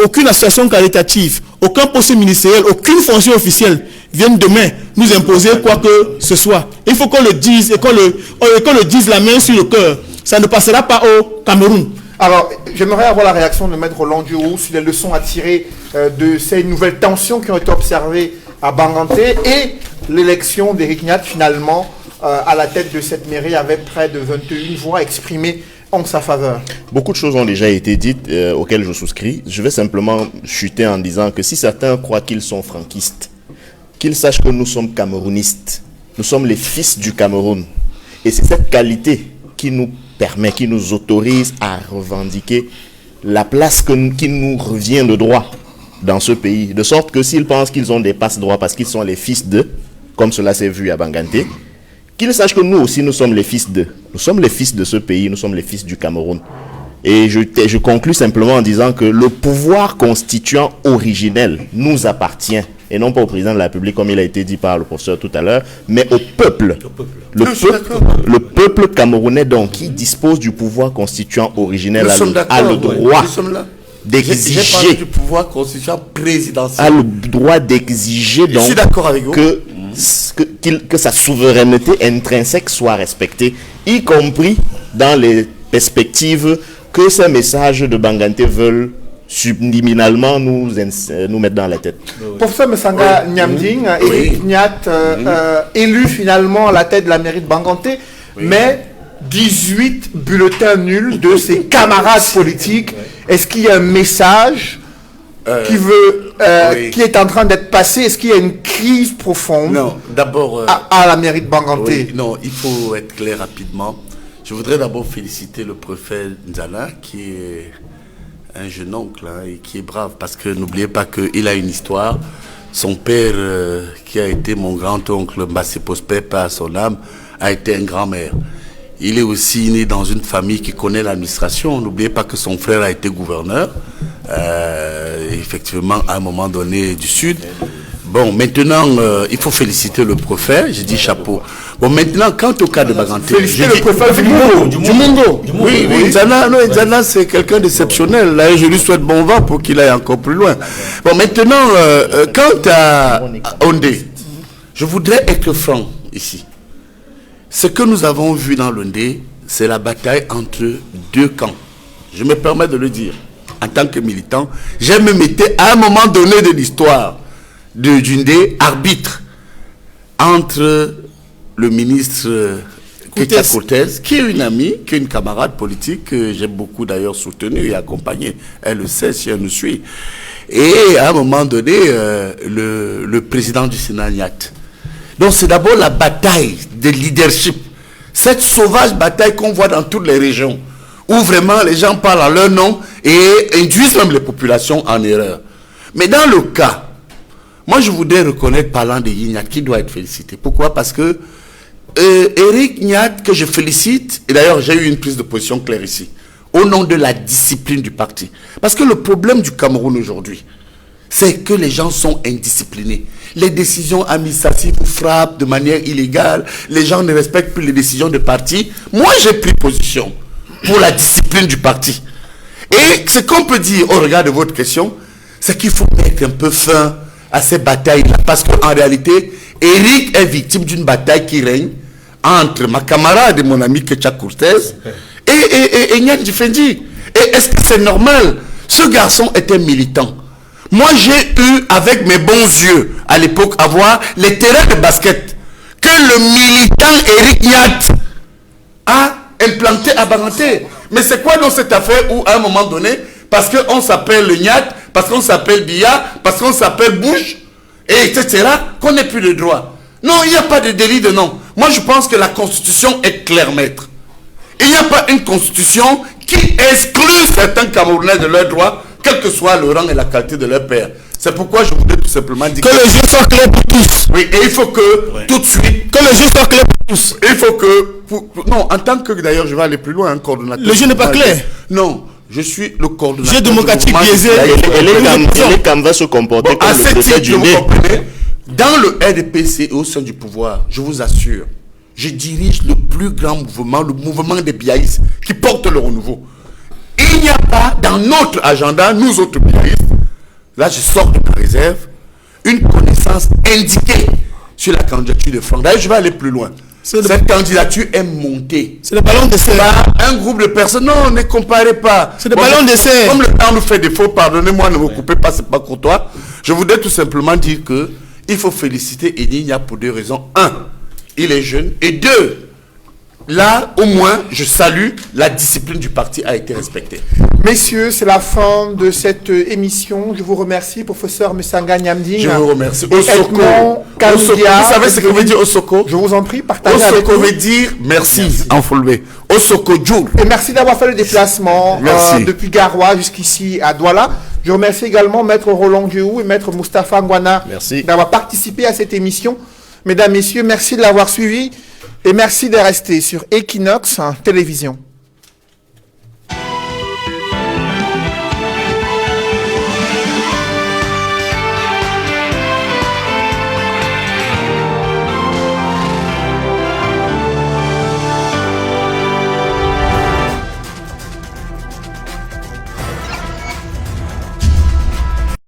aucune association caritative, aucun poste ministériel, aucune fonction officielle viennent demain nous imposer quoi que ce soit. Il faut qu'on le dise et qu'on le dise la main sur le cœur. Ça ne passera pas au Cameroun. Alors, j'aimerais avoir la réaction de Maître Roland Diourou sur les leçons à tirer de ces nouvelles tensions qui ont été observées à Banganté et l'élection d'Éric Niat finalement à la tête de cette mairie avec près de 21 voix exprimées en sa faveur. Beaucoup de choses ont déjà été dites auxquelles je souscris. Je vais simplement chuter en disant que si certains croient qu'ils sont franquistes, qu'ils sachent que nous sommes camerounistes. Nous sommes les fils du Cameroun. Et c'est cette qualité qui nous permet, qui nous autorise à revendiquer la place qui nous revient de droit dans ce pays. De sorte que s'ils pensent qu'ils ont des passe-droits parce qu'ils sont les fils d'eux, comme cela s'est vu à Banganté, qu'ils sachent que nous aussi, nous sommes les fils d'eux. Nous sommes les fils de ce pays, nous sommes les fils du Cameroun. Et je conclus simplement en disant que le pouvoir constituant originel nous appartient, et non pas au président de la République, comme il a été dit par le professeur tout à l'heure, mais au peuple. Le peuple camerounais, donc, qui dispose du pouvoir constituant originel, a le droit d'exiger du pouvoir constituant présidentiel. A le droit d'exiger donc que sa souveraineté intrinsèque soit respectée, y compris dans les perspectives que ces messages de Banganté veulent subliminalement nous mettre dans la tête. Professeur Messanga Nyamding, Éric Niat, élu finalement à la tête de la mairie de Banganté, mais 18 bulletins nuls de ses camarades politiques. Est-ce qu'il y a un message qui est en train d'être passé? Est-ce qu'il y a une crise profonde? Non, d'abord... à la mairie de Banganté. Oui, non, il faut être clair rapidement. Je voudrais d'abord féliciter le préfet Nzala, qui est un jeune oncle et qui est brave, parce que n'oubliez pas qu'il a une histoire. Son père, qui a été mon grand-oncle Mbassé Prospère, par son âme, a été un grand-maire. Il est aussi né dans une famille qui connaît l'administration. N'oubliez pas que son frère a été gouverneur, effectivement, à un moment donné du Sud. Bon, maintenant, il faut féliciter le préfet, j'ai dit chapeau. Bon, maintenant, quant au cas de Banganté... Féliciter le préfet du Mungo. Oui, Nzala, c'est quelqu'un d'exceptionnel. Là, je lui souhaite bon vent pour qu'il aille encore plus loin. Bon, maintenant, quant à Ondé, je voudrais être franc ici. Ce que nous avons vu dans l'Ondé, c'est la bataille entre deux camps. Je me permets de le dire. En tant que militant, j'ai même été à un moment donné de l'histoire de Djundé, arbitre entre le ministre Ketia Cortez, qui est une amie, qui est une camarade politique que j'ai beaucoup d'ailleurs soutenu et accompagné. Elle le sait si elle nous suit. Et à un moment donné, le président du Sénat, Nyat. Donc c'est d'abord la bataille de leadership. Cette sauvage bataille qu'on voit dans toutes les régions, où vraiment les gens parlent à leur nom et induisent même les populations en erreur. Mais dans le cas, moi, je voudrais reconnaître, parlant de Nyat, qui doit être félicité. Pourquoi? Parce que Eric Nyat, que je félicite, et d'ailleurs, j'ai eu une prise de position claire ici, au nom de la discipline du parti. Parce que le problème du Cameroun aujourd'hui, c'est que les gens sont indisciplinés. Les décisions administratives frappent de manière illégale. Les gens ne respectent plus les décisions de parti. Moi, j'ai pris position pour la discipline du parti. Et ce qu'on peut dire au regard de votre question, c'est qu'il faut mettre un peu fin à ces batailles-là. Parce qu'en réalité, Eric est victime d'une bataille qui règne entre ma camarade et mon ami Ketia Cortez et Nyat Djifendi. Et est-ce que c'est normal? Ce garçon était militant. Moi, j'ai eu, avec mes bons yeux, à l'époque, à voir les terrains de basket que le militant Eric Nyat a implanté à Banganté. Mais c'est quoi dans cette affaire où, à un moment donné, parce qu'on s'appelle le Nyat, parce qu'on s'appelle Bia, parce qu'on s'appelle Bush, et etc., qu'on n'ait plus de droit? Non, il n'y a pas de délit de nom. Moi, je pense que la Constitution est claire, maître. Il n'y a pas une Constitution qui exclut certains Camerounais de leurs droits, quel que soit le rang et la qualité de leur père. C'est pourquoi je voudrais tout simplement dire que le jeu soit clair pour tous. Oui, et il faut que, tout de suite... Que le jeu soit clair pour tous. Il faut que... non, en tant que, d'ailleurs, je vais aller plus loin, un coordonnateur... Le jeu n'est pas clair. Non, je suis le coordonnateur... Jeu démocratique biaisé. Et les CAM va se comporter comme le préfet du nez. Dans le RDPC et au sein du pouvoir, je vous assure, je dirige le plus grand mouvement, le mouvement des biaïstes, qui porte le renouveau. Il n'y a pas dans notre agenda, nous autres biaïstes, là je sors de ma réserve, une connaissance indiquée sur la candidature de Franck. D'ailleurs, je vais aller plus loin. Cette candidature est montée. C'est le ballon d'essai. Un groupe de personnes. Non, ne comparez pas. C'est le ballon d'essai. Comme le temps nous fait défaut, pardonnez-moi, ne me coupez pas, c'est pas courtois. Je voudrais tout simplement dire que il faut féliciter Edi Nyat pour deux raisons. Un, il est jeune. Et deux, là, au moins, je salue, la discipline du parti a été respectée. Messieurs, c'est la fin de cette émission. Je vous remercie, professeur Musanga Nyamding. Je vous remercie. Osoko. Vous savez ce que veut dire Osoko? Je vous en prie, partagez avec Osoko nous. veut dire merci, en fulbe. Osoko Djour. Et merci d'avoir fait le déplacement depuis Garoua jusqu'ici à Douala. Je remercie également Maître Roland Diou et Maître Moustapha Ngwana d'avoir participé à cette émission. Mesdames, Messieurs, merci de l'avoir suivi et merci de rester sur Equinox Télévision.